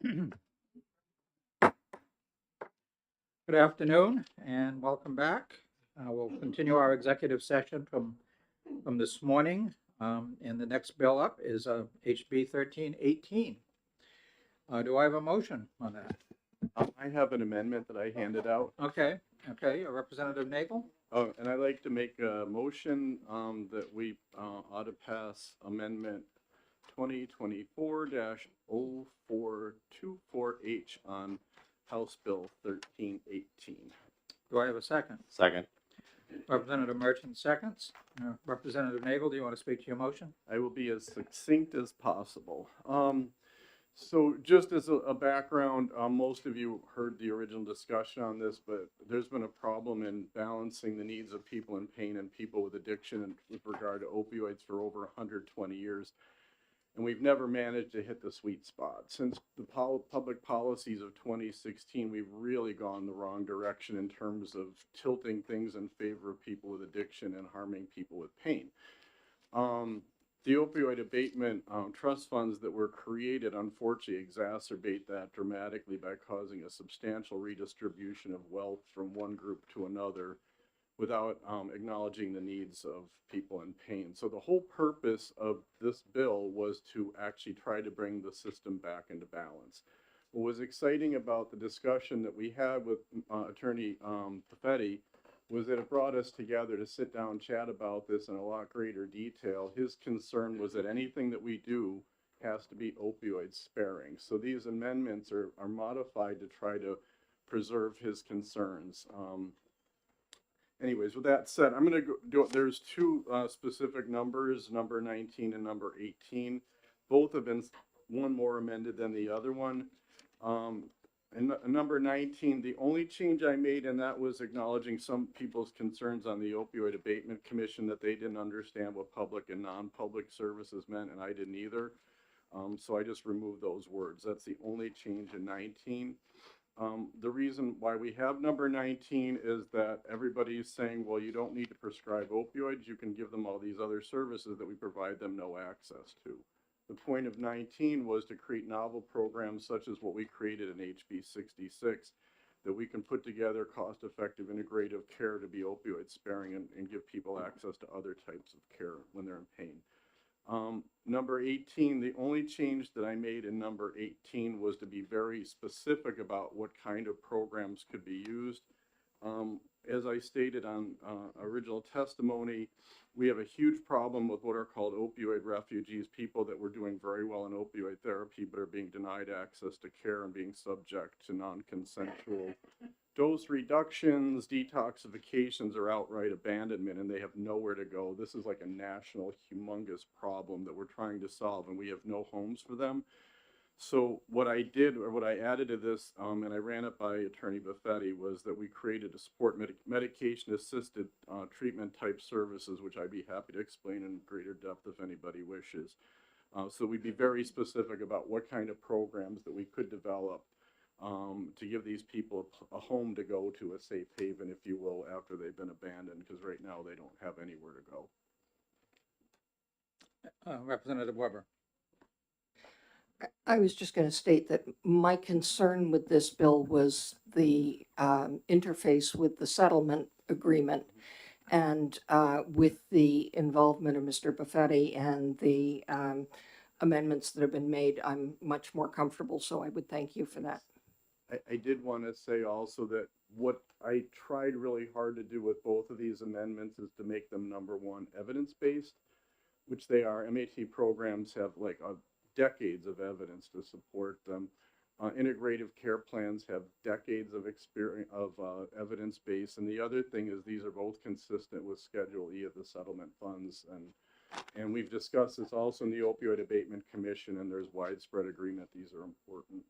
Good afternoon and welcome back. We'll continue our executive session from this morning. And the next bill up is HB 1318. Do I have a motion on that? I have an amendment that I handed out. Okay, Representative Nagel? Oh, and I'd like to make a motion that we ought to pass amendment 2024-0424H on House Bill 1318. Do I have a second? Second. Representative Merchant seconds. Representative Nagel, do you want to speak to your motion? I will be as succinct as possible. So just as a background, most of you heard the original discussion on this, but there's been a problem in balancing the needs of people in pain and people with addiction and with regard to opioids for over 120 years. And we've never managed to hit the sweet spot. Since the public policies of 2016, we've really gone the wrong direction in terms of tilting things in favor of people with addiction and harming people with pain. The opioid abatement trust funds that were created unfortunately exacerbate that dramatically by causing a substantial redistribution of wealth from one group to another without acknowledging the needs of people in pain. So the whole purpose of this bill was to actually try to bring the system back into balance. What was exciting about the discussion that we had with Attorney Perfetti was that it brought us together to sit down and chat about this in a lot greater detail. His concern was that anything that we do has to be opioid sparing. So these amendments are modified to try to preserve his concerns. Anyways, with that said, I'm going to do it. There's two specific numbers, number 19 and number 18. Both have been one more amended than the other one. And number 19, the only change I made in that was acknowledging some people's concerns on the Opioid Abatement Commission that they didn't understand what public and non-public services meant, and I didn't either. So I just removed those words. That's the only change in 19. The reason why we have number 19 is that everybody is saying, well, you don't need to prescribe opioids. You can give them all these other services that we provide them no access to. The point of 19 was to create novel programs such as what we created in HB 66, that we can put together cost-effective integrative care to be opioid sparing and give people access to other types of care when they're in pain. Number 18, the only change that I made in number 18 was to be very specific about what kind of programs could be used. As I stated on original testimony, we have a huge problem with what are called opioid refugees, people that were doing very well in opioid therapy but are being denied access to care and being subject to non-consensual dose reductions, detoxifications, or outright abandonment, and they have nowhere to go. This is like a national, humongous problem that we're trying to solve, and we have no homes for them. So what I did, or what I added to this, and I ran it by Attorney Perfetti, was that we created a support medication-assisted treatment type services, which I'd be happy to explain in greater depth if anybody wishes. So we'd be very specific about what kind of programs that we could develop to give these people a home to go to, a safe haven, if you will, after they've been abandoned, because right now they don't have anywhere to go. Representative Weber. I was just going to state that my concern with this bill was the interface with the settlement agreement and with the involvement of Mr. Perfetti and the amendments that have been made. I'm much more comfortable, so I would thank you for that. I did want to say also that what I tried really hard to do with both of these amendments is to make them, number one, evidence-based, which they are. MAT programs have like decades of evidence to support them. Integrative care plans have decades of experience of evidence base, and the other thing is these are both consistent with Schedule E of the settlement funds, and we've discussed this also in the Opioid Abatement Commission, and there's widespread agreement these are important.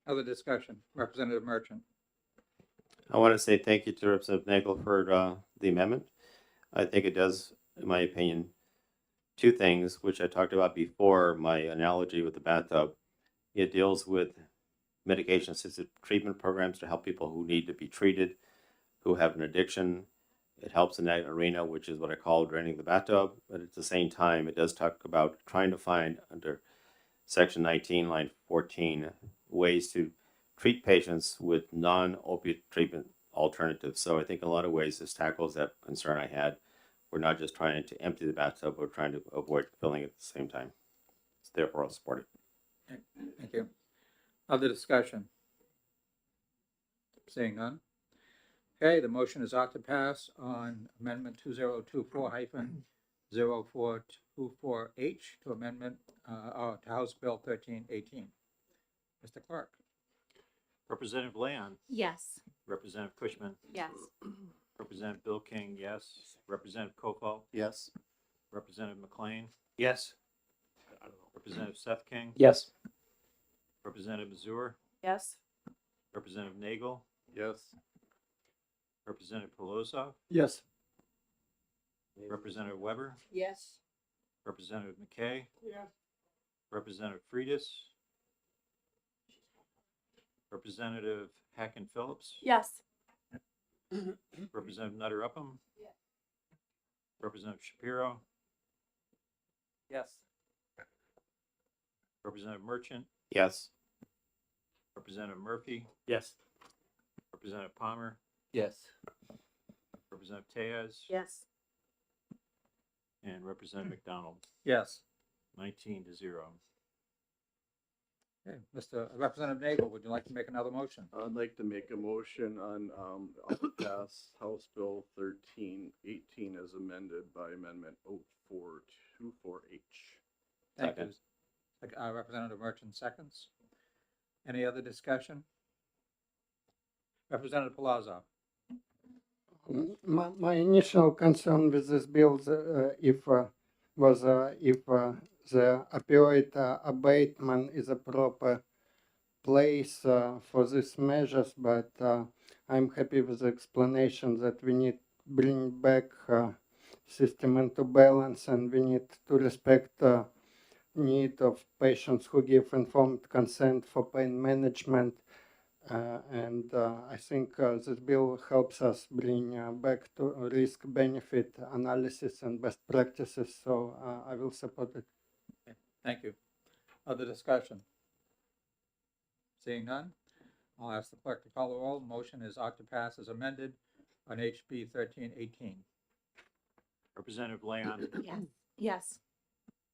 Other discussion, Representative Merchant. I want to say thank you to Representative Nagel for the amendment. I think it does, in my opinion, two things, which I talked about before, my analogy with the bathtub. It deals with medication-assisted treatment programs to help people who need to be treated, who have an addiction. It helps in that arena, which is what I call draining the bathtub. But at the same time, it does talk about trying to find under section 19, line 14, ways to treat patients with non-opiate treatment alternatives. So I think in a lot of ways this tackles that concern I had. We're not just trying to empty the bathtub, we're trying to avoid filling it at the same time. Therefore, I'll support it. Thank you. Other discussion? Seeing none. Okay, the motion is ought to pass on amendment 2024-0424H to amendment to House Bill 1318. Mr. Clerk? Representative Leon, Yes. Representative Cushman, Yes. Representative Bill King, yes. Representative Kofal, Yes. Representative McLean, Yes. Representative Seth King, Yes. Representative Mazur, Yes. Representative Nagel, Yes. Representative Polozov, Yes. Representative Weber, Yes. Representative McKay, Yes. Representative Freitas, Representative Hacken Phillips, Yes. Representative Nutter Upham, Representative Shapiro, Yes. Representative Merchant, Yes. Representative Murphy, Yes. Representative Palmer, Yes. Representative Tejas, Yes. and Representative McDonald, Yes. 19-0. Okay, Mr. Representative Nagel, would you like to make another motion? I'd like to make a motion on, pass House Bill 1318 as amended by amendment 0424H. Thank you. Representative Merchant seconds. Any other discussion? Representative Palazzo? My initial concern with this bill if the opioid abatement is a proper place for these measures, but I'm happy with the explanation that we need bring back system into balance, and we need to respect need of patients who give informed consent for pain management. I think this bill helps us bring back to risk-benefit analysis and best practices, so I will support it. Thank you. Other discussion? Seeing none, I'll ask the clerk to call the roll. Motion is ought to pass as amended on HB 1318. Representative Leon, Yes. Yes.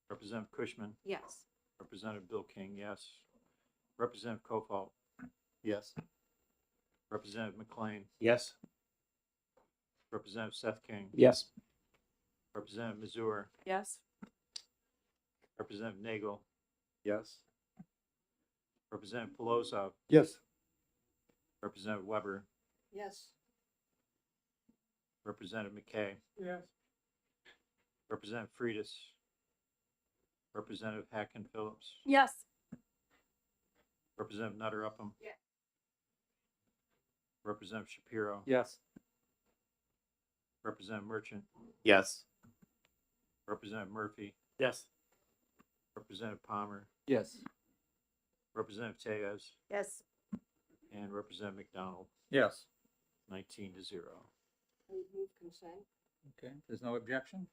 Representative Cushman, Yes. Representative Bill King, yes. Representative Kofal, Yes. Representative McLean, Yes. Representative Seth King, Yes. Representative Mazur, Yes. Representative Nagel, Yes. Representative Polozov, Yes. Representative Weber, Yes. Representative McKay, Yes. Representative Freitas, Representative Hacken Phillips, Yes. Representative Nutter Upham, Yes. Representative Shapiro, Yes. Representative Merchant, Yes. Representative Murphy, Yes. Representative Palmer, Yes. Representative Tejas, Yes. and Representative McDonald, Yes. 19-0. Move consent. Okay, there's no objection.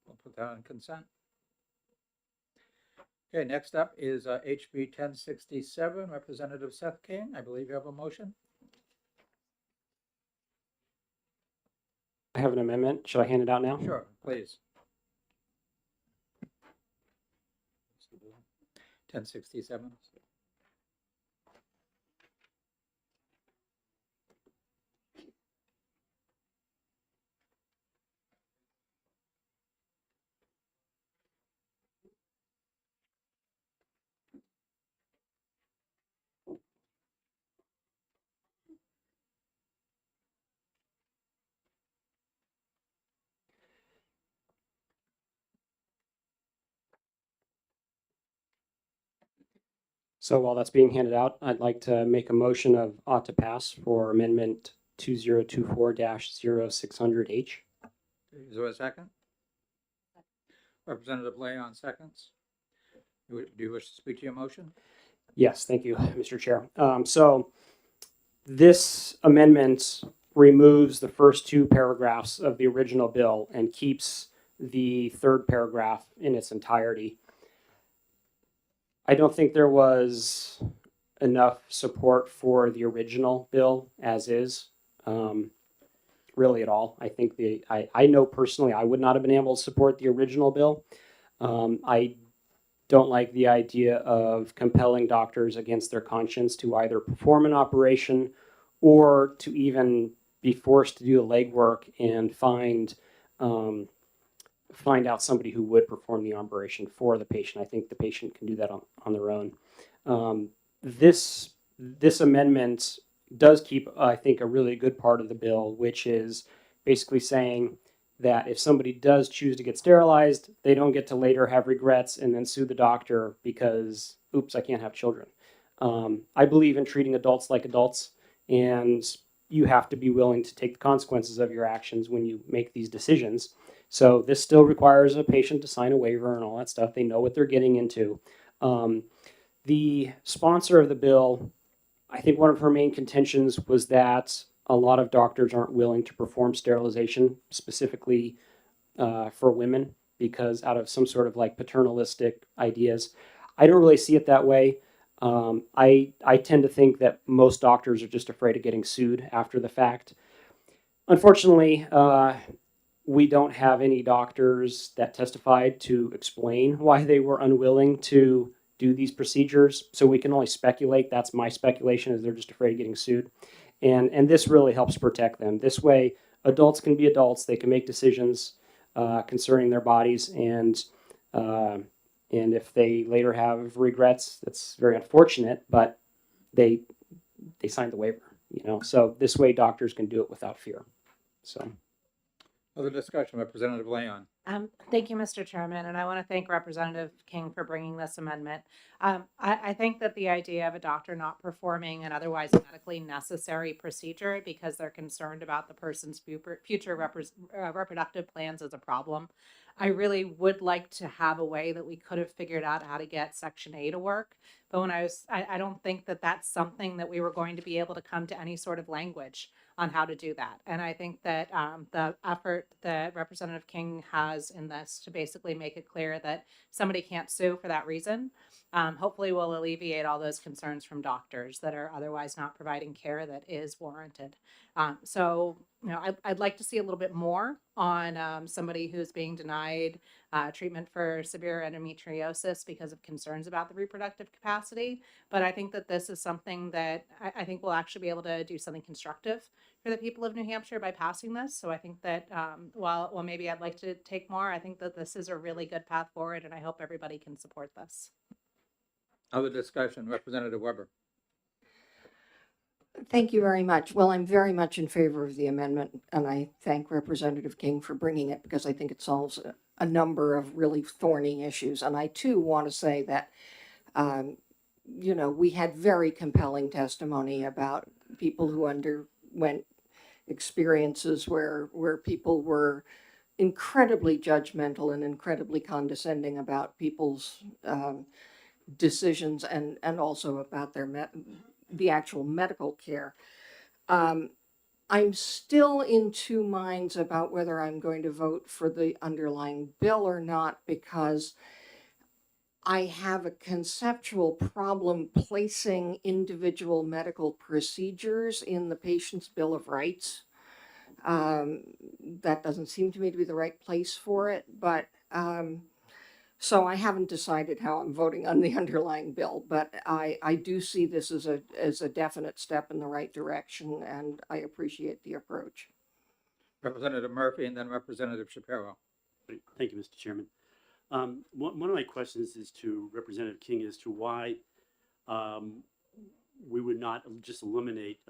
We'll put that on consent. Okay, next up is HB 1067, Representative Seth King. I believe you have a motion. I have an amendment. Should I hand it out now? Sure, please. 1067. So while that's being handed out, I'd like to make a motion of ought to pass for amendment 2024-0600H. Is there a second? Representative Leon seconds. Do you wish to speak to your motion? Yes, thank you, Mr. Chair. So this amendment removes the first two paragraphs of the original bill and keeps the third paragraph in its entirety. I don't think there was enough support for the original bill as is, really at all. I think I know personally I would not have been able to support the original bill. I don't like the idea of compelling doctors against their conscience to either perform an operation or to even be forced to do the legwork and find out somebody who would perform the operation for the patient. I think the patient can do that on their own. This amendment does keep, I think, a really good part of the bill, which is basically saying that if somebody does choose to get sterilized, they don't get to later have regrets and then sue the doctor because, oops, I can't have children. I believe in treating adults like adults, and you have to be willing to take the consequences of your actions when you make these decisions. So this still requires a patient to sign a waiver and all that stuff. They know what they're getting into. The sponsor of the bill, I think one of her main contentions was that a lot of doctors aren't willing to perform sterilization specifically for women because out of some sort of like paternalistic ideas. I don't really see it that way. I tend to think that most doctors are just afraid of getting sued after the fact. Unfortunately, we don't have any doctors that testified to explain why they were unwilling to do these procedures. So we can only speculate. That's my speculation, is they're just afraid of getting sued. And this really helps protect them. This way, adults can be adults. They can make decisions concerning their bodies. And if they later have regrets, that's very unfortunate, but they signed the waiver, you know. So this way, doctors can do it without fear. So. Other discussion, Representative Leon. Thank you, Mr. Chairman, and I want to thank Representative King for bringing this amendment. I think that the idea of a doctor not performing an otherwise medically necessary procedure because they're concerned about the person's future reproductive plans is a problem. I really would like to have a way that we could have figured out how to get Section A to work. But when I don't think that that's something that we were going to be able to come to any sort of language on how to do that. And I think that the effort that Representative King has in this to basically make it clear that somebody can't sue for that reason, hopefully will alleviate all those concerns from doctors that are otherwise not providing care that is warranted. So, you know, I'd like to see a little bit more on somebody who's being denied treatment for severe endometriosis because of concerns about the reproductive capacity. But I think that this is something that I think we'll actually be able to do something constructive for the people of New Hampshire by passing this. So I think that while maybe I'd like to take more, I think that this is a really good path forward, and I hope everybody can support this. Other discussion, Representative Weber. Thank you very much. Well, I'm very much in favor of the amendment, and I thank Representative King for bringing it because I think it solves a number of really thorny issues. And I too want to say that, you know, we had very compelling testimony about people who underwent experiences where people were incredibly judgmental and incredibly condescending about people's decisions and also about the actual medical care. I'm still in two minds about whether I'm going to vote for the underlying bill or not, because I have a conceptual problem placing individual medical procedures in the patient's Bill of Rights. That doesn't seem to me to be the right place for it, but so I haven't decided how I'm voting on the underlying bill, but I do see this as a definite step in the right direction, and I appreciate the approach. Representative Murphy and then Representative Shapiro. Thank you, Mr. Chairman. One of my questions is to Representative King as to why we would not just eliminate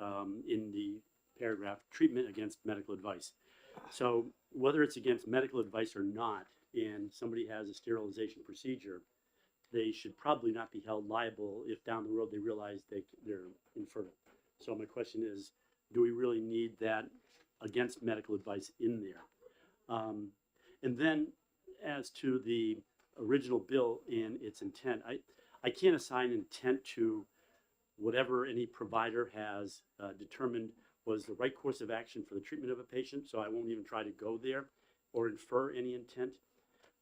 in the paragraph treatment against medical advice. So whether it's against medical advice or not, and somebody has a sterilization procedure, they should probably not be held liable if down the road they realize they're infertile. So my question is, do we really need that against medical advice in there? And then as to the original bill and its intent, I can't assign intent to whatever any provider has determined was the right course of action for the treatment of a patient, so I won't even try to go there or infer any intent.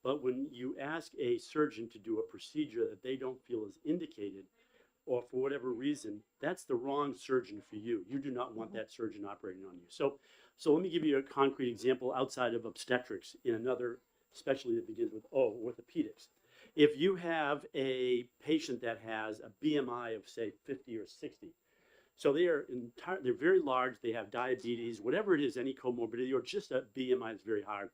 But when you ask a surgeon to do a procedure that they don't feel is indicated, or for whatever reason, that's the wrong surgeon for you. You do not want that surgeon operating on you. So let me give you a concrete example outside of obstetrics in another specialty that begins with O, orthopedics. If you have a patient that has a BMI of say 50 or 60, so they're very large, they have diabetes, whatever it is, any comorbidity, or just a BMI is very high,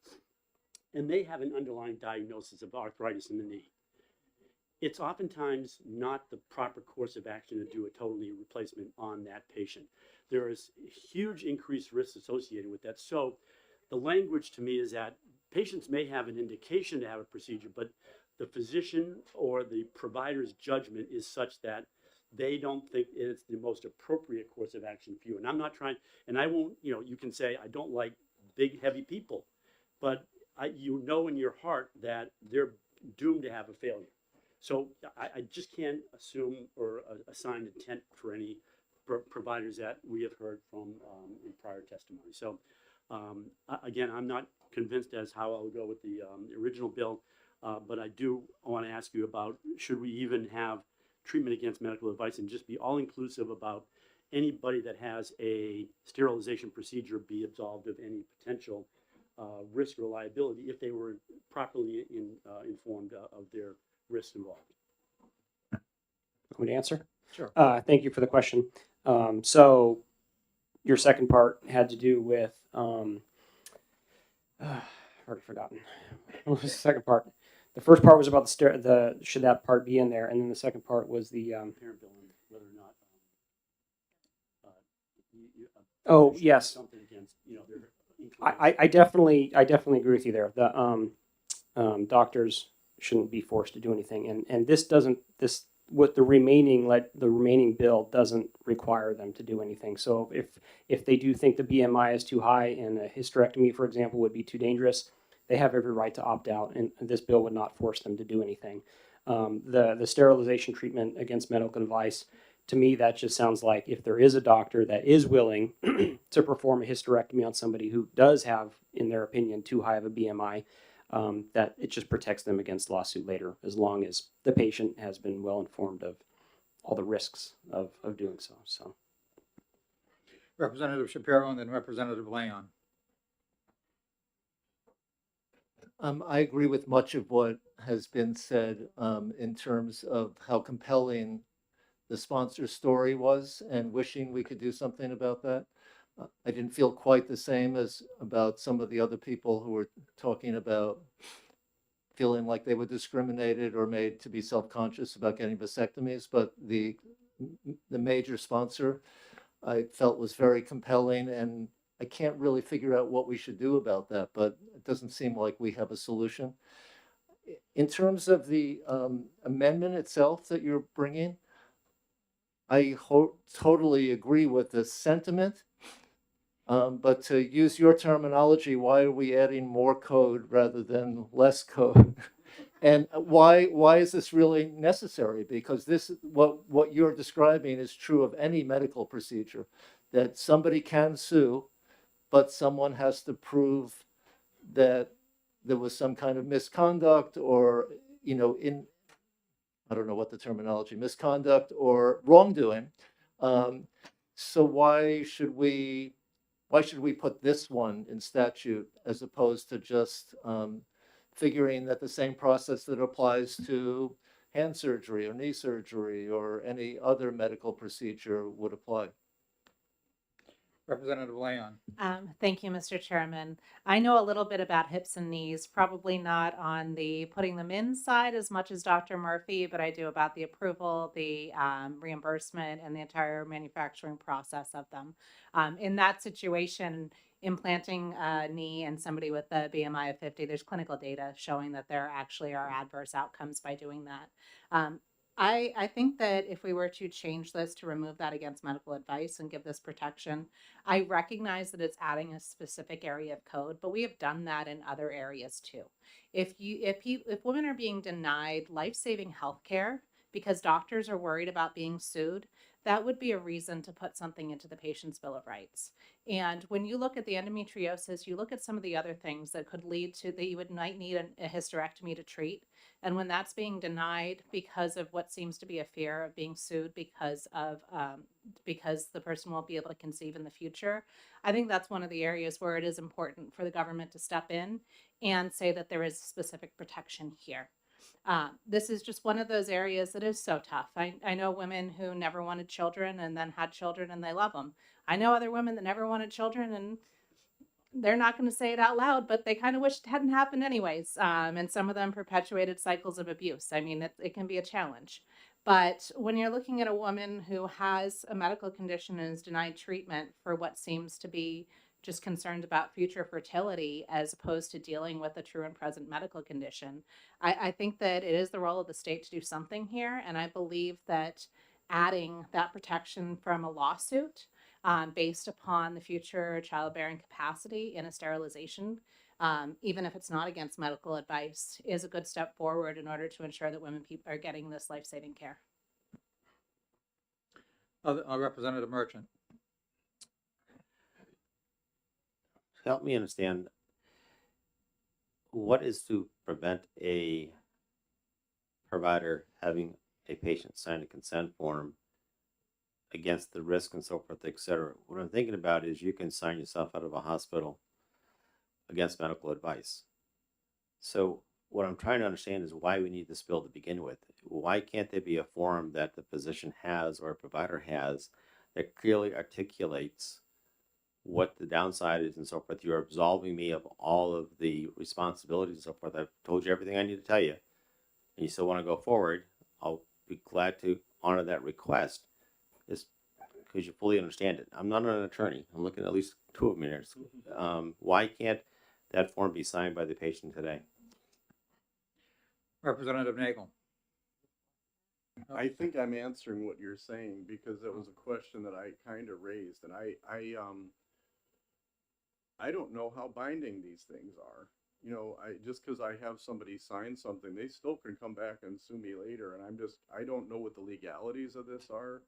and they have an underlying diagnosis of arthritis in the knee. It's oftentimes not the proper course of action to do a total knee replacement on that patient. There is huge increased risk associated with that. So the language to me is that patients may have an indication to have a procedure, but the physician or the provider's judgment is such that they don't think it's the most appropriate course of action for you. And I'm not trying, and I won't, you can say, I don't like big, heavy people, but you know in your heart that they're doomed to have a failure. So I just can't assume or assign intent for any providers that we have heard from in prior testimony. So again, I'm not convinced as how I'll go with the original bill, but I do want to ask you about, should we even have treatment against medical advice and just be all inclusive about anybody that has a sterilization procedure be absolved of any potential risk or liability if they were properly informed of their risks involved. Want me to answer? Sure. Thank you for the question. So your second part had to do with, already forgotten. What was the second part? The first part was about the should that part be in there, and then the second part was the Parent bill and whether or not oh yes, something against their I definitely agree with you there. The doctors shouldn't be forced to do anything, and this doesn't what the remaining bill doesn't require them to do anything. So if they do think the BMI is too high and a hysterectomy, for example, would be too dangerous, they have every right to opt out, and this bill would not force them to do anything. The sterilization treatment against medical advice, to me, that just sounds like if there is a doctor that is willing to perform a hysterectomy on somebody who does have, in their opinion, too high of a BMI, that it just protects them against lawsuit later, as long as the patient has been well informed of all the risks of doing so. So, Representative Shapiro and then Representative Leon. I agree with much of what has been said in terms of how compelling the sponsor's story was and wishing we could do something about that. I didn't feel quite the same as about some of the other people who were talking about feeling like they were discriminated or made to be self-conscious about getting vasectomies, but the major sponsor I felt was very compelling, and I can't really figure out what we should do about that, but it doesn't seem like we have a solution. In terms of the amendment itself that you're bringing, I totally agree with the sentiment, but to use your terminology, why are we adding more code rather than less code? And why is this really necessary? Because this, what you're describing is true of any medical procedure, that somebody can sue, but someone has to prove that there was some kind of misconduct or, I don't know what the terminology, misconduct or wrongdoing. So why should we put this one in statute as opposed to just figuring that the same process that applies to hand surgery or knee surgery or any other medical procedure would apply? Representative Leon. Thank you, Mr. Chairman. I know a little bit about hips and knees, probably not on the putting them in side as much as Dr. Murphy, but I do about the approval, the reimbursement, and the entire manufacturing process of them. In that situation, implanting a knee in somebody with a BMI of 50, there's clinical data showing that there actually are adverse outcomes by doing that. I think that if we were to change this to remove that against medical advice and give this protection, I recognize that it's adding a specific area of code, but we have done that in other areas too. If women are being denied life-saving health care because doctors are worried about being sued, that would be a reason to put something into the patient's Bill of Rights. And when you look at the endometriosis, you look at some of the other things that could lead to that you might need a hysterectomy to treat. And when that's being denied because of what seems to be a fear of being sued because the person won't be able to conceive in the future, I think that's one of the areas where it is important for the government to step in and say that there is specific protection here. This is just one of those areas that is so tough. I know women who never wanted children and then had children and they love them. I know other women that never wanted children and they're not going to say it out loud, but they kind of wish it hadn't happened anyways. And some of them perpetuated cycles of abuse. I mean, it can be a challenge. But when you're looking at a woman who has a medical condition and is denied treatment for what seems to be just concerned about future fertility as opposed to dealing with a true and present medical condition, I think that it is the role of the state to do something here. And I believe that adding that protection from a lawsuit based upon the future childbearing capacity in a sterilization, even if it's not against medical advice, is a good step forward in order to ensure that women are getting this life-saving care. Representative Merchant. Help me understand, what is to prevent a provider having a patient sign a consent form against the risk and so forth, et cetera? What I'm thinking about is you can sign yourself out of a hospital against medical advice. So what I'm trying to understand is why we need this bill to begin with. Why can't there be a form that the physician has or a provider has that clearly articulates what the downside is and so forth? You're absolving me of all of the responsibilities and so forth. I've told you everything I need to tell you, and you still want to go forward. I'll be glad to honor that request, just because you fully understand it. I'm not an attorney. I'm looking at least two of them here. Why can't that form be signed by the patient today? Representative Nagel. I think I'm answering what you're saying because that was a question that I kind of raised, and I don't know how binding these things are. You know, just because I have somebody sign something, they still can come back and sue me later, and I don't know what the legalities of this are.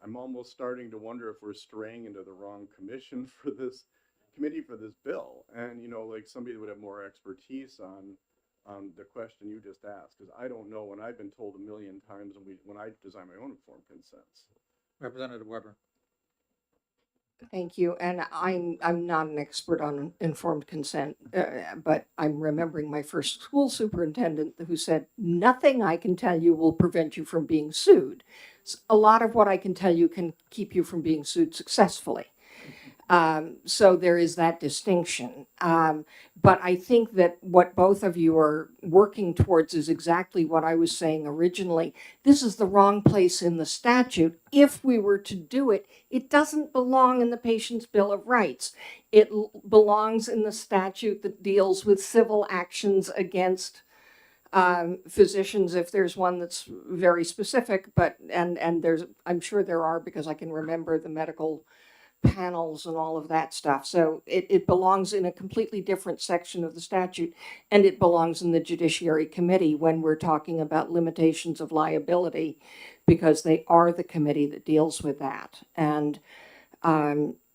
I'm almost starting to wonder if we're straying into the wrong commission for this committee for this bill, and you know, like somebody would have more expertise on the question you just asked, because I don't know, and I've been told a million times when I design my own informed consents. Representative Weber. Thank you. And I'm not an expert on informed consent, but I'm remembering my first school superintendent who said, nothing I can tell you will prevent you from being sued. A lot of what I can tell you can keep you from being sued successfully. So there is that distinction. But I think that what both of you are working towards is exactly what I was saying originally. This is the wrong place in the statute. If we were to do it, it doesn't belong in the patient's Bill of Rights. It belongs in the statute that deals with civil actions against physicians, if there's one that's very specific, and there's, I'm sure there are, because I can remember the medical panels and all of that stuff. So it belongs in a completely different section of the statute, and it belongs in the Judiciary Committee when we're talking about limitations of liability, because they are the committee that deals with that. And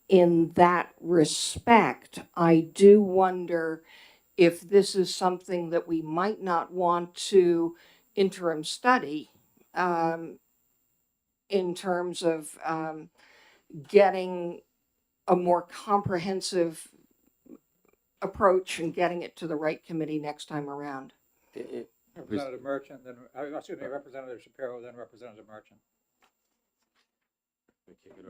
in that respect, I do wonder if this is something that we might not want to interim study in terms of getting a more comprehensive approach and getting it to the right committee next time around. Representative Merchant, then, excuse me, Representative Shapiro, then Representative Merchant.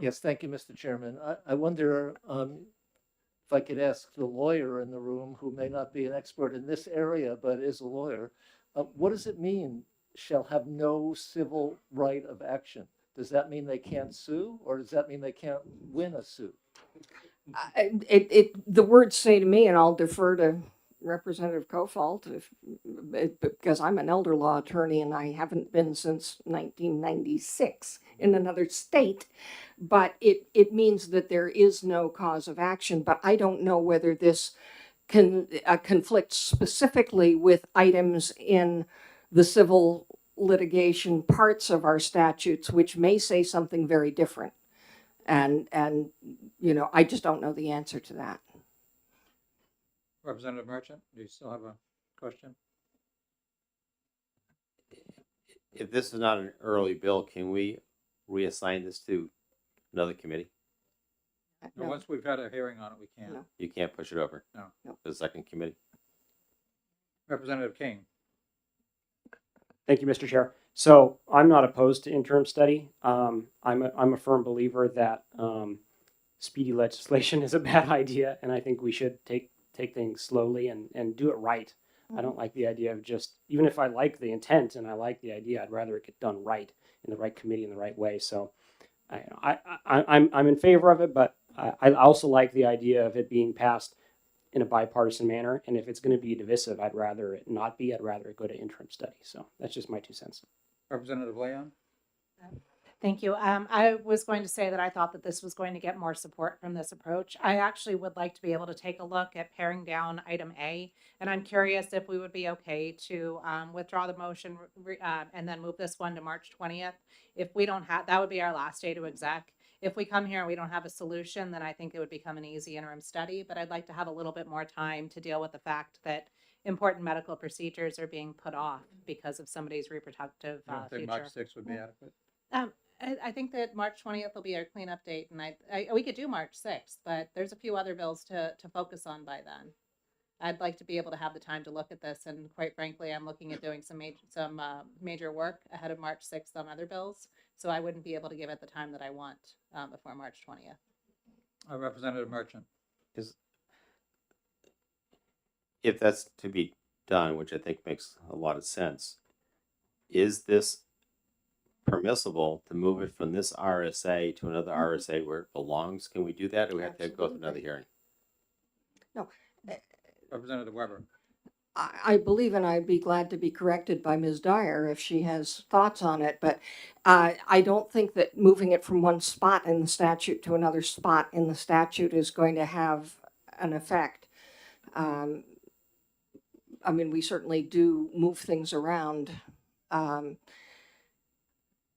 Yes, thank you, Mr. Chairman. I wonder if I could ask the lawyer in the room, who may not be an expert in this area, but is a lawyer, what does it mean, shall have no civil right of action? Does that mean they can't sue, or does that mean they can't win a suit? The words say to me, and I'll defer to Representative Kofalt, because I'm an elder law attorney and I haven't been since 1996 in another state, but it means that there is no cause of action. But I don't know whether this conflicts specifically with items in the civil litigation parts of our statutes which may say something very different. And, you know, I just don't know the answer to that. Representative Merchant, do you still have a question? If this is not an early bill, can we reassign this to another committee? No, once we've had a hearing on it, we can't. No. You can't push it over No. to the second committee? Representative King. Thank you, Mr. Chair. So I'm not opposed to interim study. I'm a firm believer that speedy legislation is a bad idea, and I think we should take things slowly and do it right. I don't like the idea of just, even if I like the intent and I like the idea, I'd rather it get done right in the right committee in the right way. So I'm in favor of it, but I also like the idea of it being passed in a bipartisan manner. And if it's going to be divisive, I'd rather it not be. I'd rather it go to interim study. So that's just my 2 cents. Representative Leon. Thank you. I was going to say that I thought that this was going to get more support from this approach. I actually would like to be able to take a look at paring down item A, and I'm curious if we would be okay to withdraw the motion and then move this one to March 20th. If we don't have, that would be our last day to exec. If we come here and we don't have a solution, then I think it would become an easy interim study, but I'd like to have a little bit more time to deal with the fact that important medical procedures are being put off because of somebody's reproductive You don't think future. March 6th would be adequate? I think that March 20th will be our cleanup date, and we could do March 6th, but there's a few other bills to focus on by then. I'd like to be able to have the time to look at this, and quite frankly, I'm looking at doing some major work ahead of March 6th on other bills, so I wouldn't be able to give it the time that I want before March 20th. Representative Merchant. If that's to be done, which I think makes a lot of sense, is this permissible to move it from this RSA to another RSA where it belongs? Can we do that, or we have to go through another hearing? No. Representative Weber. I believe, and I'd be glad to be corrected by Ms. Dyer if she has thoughts on it, but I don't think that moving it from one spot in the statute to another spot in the statute is going to have an effect. I mean, we certainly do move things around.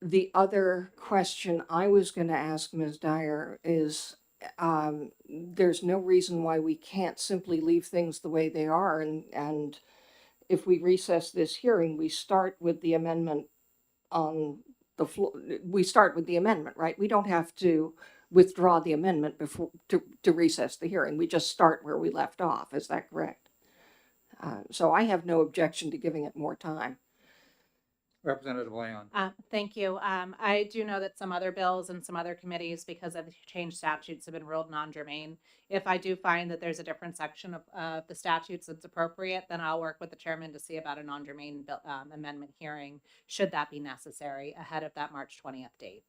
The other question I was going to ask Ms. Dyer is, there's no reason why we can't simply leave things the way they are. And if we recess this hearing, we start with the amendment on the floor. We start with the amendment, right? We don't have to withdraw the amendment before to recess the hearing. We just start where we left off. Is that correct? So I have no objection to giving it more time. Representative Leon. Thank you. I do know that some other bills and some other committees, because of the changed statutes, have been ruled non-germane. If I do find that there's a different section of the statutes that's appropriate, then I'll work with the chairman to see about a non-germane bill, amendment hearing, should that be necessary, ahead of that March 20th date.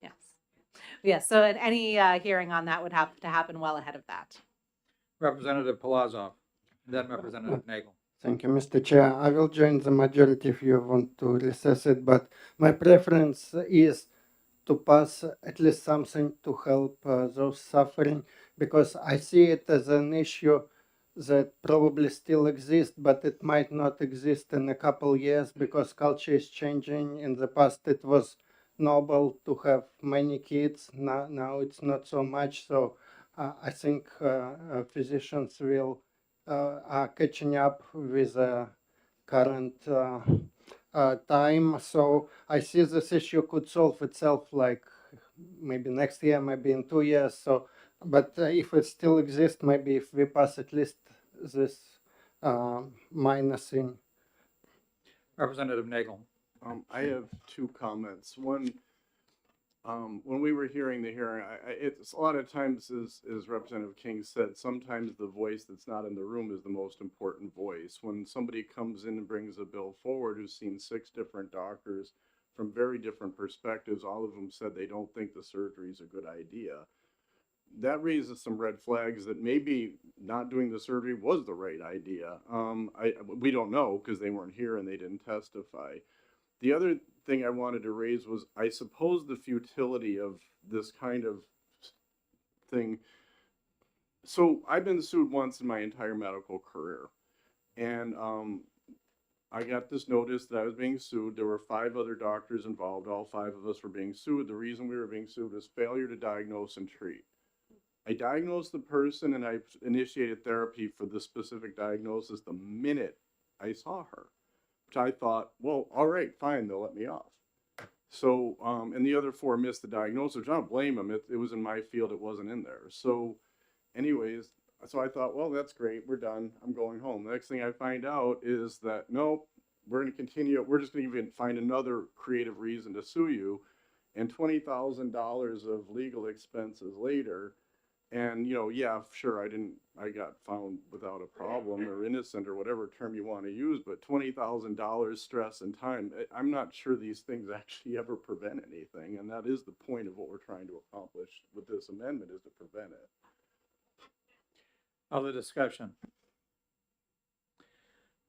Yes. Yes, so any hearing on that would have to happen well ahead of that. Representative Palazov, then Representative Nagel. Thank you, Mr. Chair. I will join the majority if you want to recess it, but my preference is to pass at least something to help those suffering, because I see it as an issue that probably still exists, but it might not exist in a couple years because culture is changing. In the past, it was noble to have many kids. Now it's not so much. So I think physicians will are catching up with the current time. So I see this issue could solve itself like maybe next year, maybe in 2 years. So, but if it still exists, maybe if we pass at least this minor thing. Representative Nagel. I have 2 comments. One, when we were hearing the hearing, it's a lot of times, as Representative King said, sometimes the voice that's not in the room is the most important voice. When somebody comes in and brings a bill forward who's seen 6 different doctors from very different perspectives, all of them said they don't think the surgery is a good idea. That raises some red flags that maybe not doing the surgery was the right idea. We don't know because they weren't here and they didn't testify. The other thing I wanted to raise was, I suppose the futility of this kind of thing so I've been sued once in my entire medical career. And I got this notice that I was being sued. There were 5 other doctors involved. All 5 of us were being sued. The reason we were being sued was failure to diagnose and treat. I diagnosed the person and I initiated therapy for the specific diagnosis the minute I saw her, which I thought, well, all right, fine, they'll let me off. So, and the other 4 missed the diagnosis, which I don't blame them. It was in my field, it wasn't in there. So, anyways, so I thought, well, that's great, we're done, I'm going home. The next thing I find out is that, nope, we're gonna continue, we're just gonna even find another creative reason to sue you. And $20,000 of legal expenses later, and, you know, yeah, sure, I got found without a problem or innocent or whatever term you want to use, but $20,000 stress and time, I'm not sure these things actually ever prevent anything. And that is the point of what we're trying to accomplish with this amendment, is to prevent it. Other discussion?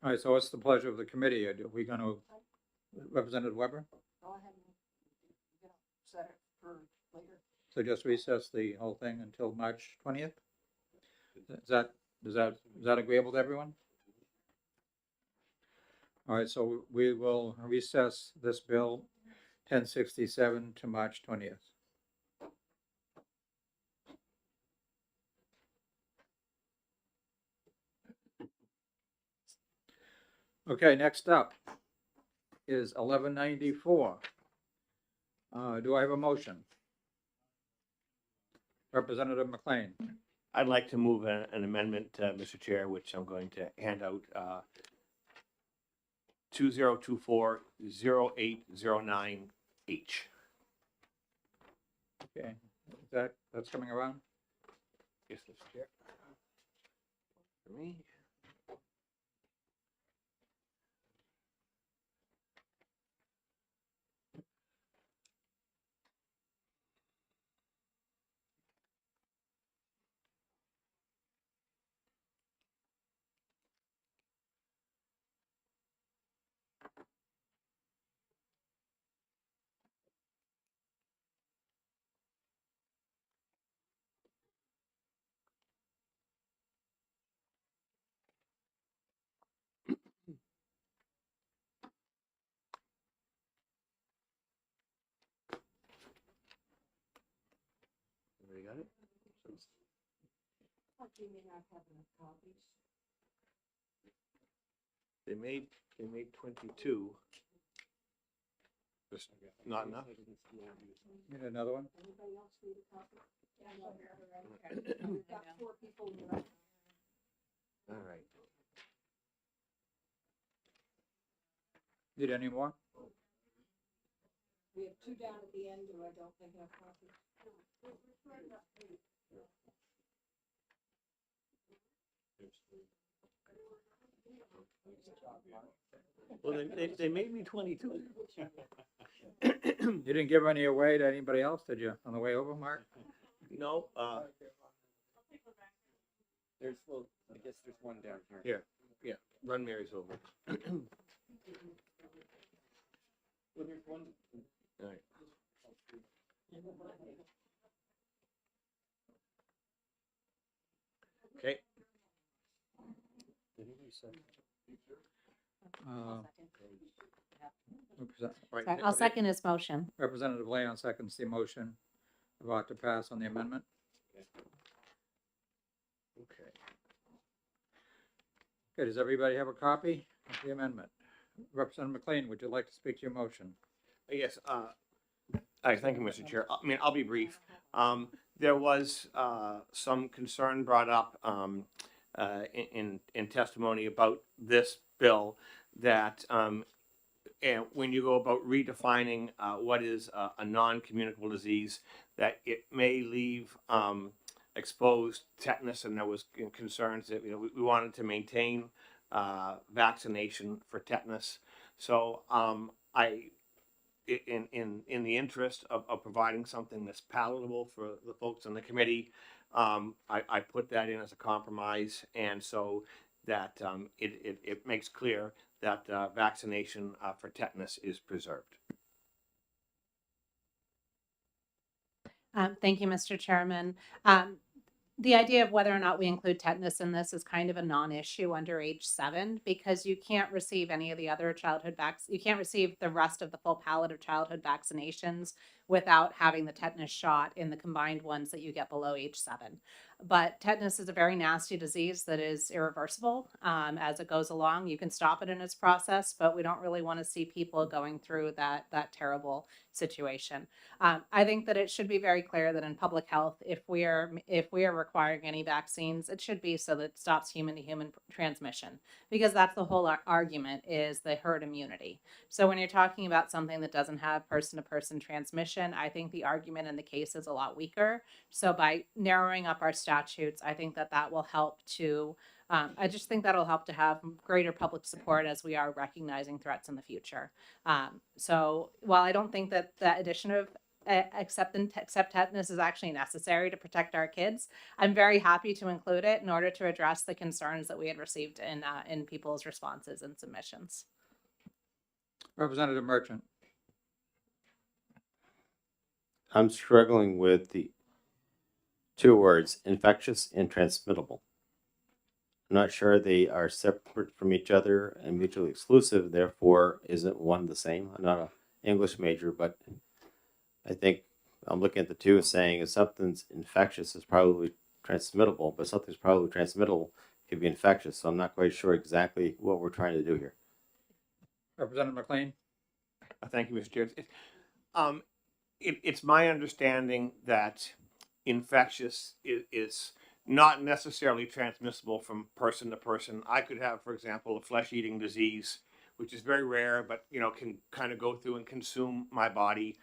All right, so what's the pleasure of the committee? Are we going to, Representative Weber? Go ahead and, set it for later. So just recess the whole thing until March 20th? Is that agreeable to everyone? All right, so we will recess this bill 1067 to March 20th. Okay, next up is 1194. Do I have a motion? Representative McLean. I'd like to move an amendment, Mr. Chair, which I'm going to hand out, 2024-0809H. Okay, that's coming around? Yes, Mr. Chair. For me. Everybody got it? They made 22. Just not enough. Need another one? All right. Need any more? We have 2 down at the end, or I don't think enough copies. Well, they made me 22. You didn't give any away to anybody else, did you, on the way over, Mark? No, There's, well, I guess there's one down here. here, yeah, run Mary's over. Well, there's one. All right. Okay. Right. I'll second his motion. Representative Leon seconds the motion about to pass on the amendment. Okay. Okay, does everybody have a copy of the amendment? Representative McLean, would you like to speak to your motion? Yes, thank you, Mr. Chair. I mean, I'll be brief. There was some concern brought up in testimony about this bill that and when you go about redefining what is a non-communicable disease, that it may leave exposed tetanus, and there was concerns that we wanted to maintain vaccination for tetanus. So in the interest of providing something that's palatable for the folks on the committee, I put that in as a compromise, and so that it makes clear that vaccination for tetanus is preserved. Thank you, Mr. Chairman. The idea of whether or not we include tetanus in this is kind of a non-issue under age 7 because you can't receive any of the other you can't receive the rest of the full palette of childhood vaccinations without having the tetanus shot in the combined ones that you get below age 7. But tetanus is a very nasty disease that is irreversible as it goes along. You can stop it in its process, but we don't really want to see people going through that terrible situation. I think that it should be very clear that in public health, if we are requiring any vaccines, it should be so that it stops human to human transmission, because that's the whole argument, is the herd immunity. So when you're talking about something that doesn't have person to person transmission, I think the argument in the case is a lot weaker. So by narrowing up our statutes, I think that will help to I just think that'll help to have greater public support as we are recognizing threats in the future. So while I don't think that the addition of except tetanus is actually necessary to protect our kids, I'm very happy to include it in order to address the concerns that we had received in people's responses and submissions. Representative Merchant. I'm struggling with the two words, infectious and transmittable. I'm not sure they are separate from each other and mutually exclusive, therefore isn't one the same? I'm not an English major, but I think I'm looking at the two and saying if something's infectious, it's probably transmittable, but something's probably transmittable could be infectious. So I'm not quite sure exactly what we're trying to do here. Representative McLean. Thank you, Mr. Chair. It's my understanding that infectious is not necessarily transmissible from person to person. I could have, for example, a flesh-eating disease, which is very rare, but can kind of go through and consume my body.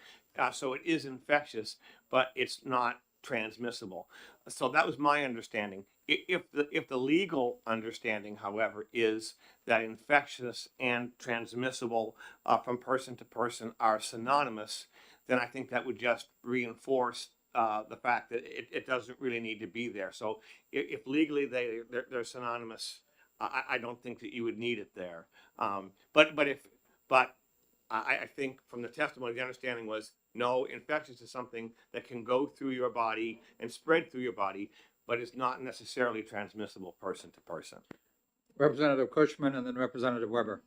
So it is infectious, but it's not transmissible. So that was my understanding. If the legal understanding, however, is that infectious and transmissible from person to person are synonymous, then I think that would just reinforce the fact that it doesn't really need to be there. So if legally they're synonymous, I don't think that you would need it there. But I think from the testimony, the understanding was no, infectious is something that can go through your body and spread through your body, but it's not necessarily transmissible person to person. Representative Cushman and then Representative Weber.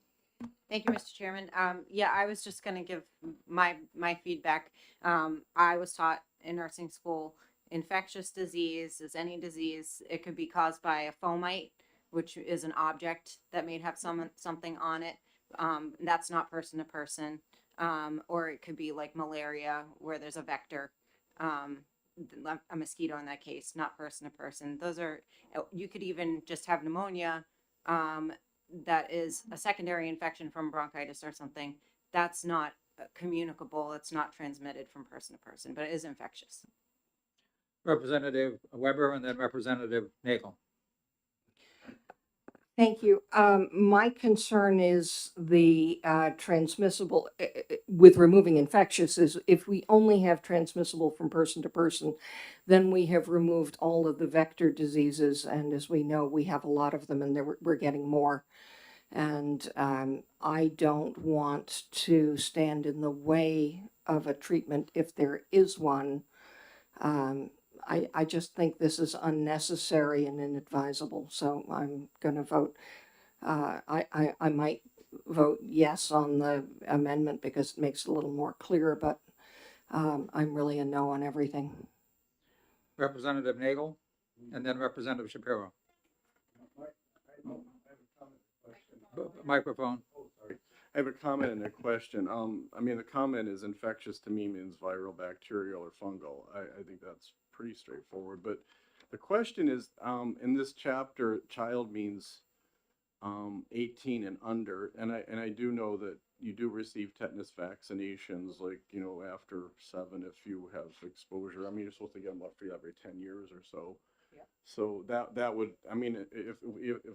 Thank you, Mr. Chairman. Yeah, I was just going to give my feedback. I was taught in nursing school, infectious disease is any disease. It could be caused by a fomite, which is an object that may have something on it. That's not person to person. Or it could be like malaria, where there's a vector, a mosquito in that case, not person to person. Those are, you could even just have pneumonia. That is a secondary infection from bronchitis or something. That's not communicable. It's not transmitted from person to person, but it is infectious. Representative Weber and then Representative Nagel. Thank you. My concern is the transmissible, with removing infectious, is if we only have transmissible from person to person, then we have removed all of the vector diseases. And as we know, we have a lot of them and we're getting more. And I don't want to stand in the way of a treatment if there is one. I just think this is unnecessary and inadvisable, so I'm going to vote. I might vote yes on the amendment because it makes it a little more clear, but I'm really a no on everything. Representative Nagel and then Representative Shapiro. Microphone. I have a comment and a question. I mean, the comment is infectious to me means viral, bacterial, or fungal. I think that's pretty straightforward. But the question is, in this chapter, child means 18 and under, and I do know that you do receive tetanus vaccinations, like after 7 if you have exposure. I mean, you're supposed to get them every 10 years or so. So that would, I mean, if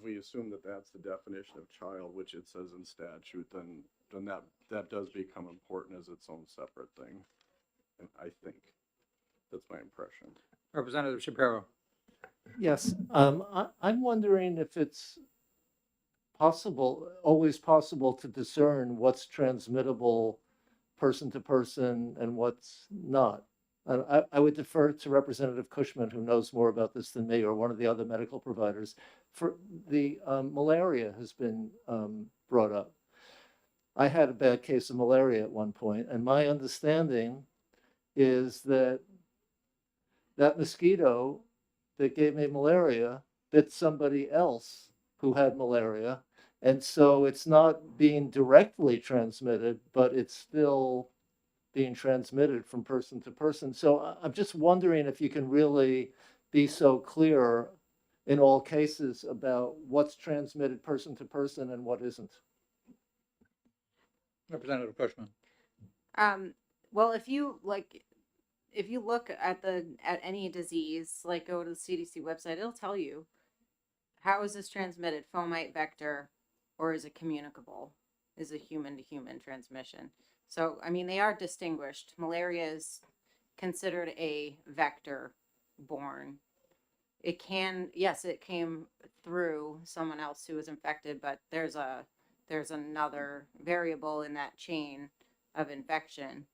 we assume that that's the definition of child, which it says in statute, then that does become important as its own separate thing. And I think that's my impression. Representative Shapiro. Yes, I'm wondering if it's always possible to discern what's transmittable person to person and what's not. I would defer to Representative Cushman, who knows more about this than me, or one of the other medical providers. For the malaria has been brought up. I had a bad case of malaria at one point, and my understanding is that that mosquito that gave me malaria bit somebody else who had malaria. And so it's not being directly transmitted, but it's still being transmitted from person to person. So I'm just wondering if you can really be so clear in all cases about what's transmitted person to person and what isn't. Representative Cushman. Well, if you look at any disease, like go to the CDC website, it'll tell you how is this transmitted, fomite, vector, or is it communicable? Is it human to human transmission? So, I mean, they are distinguished. Malaria is considered a vector borne. It can, yes, it came through someone else who was infected, but there's another variable in that chain of infection.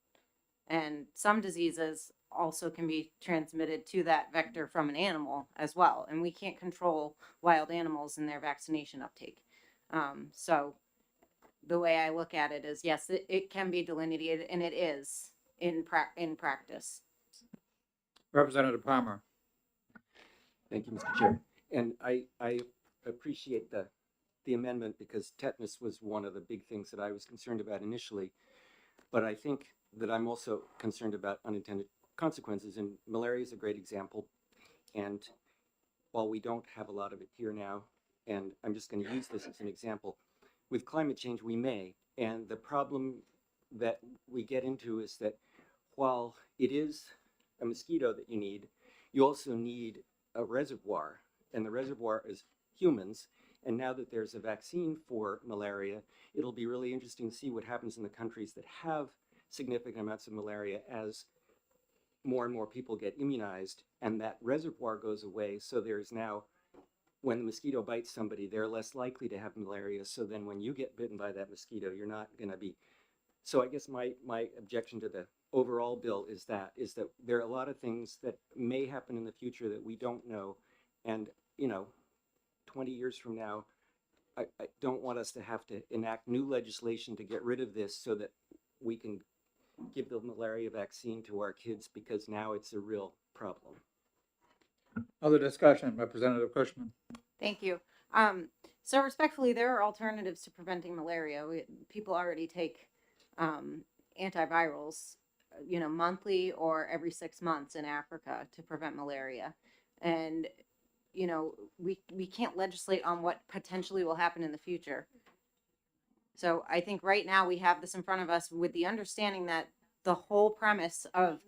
And some diseases also can be transmitted to that vector from an animal as well. And we can't control wild animals and their vaccination uptake. So the way I look at it is, yes, it can be delineated, and it is in practice. Representative Palmer. Thank you, Mr. Chair. And I appreciate the amendment because tetanus was one of the big things that I was concerned about initially. But I think that I'm also concerned about unintended consequences, and malaria is a great example. And while we don't have a lot of it here now, and I'm just going to use this as an example, with climate change we may. And the problem that we get into is that while it is a mosquito that you need, you also need a reservoir, and the reservoir is humans. And now that there's a vaccine for malaria, it'll be really interesting to see what happens in the countries that have significant amounts of malaria as more and more people get immunized and that reservoir goes away. So there's now, when the mosquito bites somebody, they're less likely to have malaria. So then when you get bitten by that mosquito, you're not going to be. So I guess my objection to the overall bill is that there are a lot of things that may happen in the future that we don't know. And, 20 years from now, I don't want us to have to enact new legislation to get rid of this so that we can give the malaria vaccine to our kids, because now it's a real problem. Other discussion, Representative Cushman. Thank you. So respectfully, there are alternatives to preventing malaria. People already take antivirals, monthly or every 6 months in Africa to prevent malaria. And, we can't legislate on what potentially will happen in the future. So I think right now we have this in front of us with the understanding that the whole premise of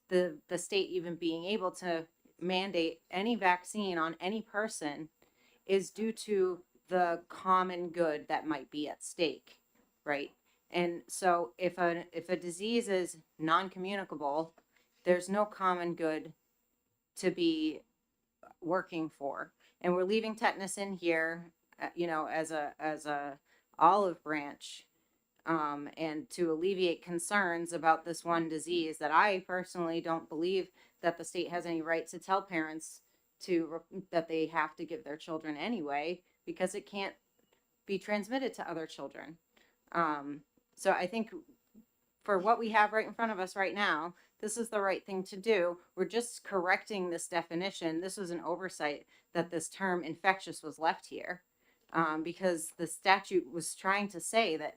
the state even being able to mandate any vaccine on any person is due to the common good that might be at stake, right? And so if a disease is non-communicable, there's no common good to be working for. And we're leaving tetanus in here, as a olive branch, and to alleviate concerns about this one disease that I personally don't believe that the state has any right to tell parents that they have to give their children anyway, because it can't be transmitted to other children. So I think for what we have right in front of us right now, this is the right thing to do. We're just correcting this definition. This was an oversight that this term infectious was left here, because the statute was trying to say that,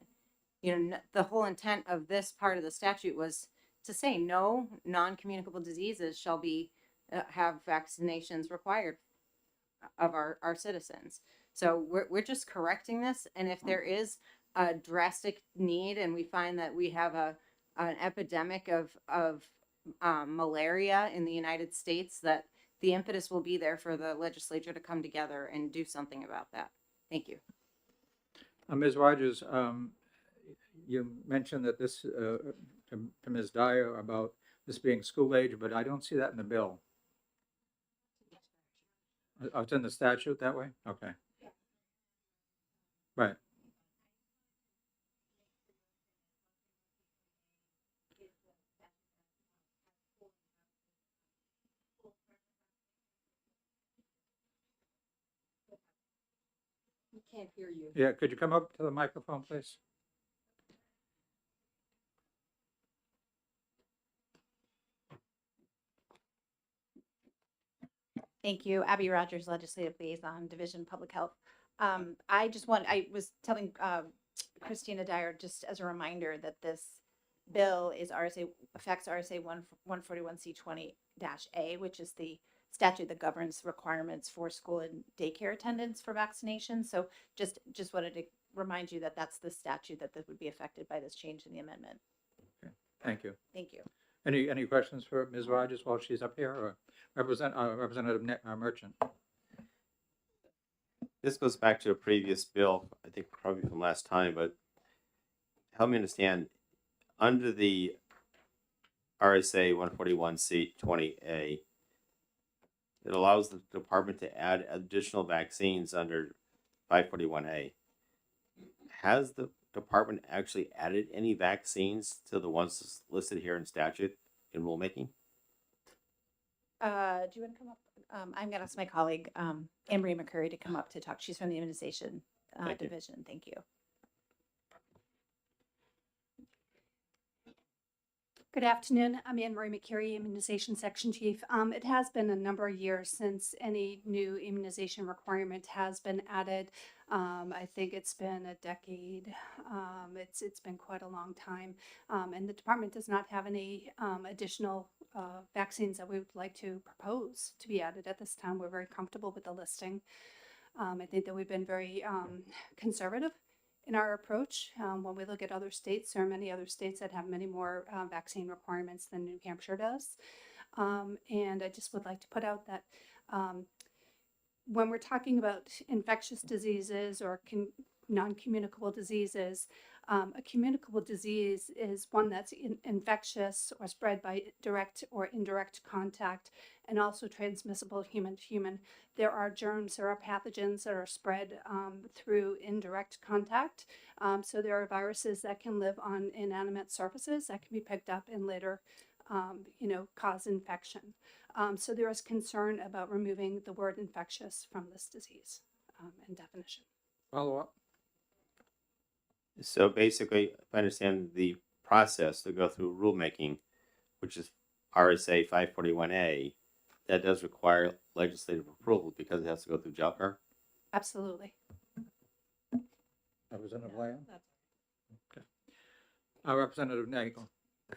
the whole intent of this part of the statute was to say no non-communicable diseases shall be have vaccinations required of our citizens. So we're just correcting this. And if there is a drastic need and we find that we have an epidemic of malaria in the United States, that the impetus will be there for the legislature to come together and do something about that. Thank you. Ms. Rogers, you mentioned that this, to Ms. Dyer, about this being school age, but I don't see that in the bill. Oh, it's in the statute that way? Okay. Right. can't hear you. Yeah, could you come up to the microphone, please? Thank you. Abby Rogers, Legislative Liaison, Division of Public Health. I was telling Christina Dyer, just as a reminder, that this bill is affects RSA 141C20-A, which is the statute that governs requirements for school and daycare attendance for vaccination. So just wanted to remind you that that's the statute that would be affected by this change in the amendment. Thank you. Thank you. Any questions for Ms. Rogers while she's up here, or Representative Merchant? This goes back to a previous bill, I think probably from last time, but help me understand, under the RSA 141C20A, it allows the department to add additional vaccines under 541A. Has the department actually added any vaccines to the ones listed here in statute in rulemaking? Do you want to come up? I'm going to ask my colleague, Anne-Marie McCurry, to come up to talk. She's from the immunization Thank you. division. Thank you. Good afternoon. I'm Anne-Marie McCurry, Immunization Section Chief. It has been a number of years since any new immunization requirement has been added. I think it's been a decade. It's been quite a long time. And the department does not have any additional vaccines that we would like to propose to be added at this time. We're very comfortable with the listing. I think that we've been very conservative in our approach. When we look at other states, there are many other states that have many more vaccine requirements than New Hampshire does. And I just would like to put out that when we're talking about infectious diseases or non-communicable diseases, a communicable disease is one that's infectious or spread by direct or indirect contact, and also transmissible human to human. There are germs, there are pathogens that are spread through indirect contact. So there are viruses that can live on inanimate surfaces that can be picked up and later cause infection. So there is concern about removing the word infectious from this disease and definition. Follow up. So basically, if I understand the process to go through rulemaking, which is RSA 541A, that does require legislative approval because it has to go through JALCAR? Absolutely. Representative Lamb? Okay. Representative Nagel.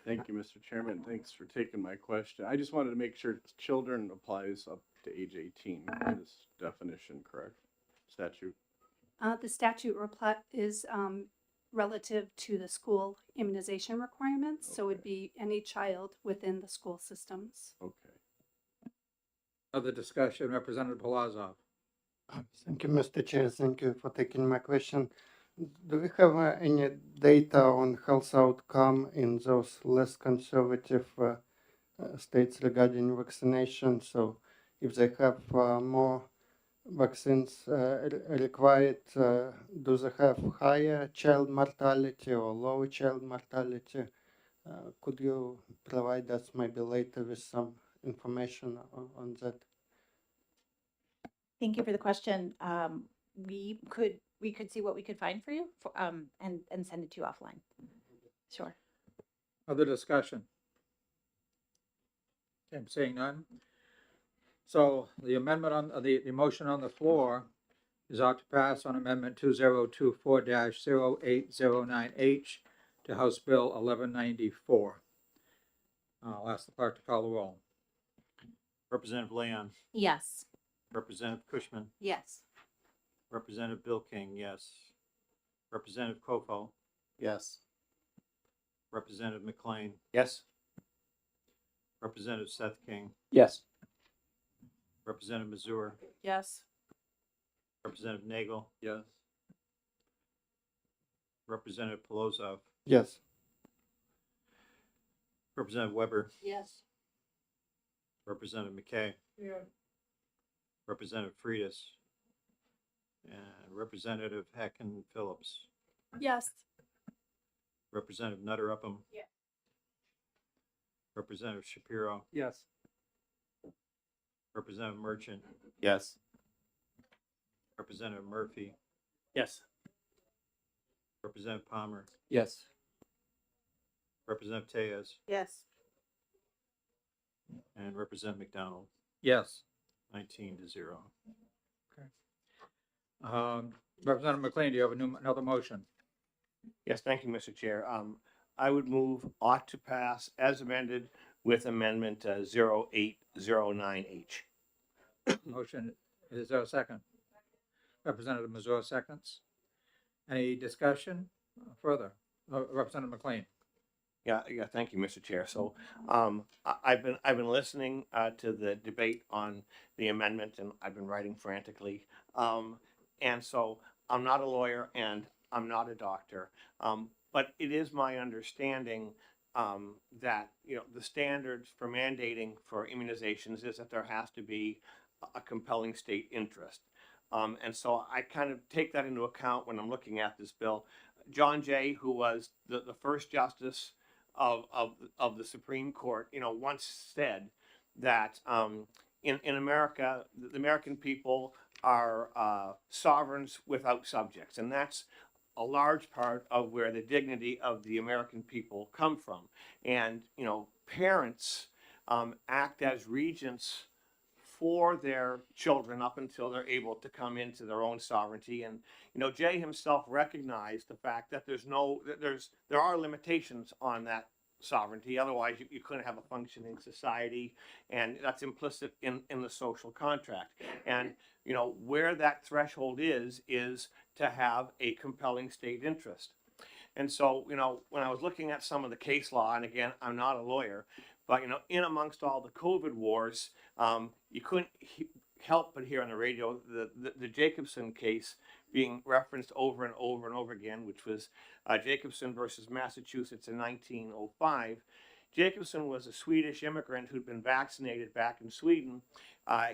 Thank you, Mr. Chairman. Thanks for taking my question. I just wanted to make sure children applies up to age 18 in this definition, correct? Statute? The statute is relative to the school immunization requirements, so it would be any child within the school systems. Okay. Other discussion, Representative Polazov. Thank you, Mr. Chair. Thank you for taking my question. Do we have any data on health outcome in those less conservative states regarding vaccination? So if they have more vaccines required, do they have higher child mortality or lower child mortality? Could you provide us maybe later with some information on that? Thank you for the question. We could see what we could find for you and send it to you offline. Sure. Other discussion? Okay, I'm seeing none. So the amendment on the motion on the floor is ought to pass on Amendment 2024-0809H to House Bill 1194. I'll ask the clerk to call the roll. Representative Leon, Yes. Representative Cushman, Yes. Representative Bill King, yes. Representative Kofo, Yes. Representative McLean, Yes. Representative Seth King, Yes. Representative Mazur, Yes. Representative Nagel, Yes. Representative Polozov, Yes. Representative Weber, Yes. Representative McKay, Representative Freitas, and Representative Hacken Phillips, Yes. Representative Nutter Upham, Yes. Representative Shapiro, Yes. Representative Merchant, Yes. Representative Murphy, Yes. Representative Palmer, Yes. Representative Tejas, Yes. and Representative McDonald, Yes. 19-0. Representative McLean, do you have another motion? Yes, thank you, Mr. Chair. I would move ought to pass as amended with amendment 0809H. Motion, is there a second? Representative Mazur seconds. Any discussion further? Representative McLean? Yeah, thank you, Mr. Chair. So, I've been listening to the debate on the amendment, and I've been writing frantically. And so I'm not a lawyer and I'm not a doctor, but it is my understanding that, you know, the standards for mandating for immunizations is that there has to be a compelling state interest. And so I kind of take that into account when I'm looking at this bill. John Jay, who was the first justice of the Supreme Court, you know, once said that in America, the American people are sovereigns without subjects, and that's a large part of where the dignity of the American people come from. And you know, parents act as regents for their children up until they're able to come into their own sovereignty. And you know, Jay himself recognized the fact that there are limitations on that sovereignty. Otherwise, you couldn't have a functioning society, and that's implicit in the social contract. And you know, where that threshold is to have a compelling state interest. And so, you know, when I was looking at some of the case law, and again, I'm not a lawyer, but you know, in amongst all the COVID wars, you couldn't help but hear on the radio the Jacobson case being referenced over and over and over again, which was Jacobson versus Massachusetts in 1905. Jacobson was a Swedish immigrant who'd been vaccinated back in Sweden.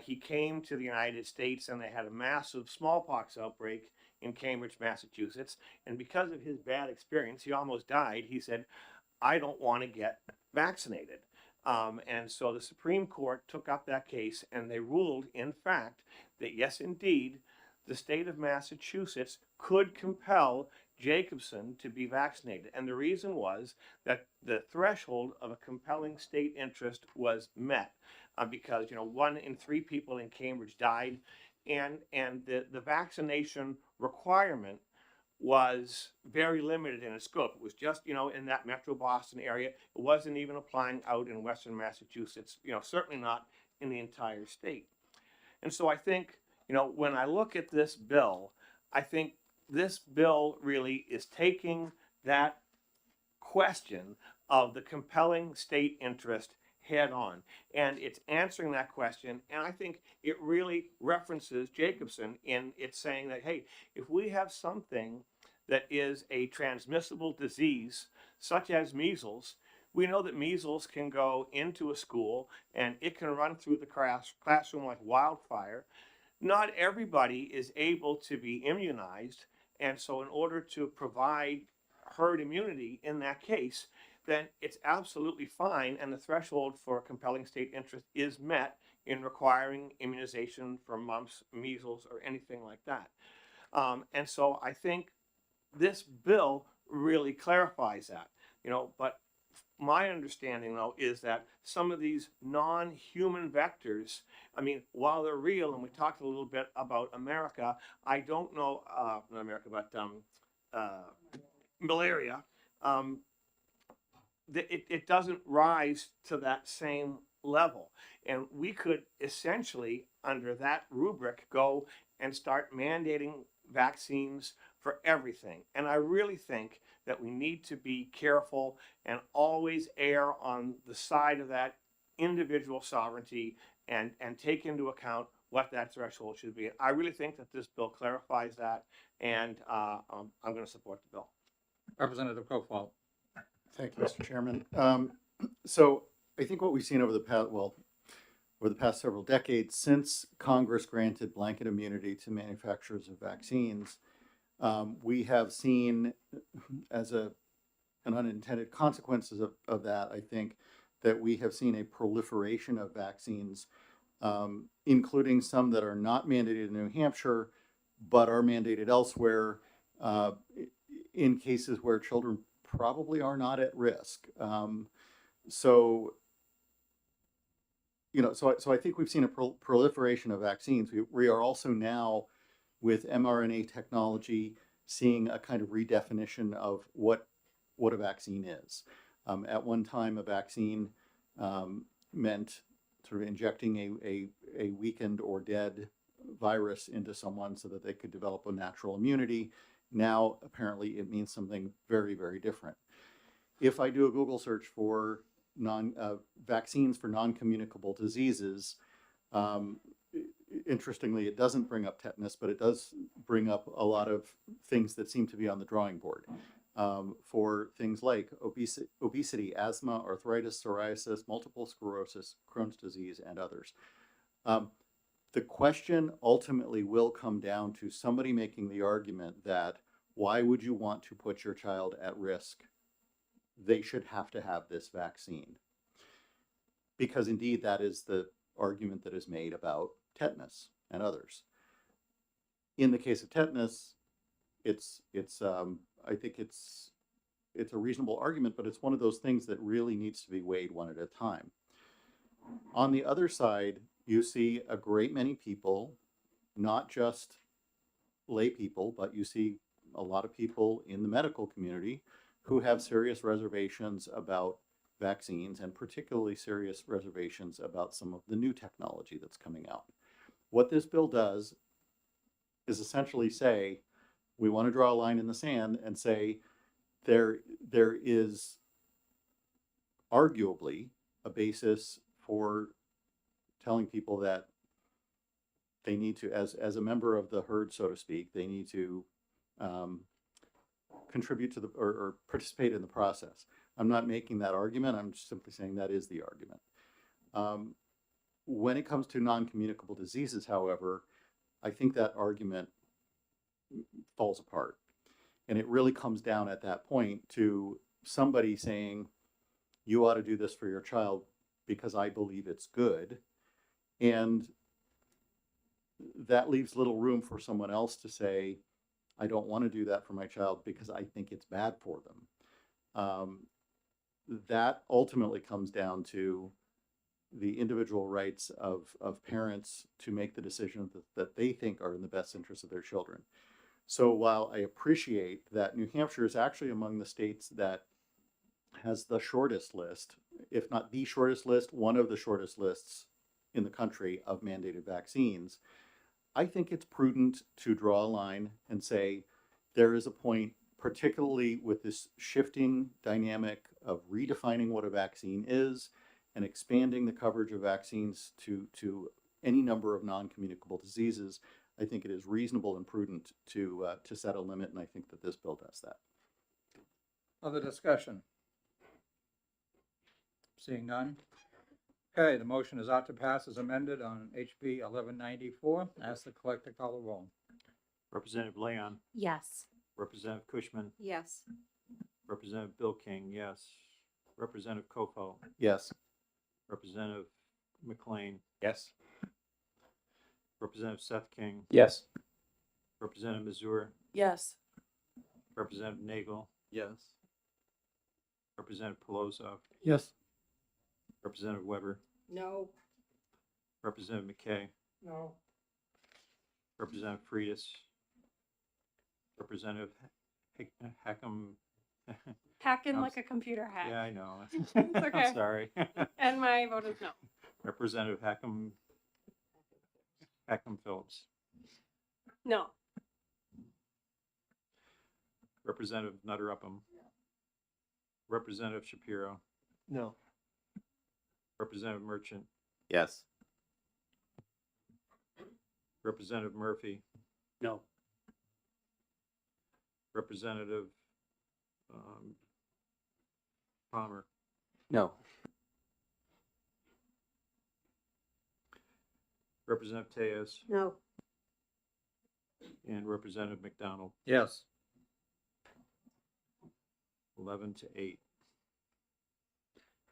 He came to the United States and they had a massive smallpox outbreak in Cambridge, Massachusetts. And because of his bad experience, he almost died. He said, I don't want to get vaccinated. And so the Supreme Court took up that case and they ruled, in fact, that yes, indeed, the state of Massachusetts could compel Jacobson to be vaccinated. And the reason was that the threshold of a compelling state interest was met because, you know, 1 in 3 people in Cambridge died, and the vaccination requirement was very limited in its scope. It was just, you know, in that Metro Boston area. It wasn't even applying out in Western Massachusetts, you know, certainly not in the entire state. And so I think, you know, when I look at this bill, I think this bill really is taking that question of the compelling state interest head on, and it's answering that question. And I think it really references Jacobson in it's saying that, hey, if we have something that is a transmissible disease such as measles, we know that measles can go into a school and it can run through the classroom like wildfire. Not everybody is able to be immunized, and so in order to provide herd immunity in that case, then it's absolutely fine, and the threshold for compelling state interest is met in requiring immunization for mumps, measles, or anything like that. And so I think this bill really clarifies that, you know, but my understanding, though, is that some of these non-human vectors, I mean, while they're real, and we talked a little bit about America, I don't know, not America, but malaria, it doesn't rise to that same level. And we could essentially, under that rubric, go and start mandating vaccines for everything. And I really think that we need to be careful and always err on the side of that individual sovereignty and take into account what that threshold should be. I really think that this bill clarifies that, and I'm going to support the bill. Representative Kofal. Thank you, Mr. Chairman. So I think what we've seen over the past several decades since Congress granted blanket immunity to manufacturers of vaccines, we have seen, as an unintended consequences of that, I think, that we have seen a proliferation of vaccines, including some that are not mandated in New Hampshire, but are mandated elsewhere in cases where children probably are not at risk. So, so I think we've seen a proliferation of vaccines. We are also now, with mRNA technology, seeing a kind of redefinition of what a vaccine is. At one time, a vaccine meant sort of injecting a weakened or dead virus into someone so that they could develop a natural immunity. Now, apparently, it means something very, very different. If I do a Google search for vaccines for non-communicable diseases, interestingly, it doesn't bring up tetanus, but it does bring up a lot of things that seem to be on the drawing board for things like obesity, asthma, arthritis, psoriasis, multiple sclerosis, Crohn's disease, and others. The question ultimately will come down to somebody making the argument that why would you want to put your child at risk? They should have to have this vaccine. Because indeed, that is the argument that is made about tetanus and others. In the case of tetanus, I think it's a reasonable argument, but it's one of those things that really needs to be weighed one at a time. On the other side, you see a great many people, not just lay people, but you see a lot of people in the medical community who have serious reservations about vaccines, and particularly serious reservations about some of the new technology that's coming out. What this bill does is essentially say, we want to draw a line in the sand and say there is arguably a basis for telling people that they need to, as a member of the herd, so to speak, they need to contribute to the or participate in the process. I'm not making that argument. I'm just simply saying that is the argument. When it comes to non-communicable diseases, however, I think that argument falls apart. And it really comes down at that point to somebody saying, you ought to do this for your child because I believe it's good. And that leaves little room for someone else to say, I don't want to do that for my child because I think it's bad for them. That ultimately comes down to the individual rights of parents to make the decision that they think are in the best interest of their children. So while I appreciate that New Hampshire is actually among the states that has the shortest list, if not the shortest list, one of the shortest lists in the country of mandated vaccines, I think it's prudent to draw a line and say there is a point, particularly with this shifting dynamic of redefining what a vaccine is and expanding the coverage of vaccines to any number of non-communicable diseases. I think it is reasonable and prudent to set a limit, and I think that this bill does that. Other discussion? Seeing none. Okay, the motion is ought to pass as amended on HB 1194. Ask the clerk to call the roll. Representative Leon, Yes. Representative Cushman, Yes. Representative Bill King, yes. Representative Kofo, Yes. Representative McLean, Yes. Representative Seth King, Yes. Representative Mazur, Yes. Representative Nagel, Yes. Representative Pelosi, Yes. Representative Weber, No. Representative McKay, No. Representative Freitas, Representative Hackham. Hacking I'm like a computer hack. Yeah, I know. It's okay. I'm sorry. And my vote is no. Representative Hackham Phillips, No. Representative Nutter Upham, Representative Shapiro, No. Representative Merchant, Yes. Representative Murphy, No. Representative Palmer, No. Representative Tejas, No. and Representative McDonald. Yes. 11-8.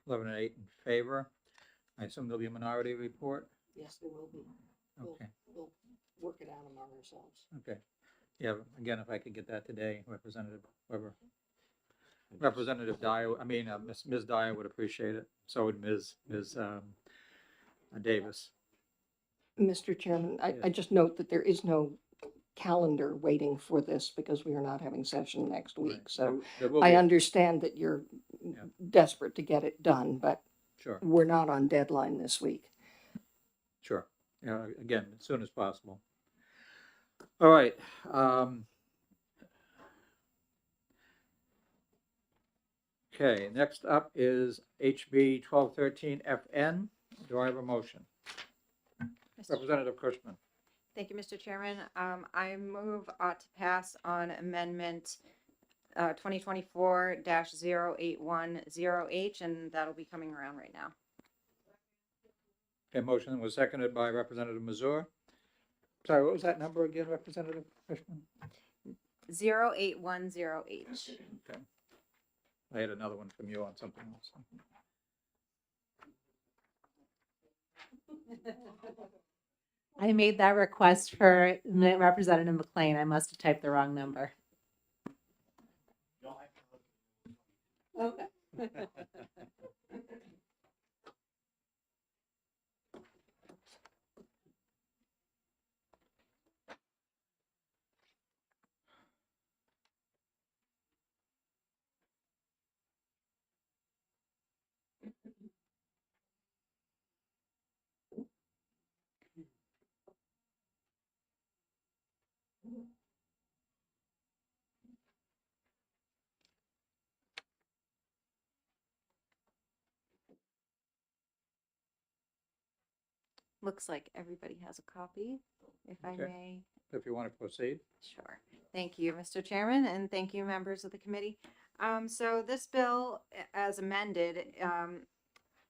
11-8 in favor. I assume there'll be a minority report? Yes, there will be. Okay. work it out among ourselves. Okay. Yeah, again, if I could get that today, Representative Weber. Representative Dyer, Ms. Dyer would appreciate it. So would Ms. Davis. Mr. Chairman, I just note that there is no calendar waiting for this because we are not having session next week. So There will I be- understand that you're desperate to get it done, but Sure. we're not on deadline this week. Sure. Yeah, again, as soon as possible. All right. Okay, next up is HB 1213 FN. Do I have a motion? Representative Cushman. Thank you, Mr. Chairman. I move ought to pass on amendment 2024-0810H, and that'll be coming around right now. Okay, motion was seconded by Representative Mazur. Sorry, what was that number again, Representative Cushman? 0810H. Okay. I had another one from you on something else. I made that request for Representative McLean. I must have typed the wrong number. Okay. Looks like everybody has a copy, if I Okay. may. If you want to proceed. Sure. Thank you, Mr. Chairman, and thank you, members of the committee. So this bill, as amended,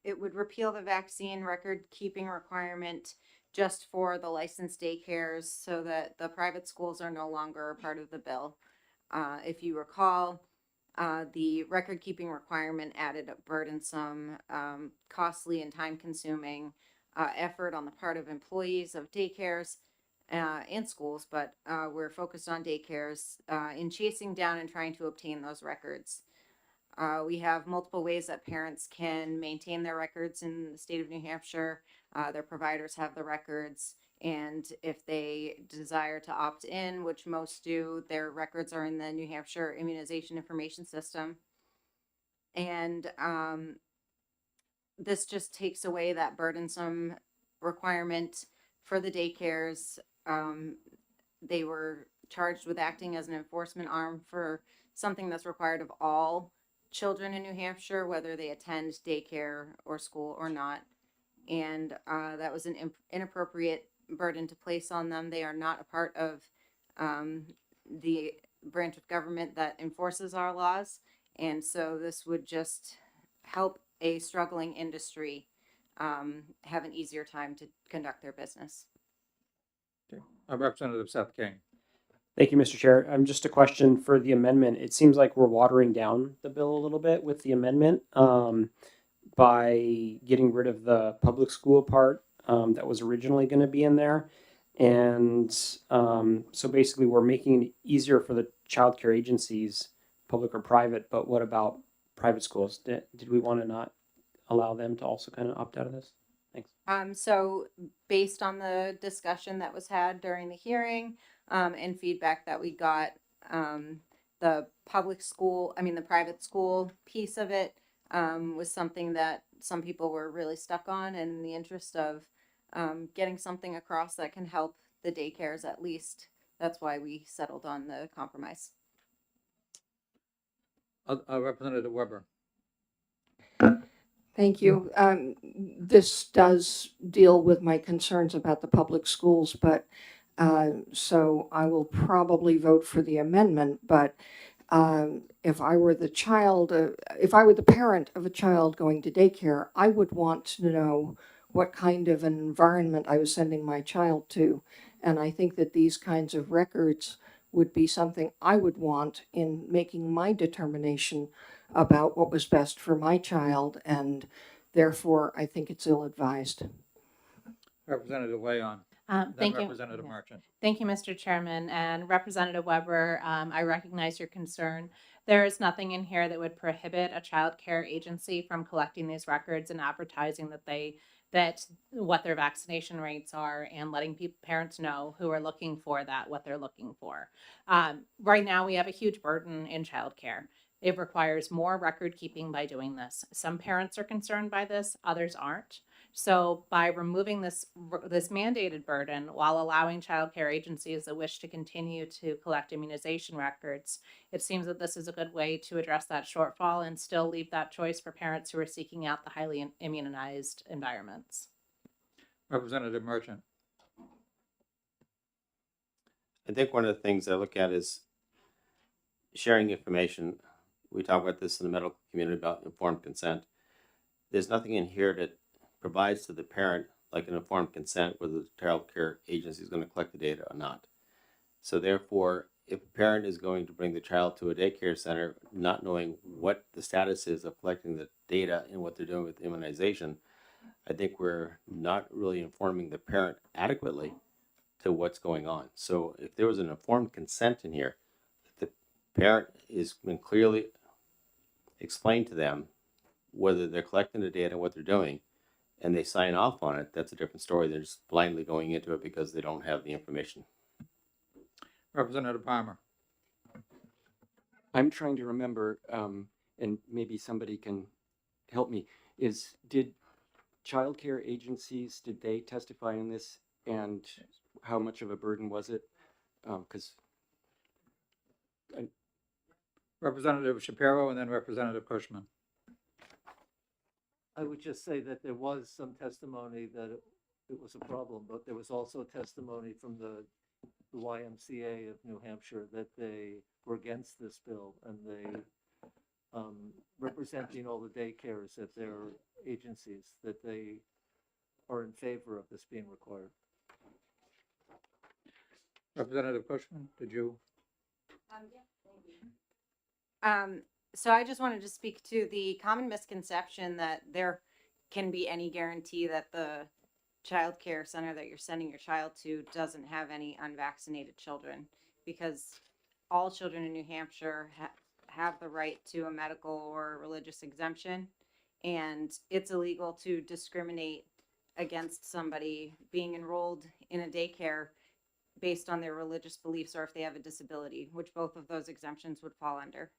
it would repeal the vaccine record keeping requirement just for the licensed daycares so that the private schools are no longer a part of the bill. If you recall, the record keeping requirement added a burdensome, costly and time consuming effort on the part of employees of daycares and schools, but we're focused on daycares in chasing down and trying to obtain those records. We have multiple ways that parents can maintain their records in the state of New Hampshire. Their providers have the records, and if they desire to opt in, which most do, their records are in the New Hampshire Immunization Information System. And this just takes away that burdensome requirement for the daycares. They were charged with acting as an enforcement arm for something that's required of all children in New Hampshire, whether they attend daycare or school or not. And that was an inappropriate burden to place on them. They are not a part of the branch of government that enforces our laws. And so this would just help a struggling industry have an easier time to conduct their business. Okay. Representative Seth King. Thank you, Mr. Chair. Just a question for the amendment. It seems like we're watering down the bill a little bit with the amendment by getting rid of the public school part that was originally going to be in there. And so basically we're making it easier for the childcare agencies, public or private, but what about private schools? Did we want to not allow them to also kind of opt out of this? Thanks. So based on the discussion that was had during the hearing and feedback that we got, the private school piece of it was something that some people were really stuck on, and in the interest of getting something across that can help the daycares at least, that's why we settled on the compromise. Representative Weber. Thank you. This does deal with my concerns about the public schools, but so I will probably vote for the amendment. But if I were the parent of a child going to daycare, I would want to know what kind of an environment I was sending my child to. And I think that these kinds of records would be something I would want in making my determination about what was best for my child, and therefore I think it's ill-advised. Representative Leon. Then Thank you. Representative Yeah. Merchant. Thank you, Mr. Chairman. And Representative Weber, I recognize your concern. There is nothing in here that would prohibit a child care agency from collecting these records and advertising that what their vaccination rates are and letting parents know who are looking for that, what they're looking for. Right now, we have a huge burden in childcare. It requires more record keeping by doing this. Some parents are concerned by this, others aren't. So by removing this mandated burden while allowing childcare agencies that wish to continue to collect immunization records, it seems that this is a good way to address that shortfall and still leave that choice for parents who are seeking out the highly immunized environments. Representative Merchant. I think one of the things I look at is sharing information. We talk about this in the medical community about informed consent. There's nothing in here that provides to the parent like an informed consent whether the child care agency is going to collect the data or not. So therefore, if a parent is going to bring the child to a daycare center not knowing what the status is of collecting the data and what they're doing with immunization, I think we're not really informing the parent adequately to what's going on. So if there was an informed consent in here, the parent is been clearly explained to them whether they're collecting the data and what they're doing, and they sign off on it, that's a different story. They're just blindly going into it because they don't have the information. Representative Palmer. I'm trying to remember, and maybe somebody can help me, did childcare agencies, did they testify in this, and how much of a burden was it? Because Representative Shapiro and then Representative Cushman. I would just say that there was some testimony that it was a problem, but there was also testimony from the YMCA of New Hampshire that they were against this bill, and they, representing all the daycares at their agencies, that they are in favor of this being required. Representative Cushman, did you? So I just wanted to speak to the common misconception that there can be any guarantee that the child care center that you're sending your child to doesn't have any unvaccinated children, because all children in New Hampshire have the right to a medical or religious exemption, and it's illegal to discriminate against somebody being enrolled in a daycare based on their religious beliefs or if they have a disability, which both of those exemptions would fall under.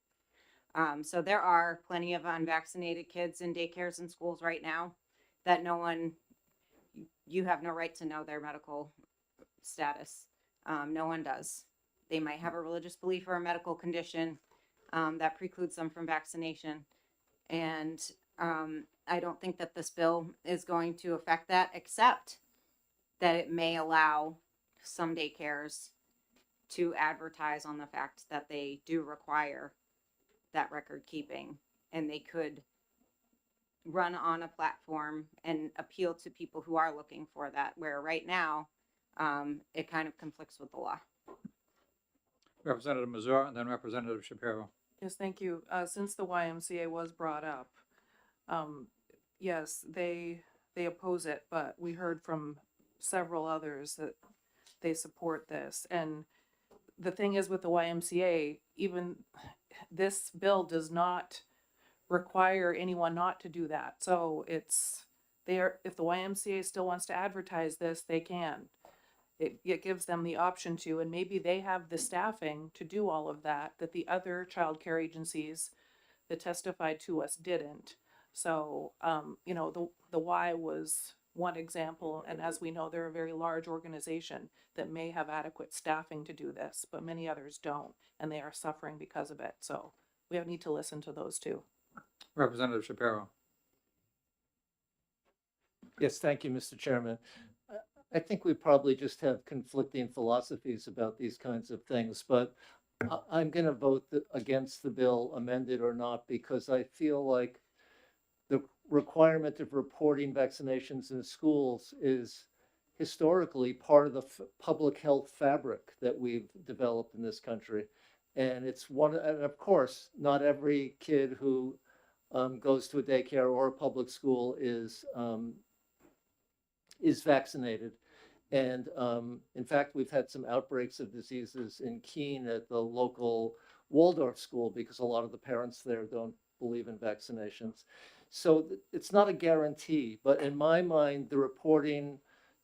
So there are plenty of unvaccinated kids in daycares and schools right now that you have no right to know their medical status. No one does. They might have a religious belief or a medical condition that precludes them from vaccination. And I don't think that this bill is going to affect that, except that it may allow some daycares to advertise on the fact that they do require that record keeping, and they could run on a platform and appeal to people who are looking for that, where right now it kind of conflicts with the law. Representative Mazur and then Representative Shapiro. Yes, thank you. Since the YMCA was brought up, yes, they oppose it, but we heard from several others that they support this. And the thing is with the YMCA, even this bill does not require anyone not to do that. So if the YMCA still wants to advertise this, they can. It gives them the option to, and maybe they have the staffing to do all of that the other childcare agencies that testified to us didn't. So, the Y was one example, and as we know, they're a very large organization that may have adequate staffing to do this, but many others don't, and they are suffering because of it. So we need to listen to those too. Representative Shapiro. Yes, thank you, Mr. Chairman. I think we probably just have conflicting philosophies about these kinds of things, but I'm going to vote against the bill, amended or not, because I feel like the requirement of reporting vaccinations in schools is historically part of the public health fabric that we've developed in this country. And and of course, not every kid who goes to a daycare or a public school is vaccinated. And in fact, we've had some outbreaks of diseases in Keene at the local Waldorf school because a lot of the parents there don't believe in vaccinations. So it's not a guarantee, but in my mind, the reporting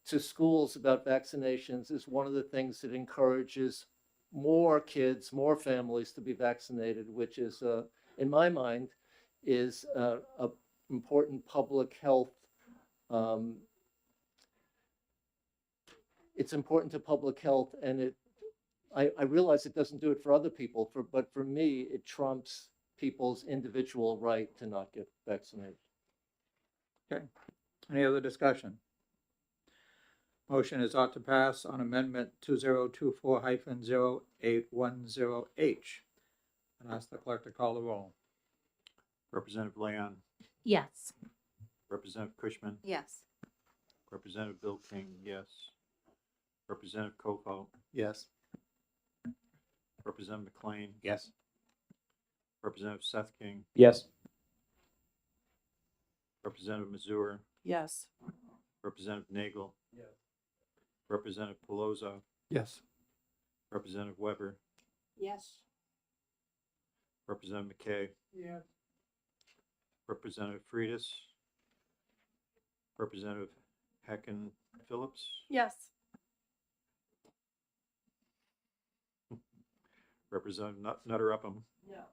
to schools about vaccinations is one of the things that encourages more kids, more families to be vaccinated, which is, in my mind, is a important public health. It's important to public health, and I realize it doesn't do it for other people, but for me, it trumps people's individual right to not get vaccinated. Okay. Any other discussion? Motion is ought to pass on amendment 2024-0810H. And ask the clerk to call the roll. Representative Leon, Yes. Representative Cushman, Yes. Representative Bill King, yes. Representative Kofal, Yes. Representative McLean, Yes. Representative Seth King, Yes. Representative Mazur, Yes. Representative Nagel. Yes. Representative Pelosi, Yes. Representative Weber, Yes. Representative McKay, Yes. Representative Freitas, Representative Hecken Phillips, Yes. Representative Nutter Upham, No.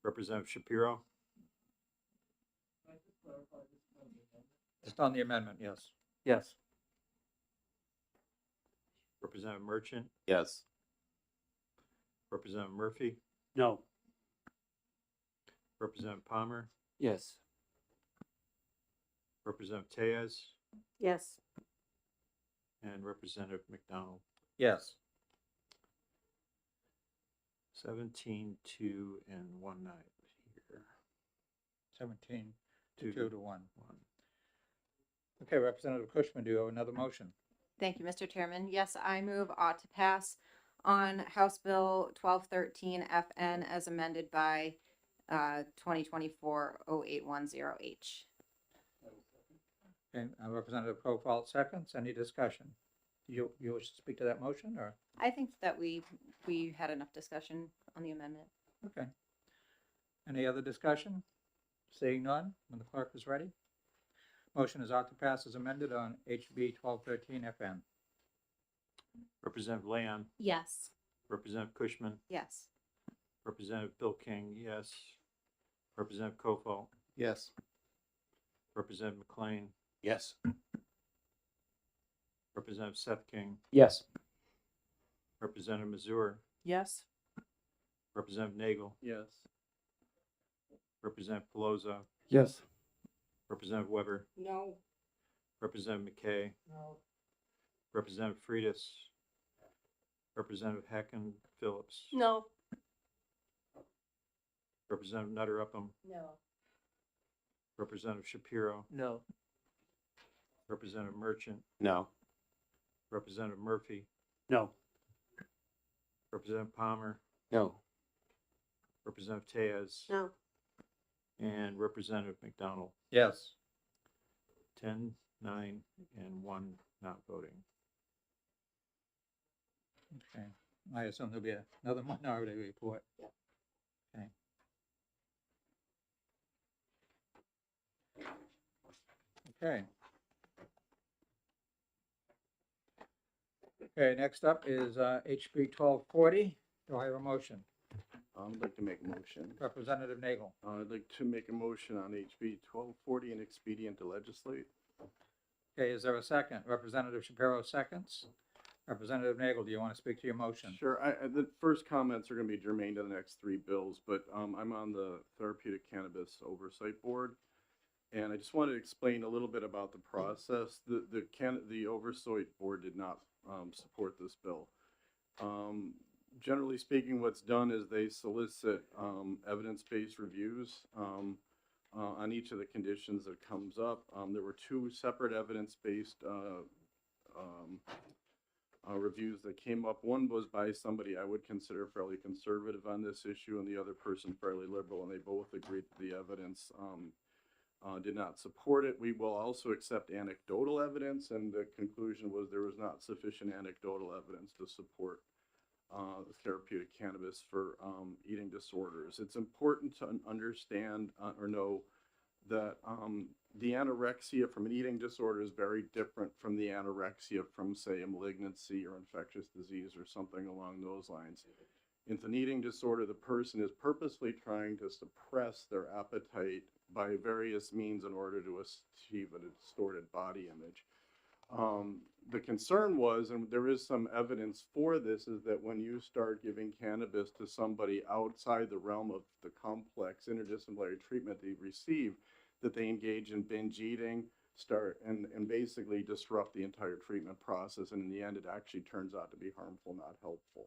Representative Shapiro, Just on the amendment, yes. Yes. Representative Merchant, Yes. Representative Murphy, No. Representative Palmer, Yes. Representative Tejas, Yes. and Representative McDonald. Yes. 17-2 and 1 night here. 17 to Two. 2 to 1. Okay, Representative Cushman, do you have another motion? Thank you, Mr. Chairman. Yes, I move ought to pass on House Bill 1213 FN as amended by 2024-0810H. Okay, Representative Kofal seconds. Any discussion? You wish to speak to that motion, or? I think that we had enough discussion on the amendment. Okay. Any other discussion? Seeing none, when the clerk is ready. Motion is ought to pass as amended on HB 1213 FN. Representative Leon, Yes. Representative Cushman, Yes. Representative Bill King, yes. Representative Kofal, Yes. Representative McLean, Yes. Representative Seth King, Yes. Representative Mazur, Yes. Representative Nagel, Yes. Representative Pelosi, Yes. Representative Weber, No. Representative McKay, No. Representative Freitas, Representative Hecken Phillips, No. Representative Nutter Upham, No. Representative Shapiro, No. Representative Merchant, No. Representative Murphy, No. Representative Palmer, No. Representative Tejas, No. and Representative McDonald. Yes. 10, 9, and 1 not voting. Okay. I assume there'll be another minority report. Okay. Okay. Okay, next up is HB 1240. Do I have a motion? I'd like to make a motion. Representative Nagel. I'd like to make a motion on HB 1240 and expedient to legislate. Okay, is there a second? Representative Shapiro seconds. Representative Nagel, do you want to speak to your motion? Sure. The first comments are going to be germane to the next three bills, but I'm on the Therapeutic Cannabis Oversight Board, and I just wanted to explain a little bit about the process. The Oversight Board did not support this bill. Generally speaking, what's done is they solicit evidence-based reviews on each of the conditions that comes up. There were two separate evidence-based reviews that came up. One was by somebody I would consider fairly conservative on this issue, and the other person fairly liberal, and they both agreed that the evidence did not support it. We will also accept anecdotal evidence, and the conclusion was there was not sufficient anecdotal evidence to support therapeutic cannabis for eating disorders. It's important to understand or know that the anorexia from an eating disorder is very different from the anorexia from, say, a malignancy or infectious disease or something along those lines. In an eating disorder, the person is purposely trying to suppress their appetite by various means in order to achieve a distorted body image. The concern was, and there is some evidence for this, is that when you start giving cannabis to somebody outside the realm of the complex interdisciplinary treatment they receive, that they engage in binge eating, and basically disrupt the entire treatment process. And in the end, it actually turns out to be harmful, not helpful.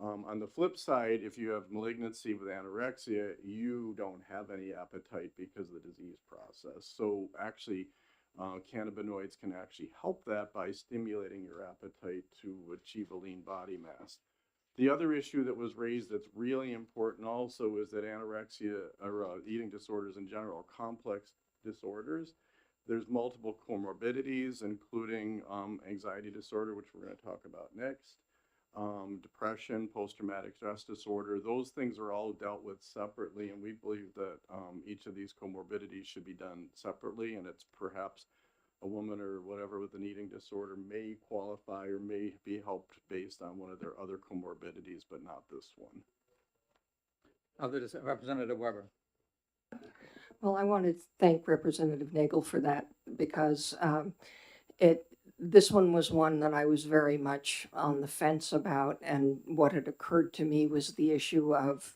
On the flip side, if you have malignancy with anorexia, you don't have any appetite because of the disease process. So actually, cannabinoids can actually help that by stimulating your appetite to achieve a lean body mass. The other issue that was raised that's really important also is that anorexia or eating disorders in general are complex disorders. There's multiple comorbidities, including anxiety disorder, which we're going to talk about next, depression, post-traumatic stress disorder. Those things are all dealt with separately, and we believe that each of these comorbidities should be done separately, and it's perhaps a woman or whatever with an eating disorder may qualify or may be helped based on one of their other comorbidities, but not this one. Representative Weber. Well, I want to thank Representative Nagel for that because this one was one that I was very much on the fence about, and what had occurred to me was the issue of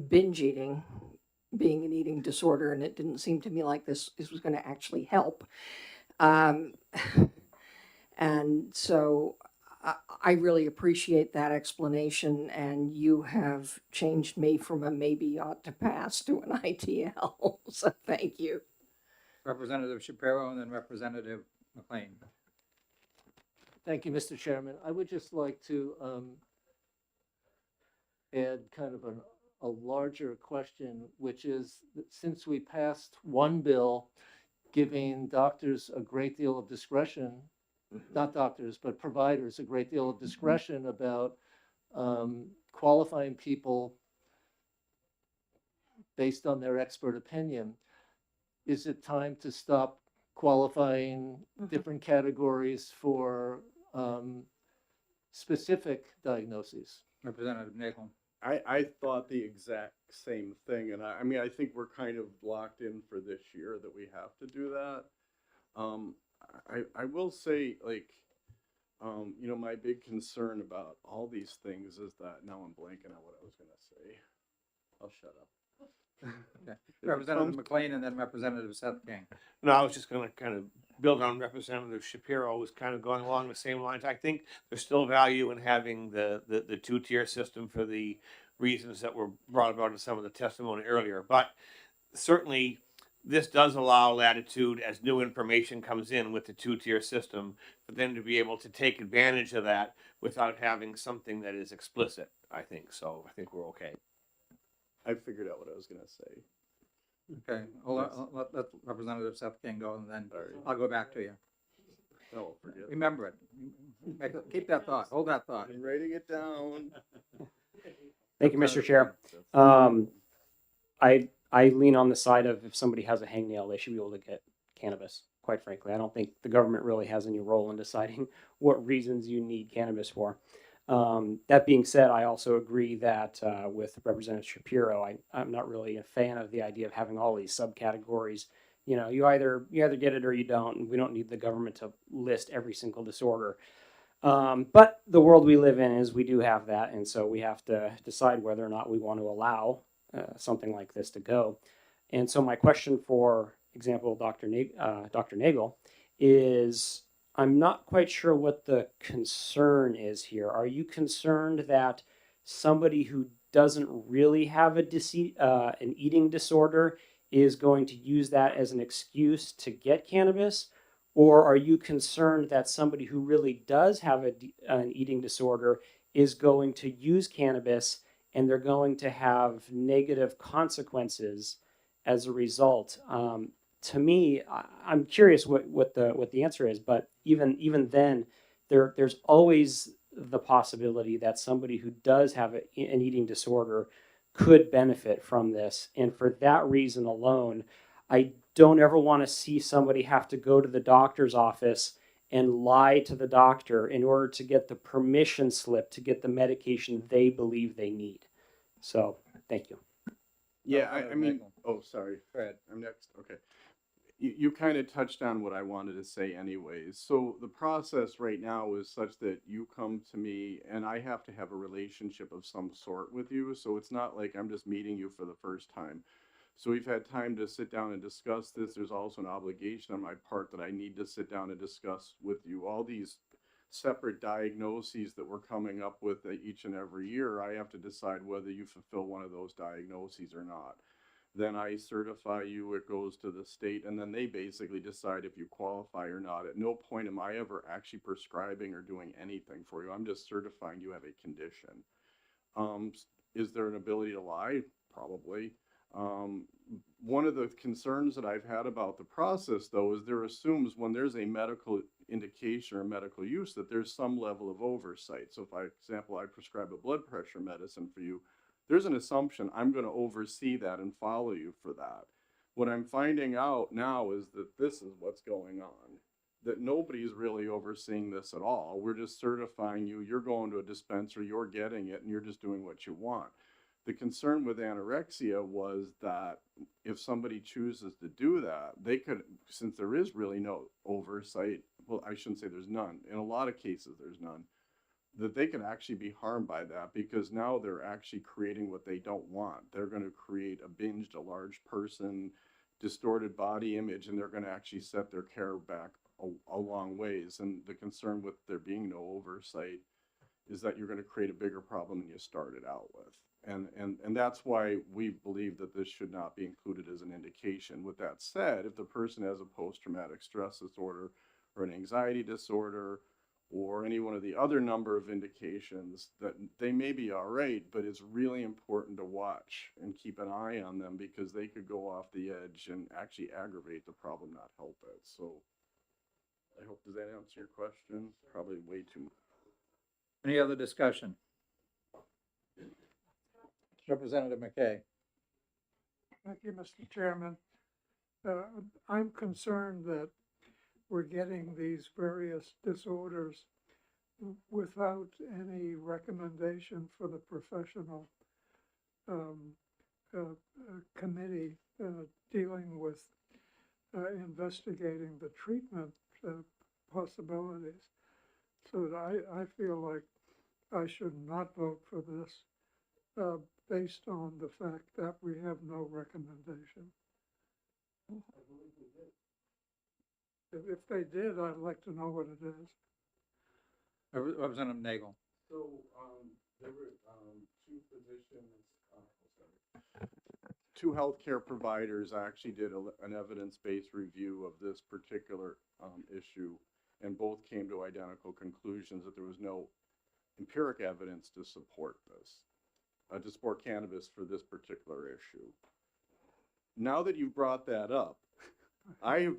binge eating being an eating disorder, and it didn't seem to me like this was going to actually help. And so I really appreciate that explanation, and you have changed me from a maybe ought to pass to an ITL, so thank you. Representative Shapiro and then Representative McLean. Thank you, Mr. Chairman. I would just like to add kind of a larger question, which is that since we passed one bill giving doctors a great deal of discretion, not doctors, but providers a great deal of discretion about qualifying people based on their expert opinion, is it time to stop qualifying different categories for specific diagnoses? Representative Nagel. I thought the exact same thing, and I mean, I think we're kind of locked in for this year that we have to do that. I will say, like, you know, my big concern about all these things is that now I'm blanking on what I was going to say. I'll shut up. Okay. Representative McLean and then Representative Seth King. No, I was just going to kind of build on Representative Shapiro, was kind of going along the same lines. I think there's still value in having the two-tier system for the reasons that were brought about in some of the testimony earlier. But certainly, this does allow latitude as new information comes in with the two-tier system for them to be able to take advantage of that without having something that is explicit, I think. So I think we're okay. I figured out what I was going to say. Okay, let Representative Seth King go, and then I'll go back to you. No, forget. Remember it. Keep that thought. Hold that thought. I'm writing it down. Thank you, Mr. Chair. I lean on the side of if somebody has a hangnail, they should be able to get cannabis. Quite frankly, I don't think the government really has any role in deciding what reasons you need cannabis for. That being said, I also agree that with Representative Shapiro, I'm not really a fan of the idea of having all these subcategories. You know, you either get it or you don't, and we don't need the government to list every single disorder. But the world we live in is we do have that, and so we have to decide whether or not we want to allow something like this to go. And so my question, for example, Dr. Nagel, is I'm not quite sure what the concern is here. Are you concerned that somebody who doesn't really have an eating disorder is going to use that as an excuse to get cannabis? Or are you concerned that somebody who really does have an eating disorder is going to use cannabis and they're going to have negative consequences as a result. To me, I'm curious what the answer is, but even then, there's always the possibility that somebody who does have an eating disorder could benefit from this. And for that reason alone, I don't ever want to see somebody have to go to the doctor's office and lie to the doctor in order to get the permission slip to get the medication they believe they need. So, thank you. Yeah, I mean, oh, sorry. Go ahead. I'm next. Okay. You kind of touched on what I wanted to say anyways. So the process right now is such that you come to me and I have to have a relationship of some sort with you. So it's not like I'm just meeting you for the first time. So we've had time to sit down and discuss this. There's also an obligation on my part that I need to sit down and discuss with you all these separate diagnoses that we're coming up with each and every year. I have to decide whether you fulfill one of those diagnoses or not. Then I certify you, it goes to the state, and then they basically decide if you qualify or not. At no point am I ever actually prescribing or doing anything for you. I'm just certifying you have a condition. Is there an ability to lie? Probably. One of the concerns that I've had about the process, though, is there assumes when there's a medical indication or medical use that there's some level of oversight. So if, for example, I prescribe a blood pressure medicine for you, there's an assumption I'm going to oversee that and follow you for that. What I'm finding out now is that this is what's going on, that nobody's really overseeing this at all. We're just certifying you, you're going to a dispensary, you're getting it, and you're just doing what you want. The concern with anorexia was that if somebody chooses to do that, they could, since there is really no oversight, well, I shouldn't say there's none. In a lot of cases, there's none. That they could actually be harmed by that because now they're actually creating what they don't want. They're going to create a binged, a large person, distorted body image, and they're going to actually set their care back a long ways. And the concern with there being no oversight is that you're going to create a bigger problem than you started out with. And that's why we believe that this should not be included as an indication. With that said, if the person has a post-traumatic stress disorder or an anxiety disorder or any one of the other number of indications, that they may be all right, but it's really important to watch and keep an eye on them because they could go off the edge and actually aggravate the problem, not help it. So I hope, does that answer your question? Probably way too much. Any other discussion? Representative McKay. Thank you, Mr. Chairman. I'm concerned that we're getting these various disorders without any recommendation for the professional committee dealing with investigating the treatment possibilities. So that I feel like I should not vote for this based on the fact that we have no recommendation. If they did, I'd like to know what it is. Representative Nagel. So there were two physicians, two healthcare providers actually did an evidence-based review of this particular issue, and both came to identical conclusions that there was no empiric evidence to support this, to support cannabis for this particular issue. Now that you've brought that up, I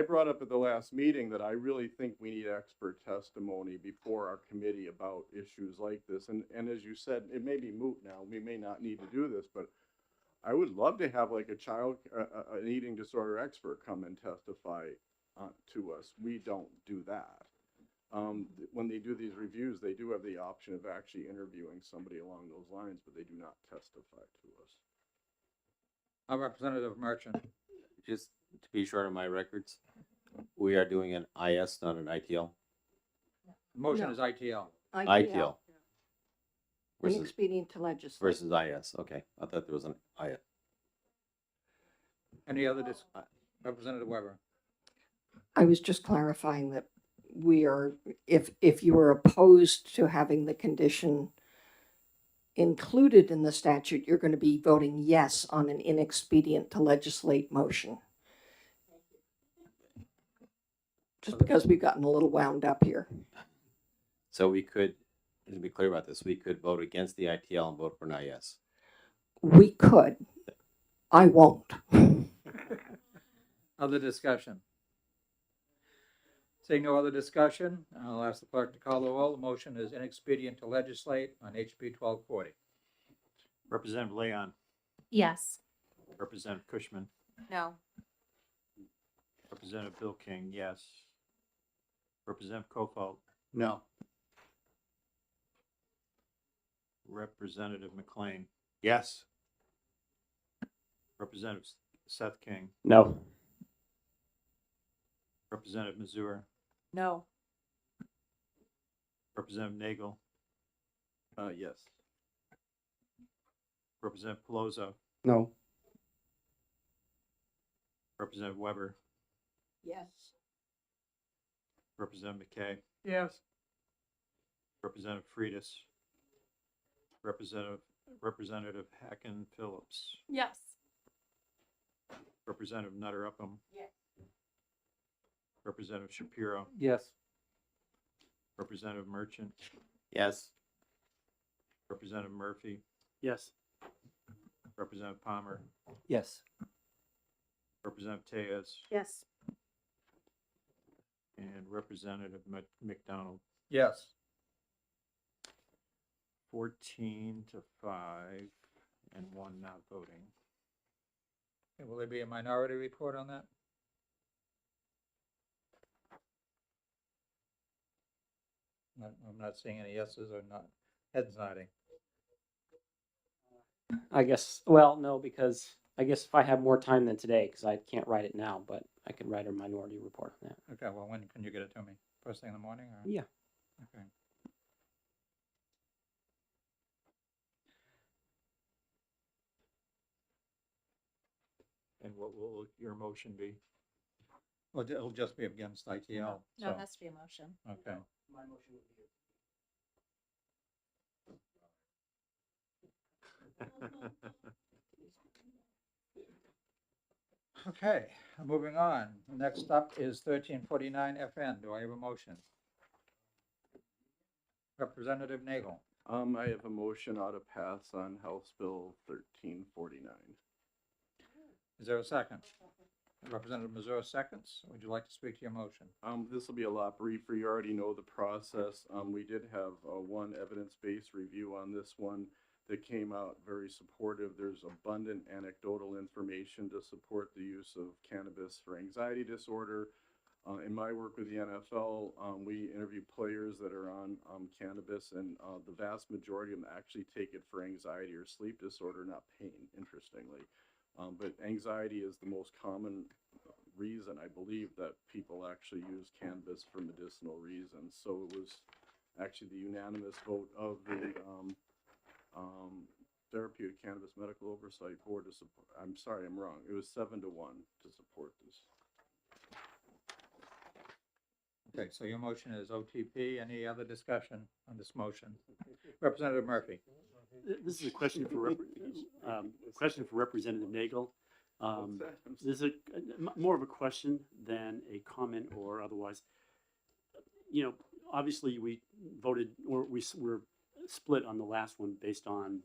brought up at the last meeting that I really think we need expert testimony before our committee about issues like this. And as you said, it may be moot now. We may not need to do this, but I would love to have like an eating disorder expert come and testify to us. We don't do that. When they do these reviews, they do have the option of actually interviewing somebody along those lines, but they do not testify to us. Representative Merchant. Just to be short on my records, we are doing an IS, not an ITL. The motion No. is ITL. ITL. Versus, Inexpedient to legislate. versus IS. Okay, I thought there was an IS. Any other Representative Weber. I was just clarifying that we are, if you are opposed to having the condition included in the statute, you're going to be voting yes on an inexpedient to legislate motion. Just because we've gotten a little wound up here. So we could, to be clear about this, we could vote against the ITL and vote for an IS. We could. I won't. Other discussion? Seeing no other discussion, I'll ask the clerk to call the roll. The motion is inexpedient to legislate on HB 1240. Representative Leon, Yes. Representative Cushman, No. Representative Bill King, yes. Representative Kofalt, No. Representative McLean, yes. Representative Seth King, No. Representative Mazur, No. Representative Nagel, Yes. Representative Pelosi, No. Representative Weber, Yes. Representative McKay, Yes. Representative Freitas, Representative Hacken Phillips, Yes. Representative Nutter Upham. Yes. Representative Shapiro, Yes. Representative Merchant, Yes. Representative Murphy, Yes. Representative Palmer, Yes. Representative Tejas, Yes. and Representative McDonald. Yes. 14-5 and 1 not voting. Okay, will there be a minority report on that? I'm not seeing any yeses or not, heads nodding. I guess, well, no, because I guess if I have more time than today, because I can't write it now, but I can write a minority report on that. Okay, well, when can you get it to me? First thing in the morning or? Yeah. Okay. And what will your motion be? Well, it'll just be against ITL. No, so- it has to be a motion. Okay. My motion would be. Okay, moving on. Next up is 1349 FN. Do I have a motion? Representative Nagel. I have a motion out of pass on House Bill 1349. Is there a second? Representative Mazur seconds. Would you like to speak to your motion? This will be a lot briefer. You already know the process. We did have one evidence-based review on this one that came out very supportive. There's abundant anecdotal information to support the use of cannabis for anxiety disorder. In my work with the NFL, we interview players that are on cannabis, and the vast majority of them actually take it for anxiety or sleep disorder, not pain, interestingly. But anxiety is the most common reason, I believe, that people actually use cannabis for medicinal reasons. So it was actually the unanimous vote of the Therapeutic Cannabis Medical Oversight Board to support. I'm sorry, I'm wrong. It was 7-1 to support this. Okay, so your motion is OTP. Any other discussion on this motion? Representative Murphy. This is a question for Representative Nagel. This is more of a question than a comment or otherwise. You know, obviously we voted, or we were split on the last one based on,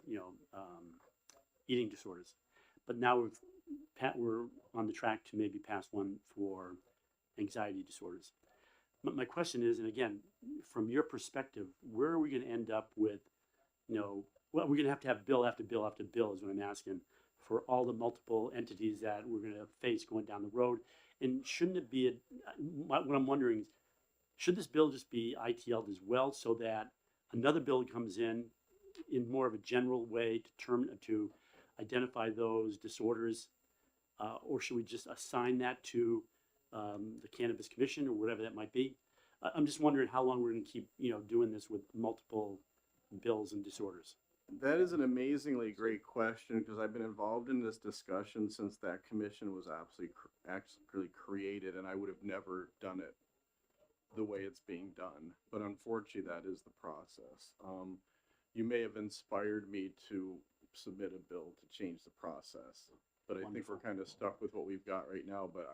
eating disorders. But now we're on the track to maybe pass one for anxiety disorders. My question is, and again, from your perspective, where are we going to end up with, well, we're going to have bill after bill after bill is what I'm asking, for all the multiple entities that we're going to face going down the road. And shouldn't it be, what I'm wondering is, should this bill just be ITL'd as well, so that another bill comes in more of a general way to identify those disorders, or should we just assign that to the Cannabis Commission or whatever that might be? I'm just wondering how long we're going to keep, doing this with multiple bills and disorders. That is an amazingly great question, because I've been involved in this discussion since that commission was actually created, and I would have never done it the way it's being done. But unfortunately, that is the process. You may have inspired me to submit a bill to change the process, but I think we're kind of stuck with what we've got right now. But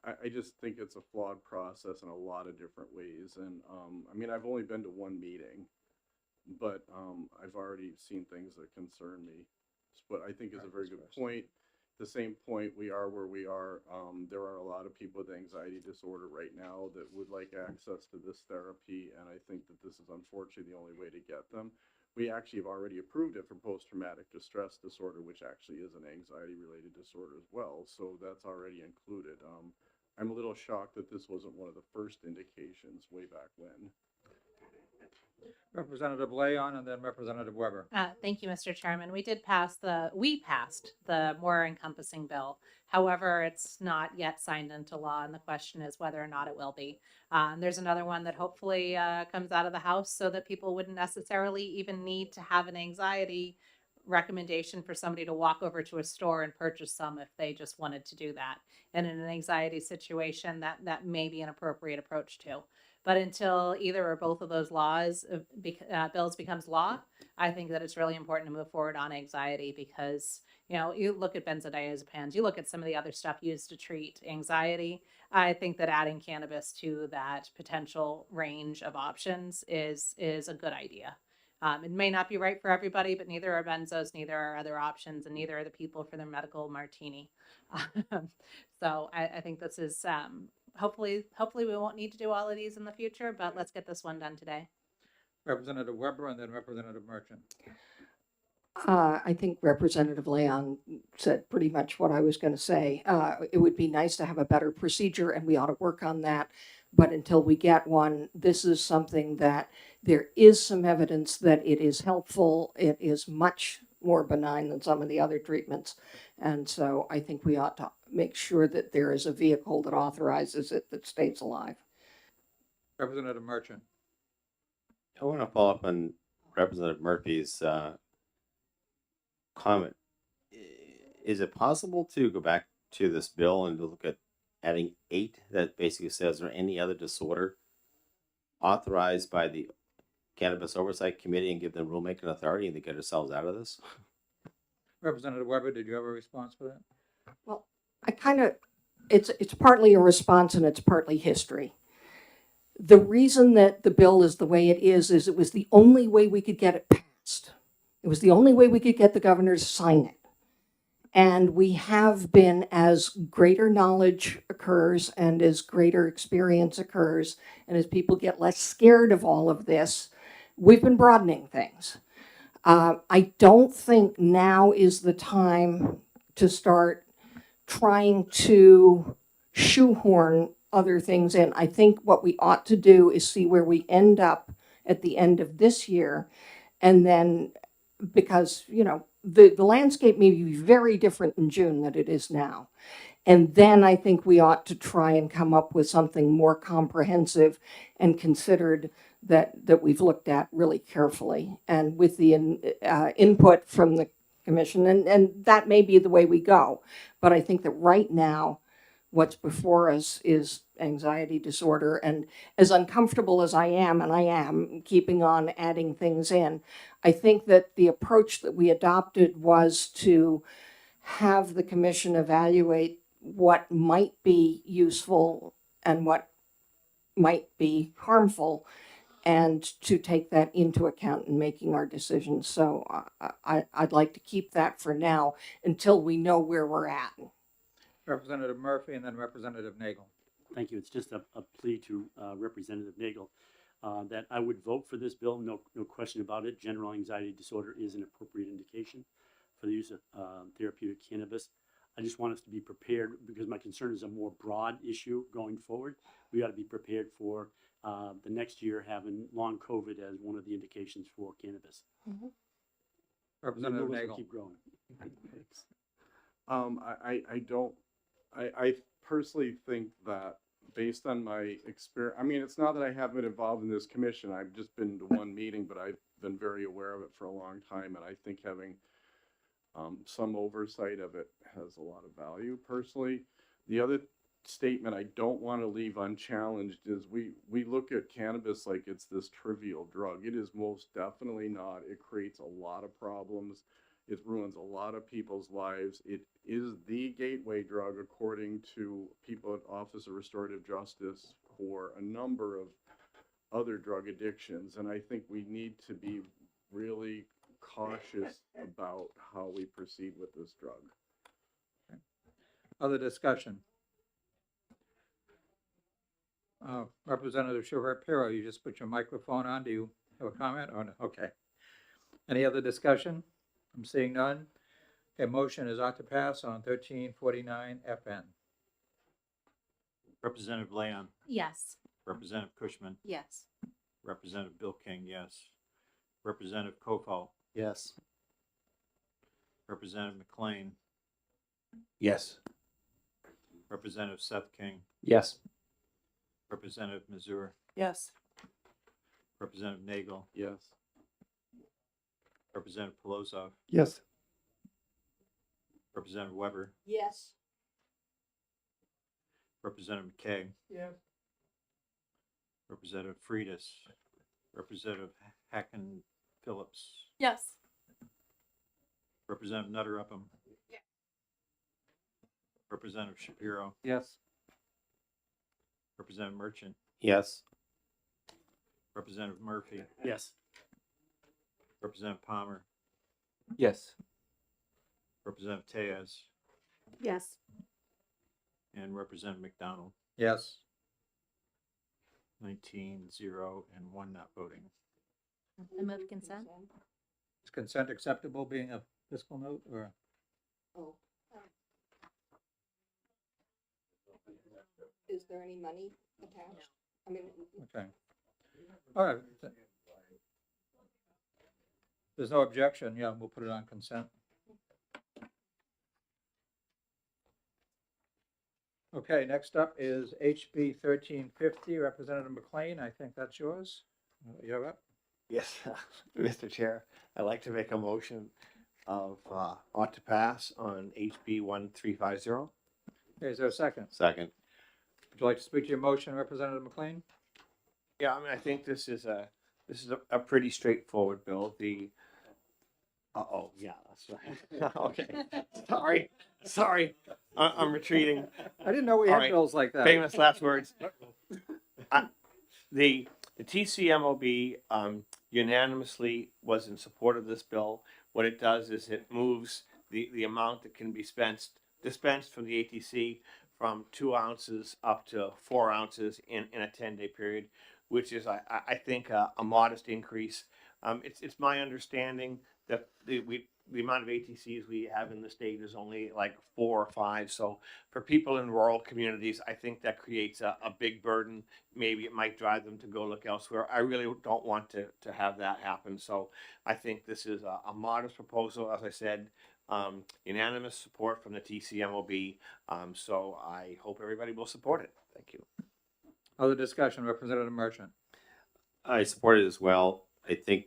I just think it's a flawed process in a lot of different ways. And I mean, I've only been to one meeting, but I've already seen things that concern me. but I think it's a very good point. The same point, we are where we are. There are a lot of people with anxiety disorder right now that would like access to this therapy, and I think that this is unfortunately the only way to get them. We actually have already approved it for post-traumatic distress disorder, which actually is an anxiety-related disorder as well, so that's already included. I'm a little shocked that this wasn't one of the first indications way back when. Representative Leon and then Representative Weber. Thank you, Mr. Chairman. We passed the more encompassing bill. However, it's not yet signed into law, and the question is whether or not it will be. There's another one that hopefully comes out of the House so that people wouldn't necessarily even need to have an anxiety recommendation for somebody to walk over to a store and purchase some if they just wanted to do that. And in an anxiety situation, that may be an appropriate approach too. But until either or both of those bills becomes law, I think that it's really important to move forward on anxiety because, you look at benzodiazepines, you look at some of the other stuff used to treat anxiety. I think that adding cannabis to that potential range of options is a good idea. It may not be right for everybody, but neither are benzos, neither are other options, and neither are the people for their medical martini. So I think this is hopefully we won't need to do all of these in the future, but let's get this one done today. Representative Weber and then Representative Merchant. I think Representative Leon said pretty much what I was going to say. It would be nice to have a better procedure, and we ought to work on that. But until we get one, this is something that there is some evidence that it is helpful. It is much more benign than some of the other treatments. And so I think we ought to make sure that there is a vehicle that authorizes it that stays alive. Representative Merchant. I want to follow up on Representative Murphy's comment. Is it possible to go back to this bill and to look at adding 8 that basically says, or any other disorder authorized by the Cannabis Oversight Committee and give them rulemaking authority and to get ourselves out of this? Representative Weber, did you have a response for that? Well, it's partly a response and it's partly history. The reason that the bill is the way it is it was the only way we could get it passed. It was the only way we could get the governor to sign it. And we have been, as greater knowledge occurs and as greater experience occurs, and as people get less scared of all of this, we've been broadening things. I don't think now is the time to start trying to shoehorn other things in. I think what we ought to do is see where we end up at the end of this year, and then because, the landscape may be very different in June than it is now. And then I think we ought to try and come up with something more comprehensive and considered that we've looked at really carefully and with the input from the commission. And that may be the way we go. But I think that right now, what's before us is anxiety disorder. And as uncomfortable as I am, and I am keeping on adding things in, I think that the approach that we adopted was to have the commission evaluate what might be useful and what might be harmful, and to take that into account in making our decisions. So I'd like to keep that for now until we know where we're at. Representative Murphy and then Representative Nagel. Thank you. It's just a plea to Representative Nagel that I would vote for this bill. No question about it. General anxiety disorder is an appropriate indication for the use of therapeutic cannabis. I just want us to be prepared because my concern is a more broad issue going forward. We ought to be prepared for the next year having long COVID as one of the indications for cannabis. Mm-hmm. Representative Nagel. Keep growing. I personally think that based on my experience, it's not that I haven't been involved in this commission. I've just been to one meeting, but I've been very aware of it for a long time. And I think having some oversight of it has a lot of value personally. The other statement I don't want to leave unchallenged is we look at cannabis like it's this trivial drug. It is most definitely not. It creates a lot of problems. It ruins a lot of people's lives. It is the gateway drug, according to people at Office of Restorative Justice, for a number of other drug addictions. And I think we need to be really cautious about how we proceed with this drug. Other discussion? Representative Shapiro, you just put your microphone on. Do you have a comment or no? Okay. Any other discussion? I'm seeing none. A motion is ought to pass on 1349 FN. Representative Leon, Yes. Representative Cushman, Yes. Representative Bill King, yes. Representative Kofal, Yes. Representative McLean, Yes. Representative Seth King, Yes. Representative Mazur, Yes. Representative Nagel, Yes. Representative Polozov, Yes. Representative Weber, Yes. Representative McKay, Yes. Representative Freitas, Representative Hacken Phillips, Yes. Representative Nutter Upham, Representative Shapiro, Yes. Representative Merchant, Yes. Representative Murphy, Yes. Representative Palmer, Yes. Representative Tejas, Yes. and Representative McDonald. Yes. 19, 0, and 1 not voting. I move consent. Is consent acceptable being a fiscal note or? Oh. Is there any money attached? I mean, Okay. All right. There's no objection. Yeah, we'll put it on consent. Okay, next up is HB 1350, Representative McLean. I think that's yours. You're up. Yes, Mr. Chair, I'd like to make a motion of ought to pass on HB 1350. Okay, is there a second? Second. Would you like to speak to your motion, Representative McLean? Yeah, I mean, I think this is a pretty straightforward bill. Yeah, that's right. Okay, sorry, I'm retreating. I didn't know we All had right. bills like that. Famous last words. The TCMOB unanimously was in support of this bill. What it does is it moves the amount that can be dispensed from the ATC from 2 ounces up to 4 ounces in a 10-day period, which is, I think, a modest increase. It's my understanding that the amount of ATCs we have in the state is only like 4 or 5. So for people in rural communities, I think that creates a big burden. Maybe it might drive them to go look elsewhere. I really don't want to have that happen. So I think this is a modest proposal. As I said, unanimous support from the TCMOB. So I hope everybody will support it. Thank you. Other discussion, Representative Merchant. I support it as well. I think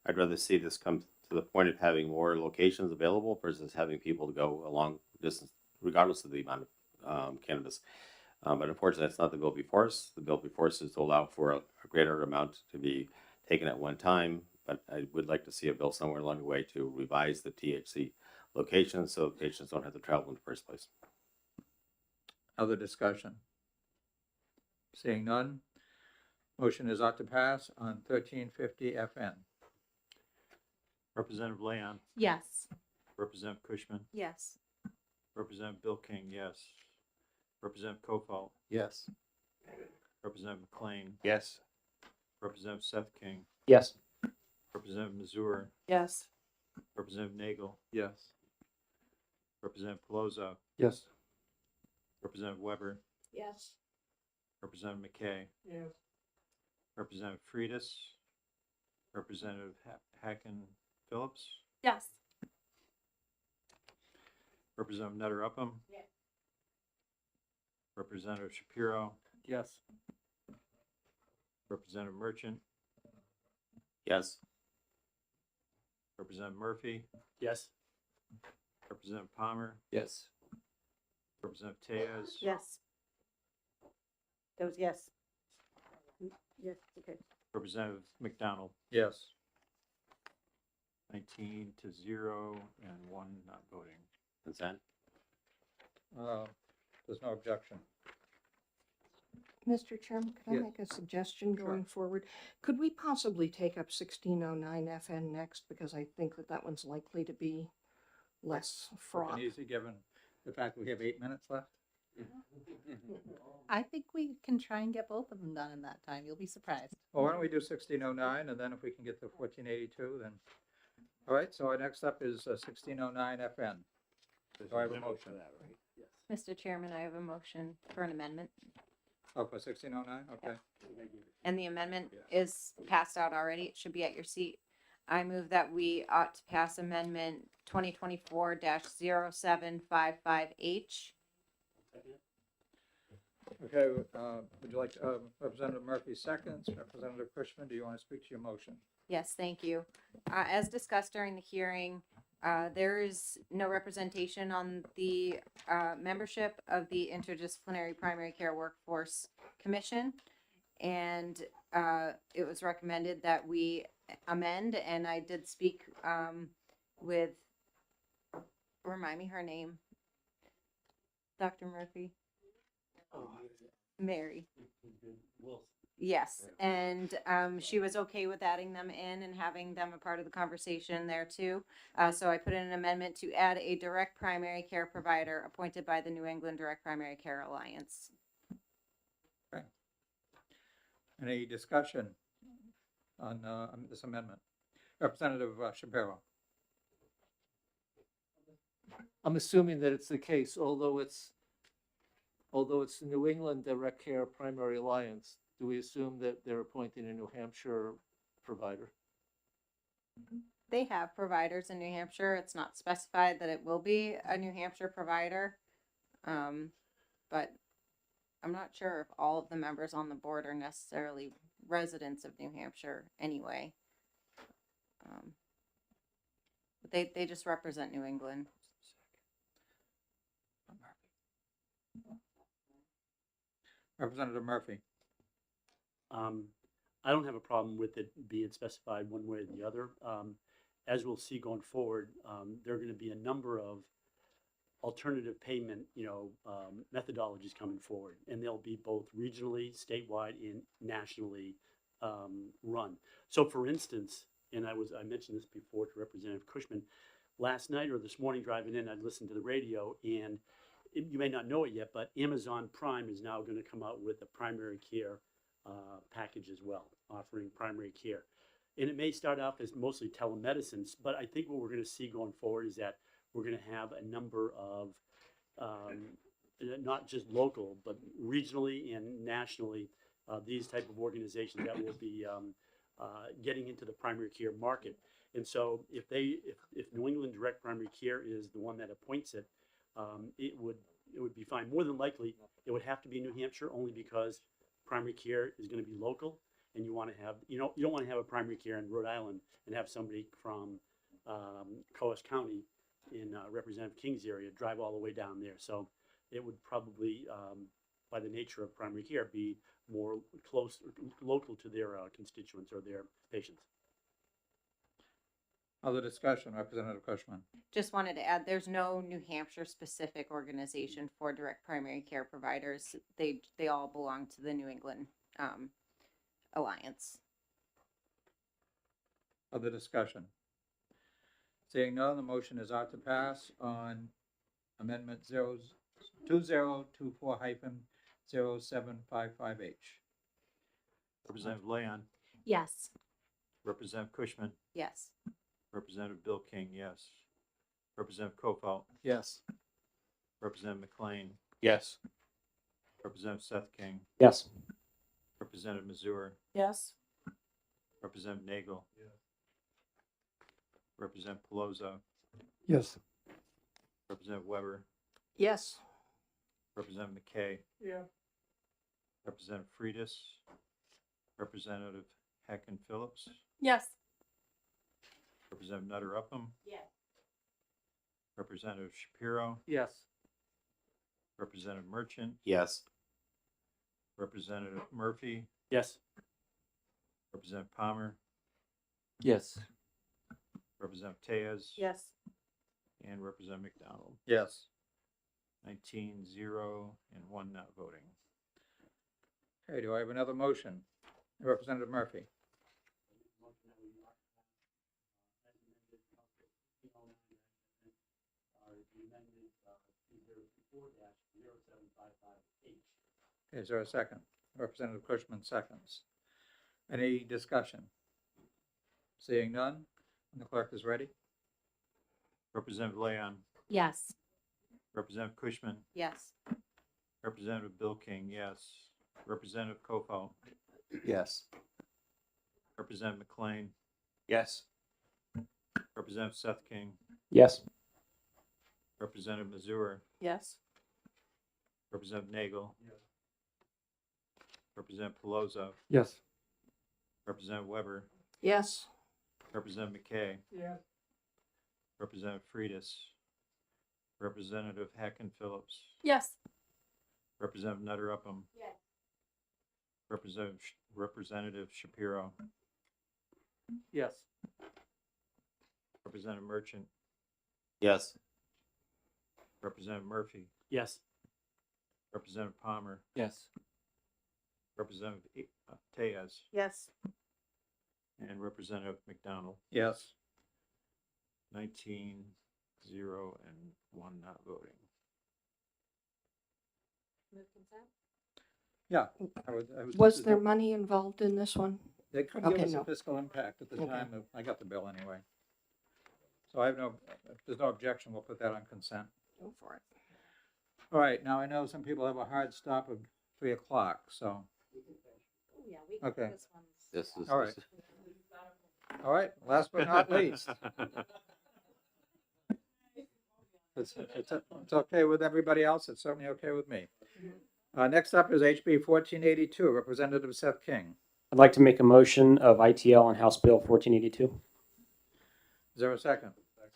I'd rather see this come to the point of having more locations available versus having people to go a long distance, regardless of the amount of cannabis. But unfortunately, that's not the bill before us. The bill before us is to allow for a greater amount to be taken at one time. But I would like to see a bill somewhere along the way to revise the THC locations so patients don't have to travel in the first place. Other discussion? Seeing none. Motion is ought to pass on 1350 FN. Representative Leon, Yes. Representative Cushman, Yes. Representative Bill King, yes. Representative Kofal, Yes. Representative McLean, Yes. Representative Seth King, Yes. Representative Mazur, Yes. Representative Nagel, Yes. Representative Polozov, Yes. Representative Weber, yes. Representative McKay, Yes. Representative Freitas, Representative Hacken Phillips, Yes. Representative Nutter Upham, Yes. Representative Shapiro, Yes. Representative Merchant, Yes. Representative Murphy, Yes. Representative Palmer, Yes. Representative Tejas, Yes. That was yes. Yes, okay. Representative McDonald, Yes. 19 to 0 and 1 not voting. Consent. There's no objection. Mr. Chairman, could I Yes. make a suggestion Sure. going forward? Could we possibly take up 1609 FN next? Because I think that that one's likely to be less Quick fraught. and easy, given the fact we have 8 minutes left. I think we can try and get both of them done in that time. You'll be surprised. Well, why don't we do 1609, and then if we can get to 1482, then. All right, so our next up is 1609 FN. Do I have a motion? Mr. Chairman, I have a motion for an amendment, Oh, for 1609, okay. and the amendment is passed out already. It should be at your seat. I move that we ought to pass amendment 2024-0755H. Okay, would you like, Representative Murphy seconds, Representative Cushman, do you want to speak to your motion? Yes, thank you. As discussed during the hearing, there is no representation on the membership of the Interdisciplinary Primary Care Workforce Commission. And it was recommended that we amend, and I did speak with, remind me her name, Dr. Murphy? Mary. Yes, and she was okay with adding them in and having them a part of the conversation there too. So I put in an amendment to add a direct primary care provider appointed by the New England Direct Primary Care Alliance. Okay. Any discussion on this amendment? Representative Shapiro? I'm assuming that it's the case, although it's the New England Direct Care Primary Alliance, do we assume that they're appointing a New Hampshire provider? They have providers in New Hampshire. It's not specified that it will be a New Hampshire provider. But I'm not sure if all of the members on the board are necessarily residents of New Hampshire anyway. But they just represent New England. Representative Murphy? I don't have a problem with it being specified one way or the other. As we'll see going forward, there are going to be a number of alternative payment, methodologies coming forward, and they'll be both regionally, statewide, and nationally run. So, for instance, and I mentioned this before to Representative Cushman, last night or this morning driving in, I'd listened to the radio, and you may not know it yet, but Amazon Prime is now going to come out with a primary care package as well, offering primary care. And it may start off as mostly telemedicine, but I think what we're going to see going forward is that we're going to have a number of not just local, but regionally and nationally, these type of organizations that will be getting into the primary care market. And so if New England Direct Primary Care is the one that appoints it, it would be fine. More than likely, it would have to be New Hampshire only because primary care is going to be local, and you want to have, you don't want to have a primary care in Rhode Island and have somebody from Coos County in Representative King's area drive all the way down there. So it would probably, by the nature of primary care, be more local to their constituents or their patients. Other discussion, Representative Cushman? Just wanted to add, there's no New Hampshire specific organization for direct primary care providers. They all belong to the New England Alliance. Other discussion? Seeing none, the motion is out to pass on amendment 2024-0755H. Representative Leon, Yes. Representative Cushman, Yes. Representative Bill King, yes. Representative Kofalt, Yes. Representative McLean, Yes. Representative Seth King, Yes. Representative Mazur, Yes. Representative Nagel. Representative Pelosi, Yes. Representative Weber, Yes. Representative McKay, Yeah. Representative Freitas, Representative Hecken Phillips, Yes. Representative Nutter Upham, Yes. Representative Shapiro, Yes. Representative Merchant, Yes. Representative Murphy, Yes. Representative Palmer, Yes. Representative Tejas. Yes. And Representative McDonald. Yes. 19-0 and 1 not voting. Okay, do I have another motion? Representative Murphy. Okay, is there a second? Representative Cushman seconds. Any discussion? Seeing none, and the clerk is ready. Representative Leon, Yes. Representative Cushman, Yes. Representative Bill King, yes. Representative Kofal, Yes. Representative McLean, Yes. Representative Seth King, Yes. Representative Mazur, Yes. Representative Nagel, Representative Pelosi, Yes. Representative Weber, Yes. Representative McKay, Yes. Representative Freitas, Representative Hacken Phillips, Yes. Representative Nutter Upham, Representative Shapiro, Yes. Representative Merchant, Yes. Representative Murphy, Yes. Representative Palmer, Yes. Representative Tejas, Yes. and Representative McDonald. Yes. 19, 0, and 1 not voting. Yeah. Was there money involved in this one? They couldn't give Okay, us a no. fiscal impact at the Okay. time of, I got the bill anyway. So I have no, if there's no objection, we'll put that on consent. Go for it. All right, now I know some people have a hard stop of 3 o'clock, so, Yeah, we Okay. this one's. This is. all right. All right, last but not least. It's okay with everybody else. It's certainly okay with me. Next up is HB 1482, Representative Seth King. I'd like to make a motion of ITL on House Bill 1482. Is there a second?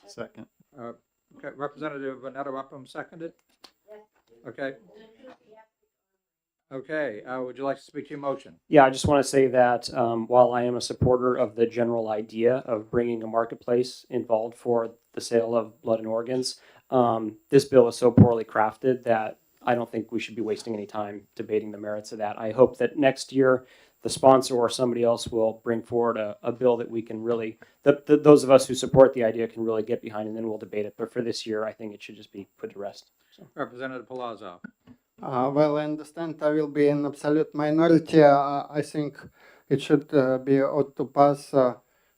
Second. Okay, Representative Nutter Upham seconded? Okay. Okay, would you like to speak to your motion? Yeah, I just want to say that while I am a supporter of the general idea of bringing a marketplace involved for the sale of blood and organs, this bill is so poorly crafted that I don't think we should be wasting any time debating the merits of that. I hope that next year the sponsor or somebody else will bring forward a bill that we can really, those of us who support the idea can really get behind, and then we'll debate it. But for this year, I think it should just be put to rest. So. Representative Palazzo. Well, I understand I will be in absolute minority. I think it should be ought to pass.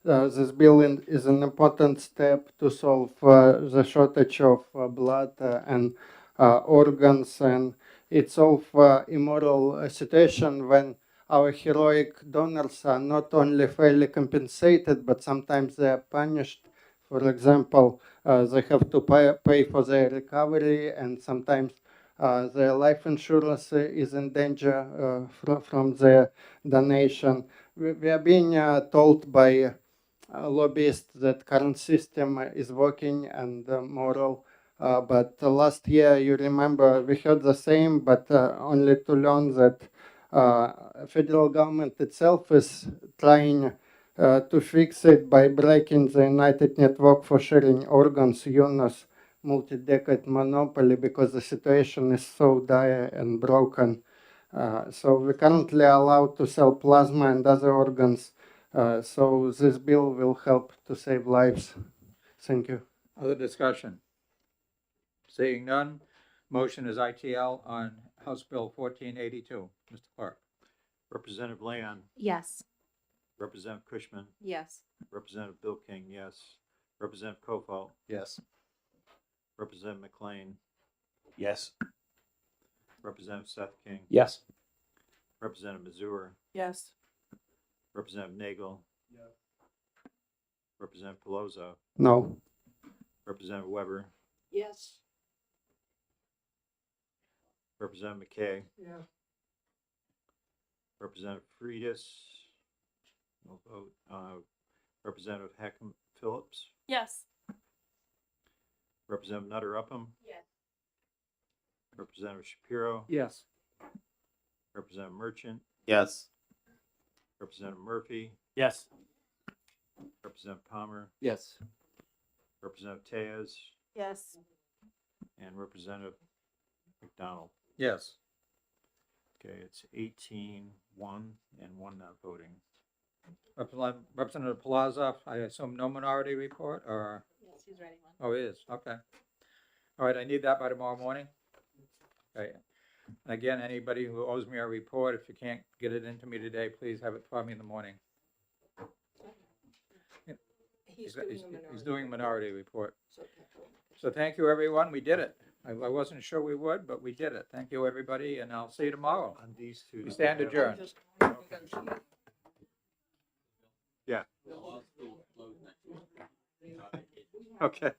This bill is an important step to solve the shortage of blood and organs, and it solves immoral situation when our heroic donors are not only fairly compensated, but sometimes they are punished. For example, they have to pay for their recovery, and sometimes their life insurance is in danger from their donation. We are being told by lobbyists that current system is working and moral. But last year, you remember, we heard the same, but only to learn that federal government itself is trying to fix it by breaking the United Network for Sharing Organs, UNOS, multi-decade monopoly, because the situation is so dire and broken. So we currently allowed to sell plasma and other organs. So this bill will help to save lives. Thank you. Other discussion? Seeing none, motion is ITL on House Bill 1482. Mr. Clark. Representative Leon, Yes. Representative Cushman, Yes. Representative Bill King, yes. Representative Kofal, Yes. Representative McLean, Yes. Representative Seth King, Yes. Representative Mazur, Yes. Representative Nagel, Representative Pelosi, No. Representative Weber, Yes. Representative McKay, Yeah. Representative Freitas, no vote. Representative Hacken Phillips, Yes. Representative Nutter Upham, Yes. Representative Shapiro, Yes. Representative Merchant, Yes. Representative Murphy, Yes. Representative Palmer, Yes. Representative Tejas, Yes. and Representative McDonald. Yes. Okay, it's 18, 1, and 1 not voting. Representative Plaza, I assume no minority report, or? Yes, he's writing one. Oh, he is, okay. All right, I need that by tomorrow morning. Okay. And again, anybody who owes me a report, if you can't get it into me today, please have it for me in the morning. He's doing minority report. So thank you, everyone. We did it. I wasn't sure we would, but we did it. Thank you, everybody, and I'll see you tomorrow. On these two. We stand adjourned. Yeah. Okay.